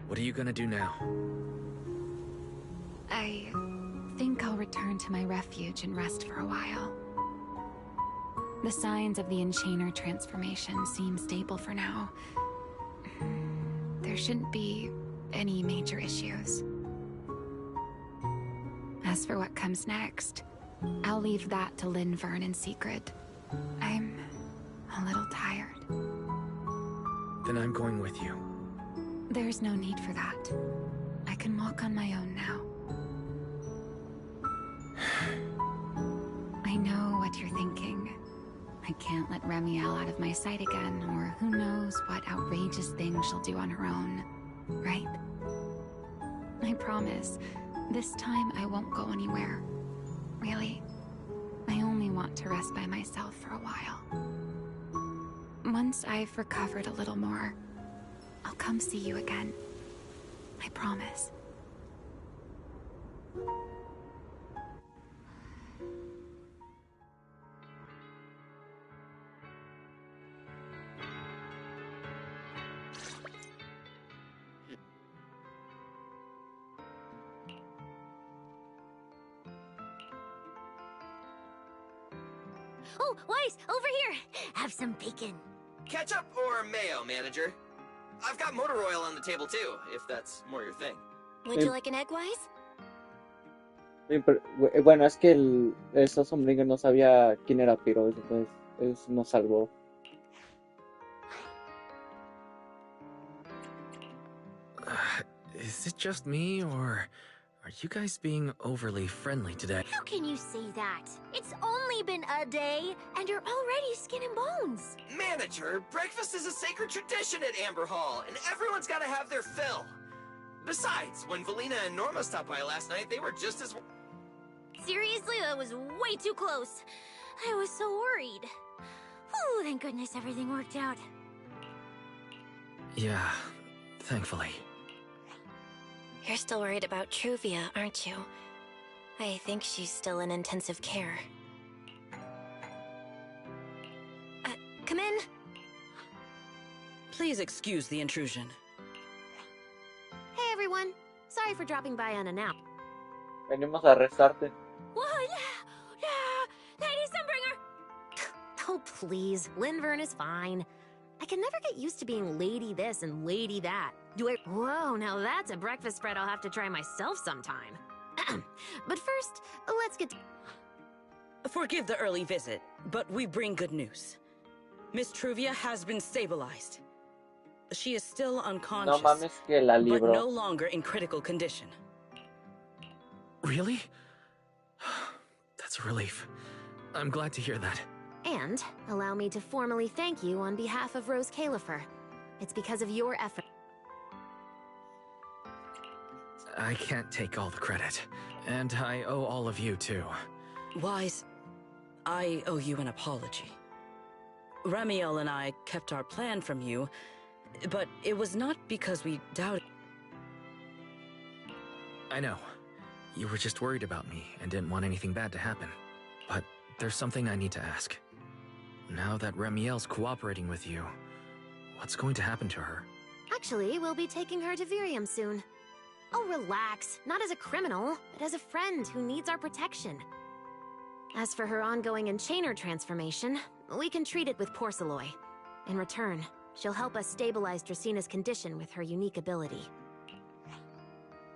what are you gonna do now? I think I'll return to my refuge and rest for a while. The signs of the Enchainer transformation seem stable for now. There shouldn't be any major issues. As for what comes next, I'll leave that to Linvern and Sigrid. I'm a little tired. Then I'm going with you. There's no need for that. I can walk on my own now. I know what you're thinking. I can't let Remiel out of my sight again, or who knows what outrageous thing she'll do on her own, right? I promise, this time I won't go anywhere. Really, I only want to rest by myself for a while. Once I've recovered a little more, I'll come see you again. I promise. Oh, Weiss, over here. Have some bacon. Ketchup or mayo, manager? I've got motor oil on the table too, if that's more your thing. Would you like an egg, Weiss? Bueno, es que esa sombrilla no sabía quién era Piro, entonces eso nos salvó. Is it just me, or are you guys being overly friendly today? How can you say that? It's only been a day, and you're already skin and bones. Manager, breakfast is a sacred tradition at Amber Hall, and everyone's gotta have their fill. Besides, when Valina and Norma stopped by last night, they were just as... Seriously, that was way too close. I was so worried. Whew, thank goodness everything worked out. Yeah, thankfully. You're still worried about Truvia, aren't you? I think she's still in intensive care. Come in. Please excuse the intrusion. Hey everyone. Sorry for dropping by unannounced. Venimos a arrestarte. Whoa, yeah, Lady Sunbringer! Oh, please. Linvern is fine. I can never get used to being lady this and lady that. Whoa, now that's a breakfast spread I'll have to try myself sometime. But first, let's get... Forgive the early visit, but we bring good news. Miss Truvia has been stabilized. She is still unconscious, No mames que la but libró. no longer in critical condition. Really? That's a relief. I'm glad to hear that. And allow me to formally thank you on behalf of Roscaelifer. It's because of your effort. I can't take all the credit. And I owe all of you, too. Weiss, I owe you an apology. Ramiel and I kept our plan from you, but it was not because we doubted... I know. You were just worried about me and didn't want anything bad to happen. But there's something I need to ask. Now that Ramiel's cooperating with you, what's going to happen to her? Actually, we'll be taking her to Virium soon. Oh, relax. Not as a criminal, but as a friend who needs our protection. As for her ongoing Enchainer transformation, we can treat it with Porceloy. In return, she'll help us stabilize Dracina's condition with her unique ability.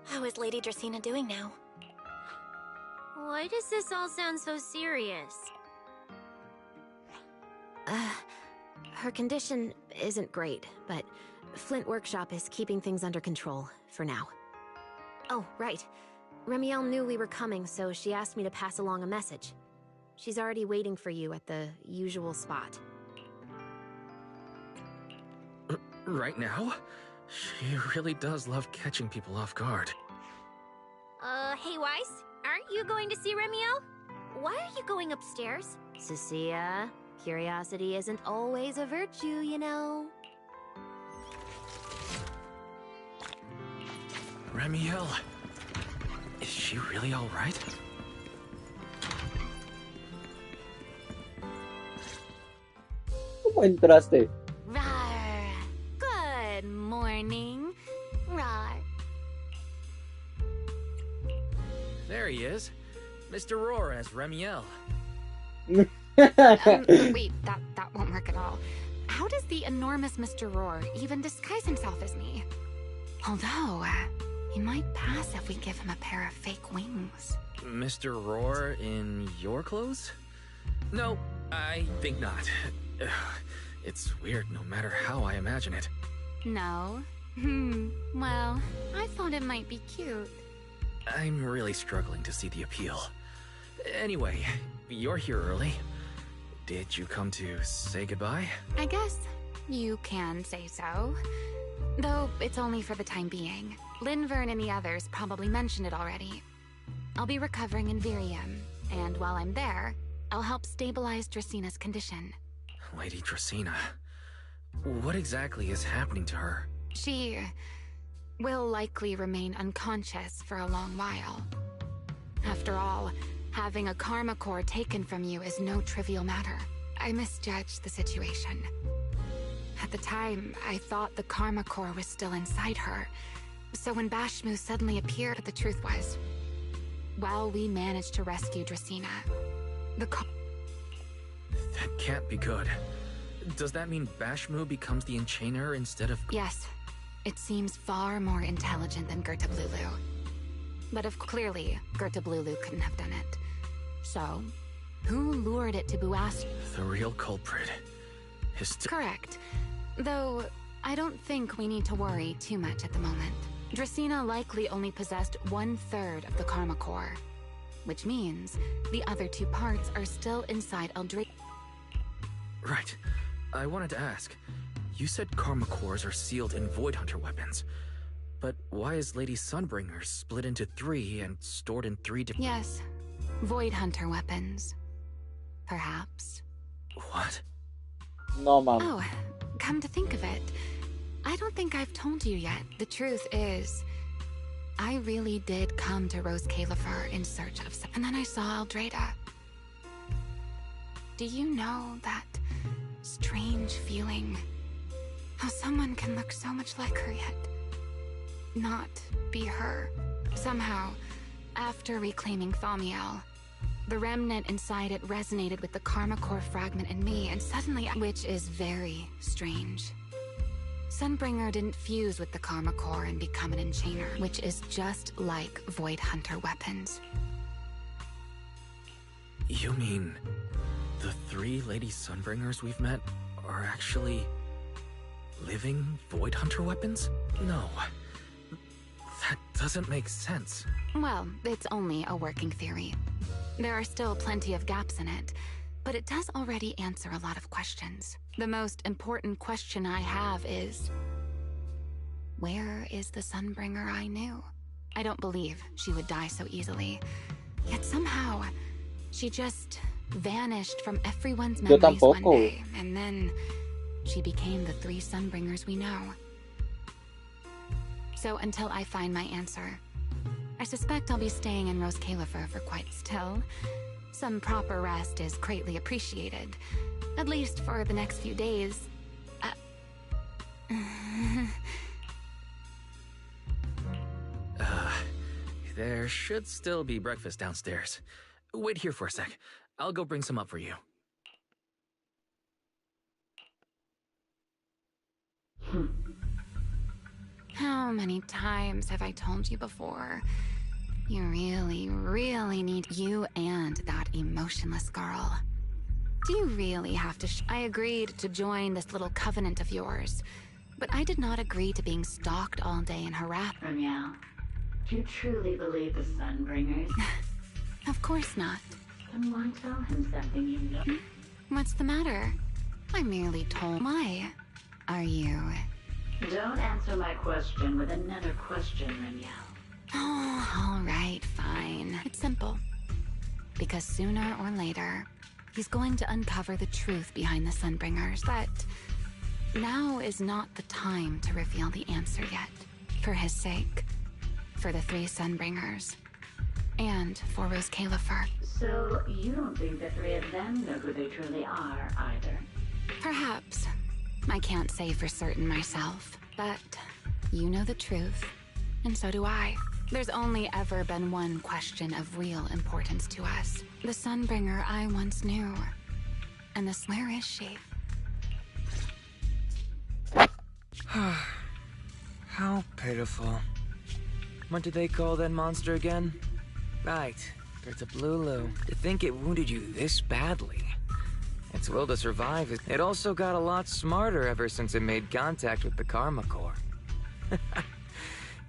How is Lady Dracina doing now? Why does this all sound so serious? Her condition isn't great, but Flint Workshop is keeping things under control, for now. Oh, right. Ramiel knew we were coming, so she asked me to pass along a message. She's already waiting for you at the usual spot. Right now? She really does love catching people off guard. Hey Weiss, aren't you going to see Ramiel? Why are you going upstairs? Cecilia, curiosity isn't always a virtue, you know. Ramiel, is she really all right? ¿Cómo entraste? Rar. Good morning. Rar. There he is. Mr. Roar as Ramiel. Wait, that won't work at all. How does the enormous Mr. Roar even disguise himself as me? Although, he might pass if we give him a pair of fake wings. Mr. Roar in your clothes? No, I think not. Ugh, it's weird no matter how I imagine it. No? Well, I thought it might be cute. I'm really struggling to see the appeal. Anyway, you're here early. Did you come to say goodbye? I guess you can say so. Though it's only for the time being. Linvern and the others probably mentioned it already. I'll be recovering in Virium, and while I'm there, I'll help stabilize Dracina's condition. Lady Dracina, what exactly is happening to her? She will likely remain unconscious for a long while. After all, having a karma core taken from you is no trivial matter. I misjudged the situation. At the time, I thought the karma core was still inside her. So when Bashmu suddenly appeared, the truth was, while we managed to rescue Dracina, That can't be good. Does that mean Bashmu becomes the enchainer instead of... Yes. It seems far more intelligent than Gertablulu. But clearly, Gertablulu couldn't have done it. So, who lured it to Buas? The real culprit is... Correct. Though, I don't think we need to worry too much at the moment. Dracena likely only possessed 1/3 of the Karma Core, which means the other 2 parts are still inside Eldra... Right. I wanted to ask. You said Karma Cores are sealed in Void Hunter weapons. But why is Lady Sunbringer split into 3 and stored in 3 different... Yes. Void Hunter weapons. Perhaps. What? No, Mom. Oh, come to think of it, I don't think I've told you yet. The truth is, I really did come to Roscaelifer in search of some... And then I saw Eldrada. Do you know that strange feeling? How someone can look so much like her yet not be her. Somehow, after reclaiming Thaumiel, the remnant inside it resonated with the Karma Core fragment in me, and suddenly, which is very strange. Sunbringer didn't fuse with the Karma Core and become an enchainer, which is just like Void Hunter weapons. You mean the 3 Lady Sunbringers we've met are actually living Void Hunter weapons? No. That doesn't make sense. Well, it's only a working theory. There are still plenty of gaps in it, but it does already answer a lot of questions. The most important question I have is, where is the Sunbringer I knew? I don't believe she would die so easily. Yet somehow, she just vanished from everyone's memories one day, and then she became the 3 Sunbringers we know. So until I find my answer, I suspect I'll be staying in Roscaelifer for quite still. Some proper rest is greatly appreciated, at least for the next few days. There should still be breakfast downstairs. Wait here for a sec. I'll go bring some up for you. How many times have I told you before? You really, really need you and that emotionless girl. Do you really have to I agreed to join this little covenant of yours, but I did not agree to being stalked all day and harassed. Remiel, do you truly believe the Sunbringers? Of course not. Then why tell him something you know? What's the matter? I merely told... Why are you... Don't answer my question with another question, Remiel. Oh, all right, fine. It's simple. Because sooner or later, he's going to uncover the truth behind the Sunbringers. But now is not the time to reveal the answer yet. For his sake. For the 3 Sunbringers. And for Roscaelifer. So, you don't think the 3 of them know who they truly are, either? Perhaps. I can't say for certain myself, but you know the truth, and so do I. There's only ever been one question of real importance to us. The Sunbringer I once knew. And this, where is she? How pitiful. What did they call that monster again? Right, Gertablulu. To think it wounded you this badly. Its will to survive, it also got a lot smarter ever since it made contact with the Karma Core.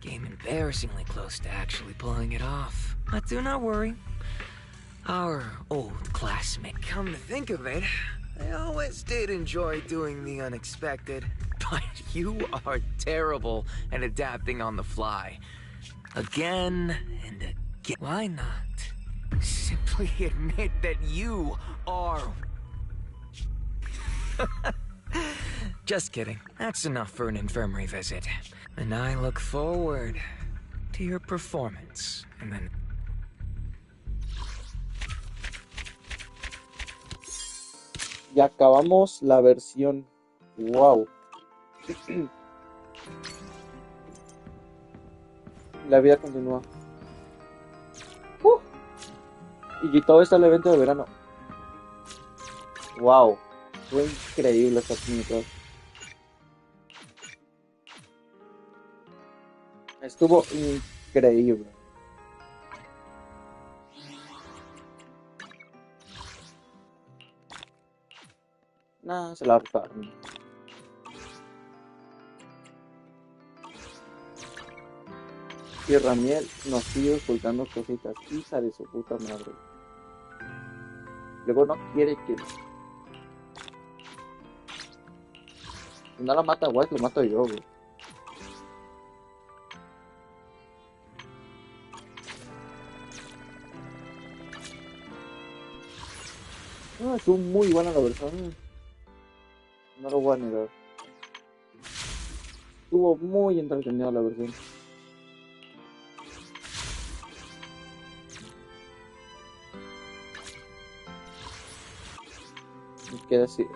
Came embarrassingly close to actually pulling it off. But do not worry. Our old classmate, come to think of it, I always did enjoy doing the unexpected. But you are terrible at adapting on the fly. Again and again. Why not simply admit that you are... Just kidding. That's enough for an infirmary visit. And I look forward to your performance. And then... Y acabamos la versión. Wow. La vida continúa. Y todo está el evento de verano. Wow, fue increíble esta pintura. Estuvo increíble. Nah, se la rifaron. Y Ramiel nos sigue ocultando cositas. Hija de su puta madre. Luego no quiere que... Si no la mata White, lo mato yo, güey. No, estuvo muy buena la versión. No lo voy a negar. Estuvo muy entretenida la versión. Y queda así.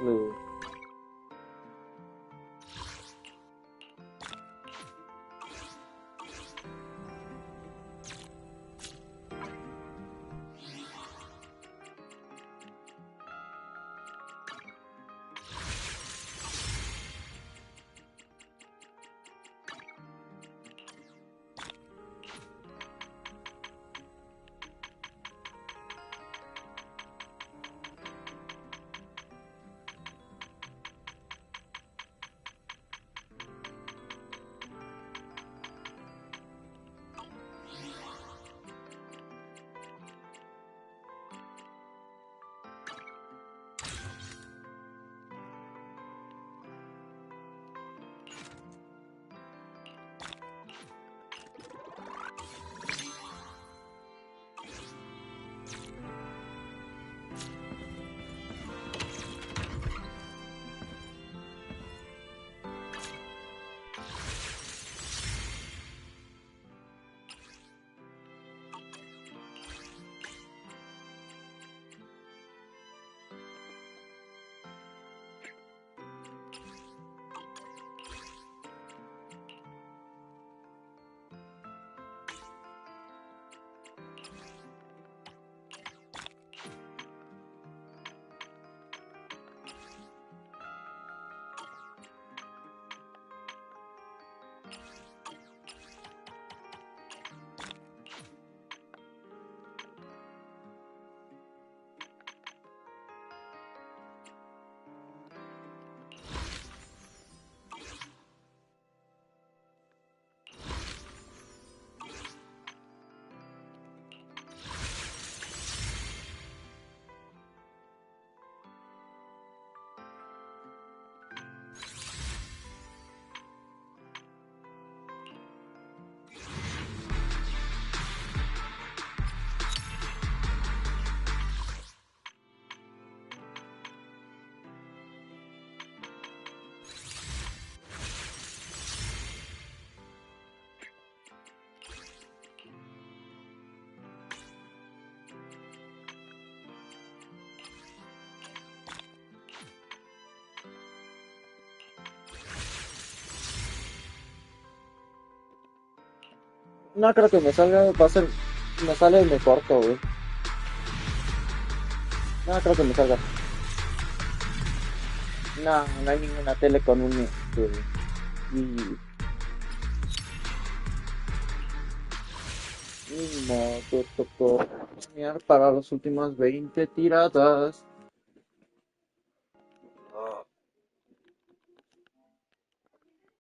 No creo que me salga, va a ser, me sale me corto, güey. No creo que me salga. No, no hay ninguna tele con un y no, tocó para las últimas 20 tiradas.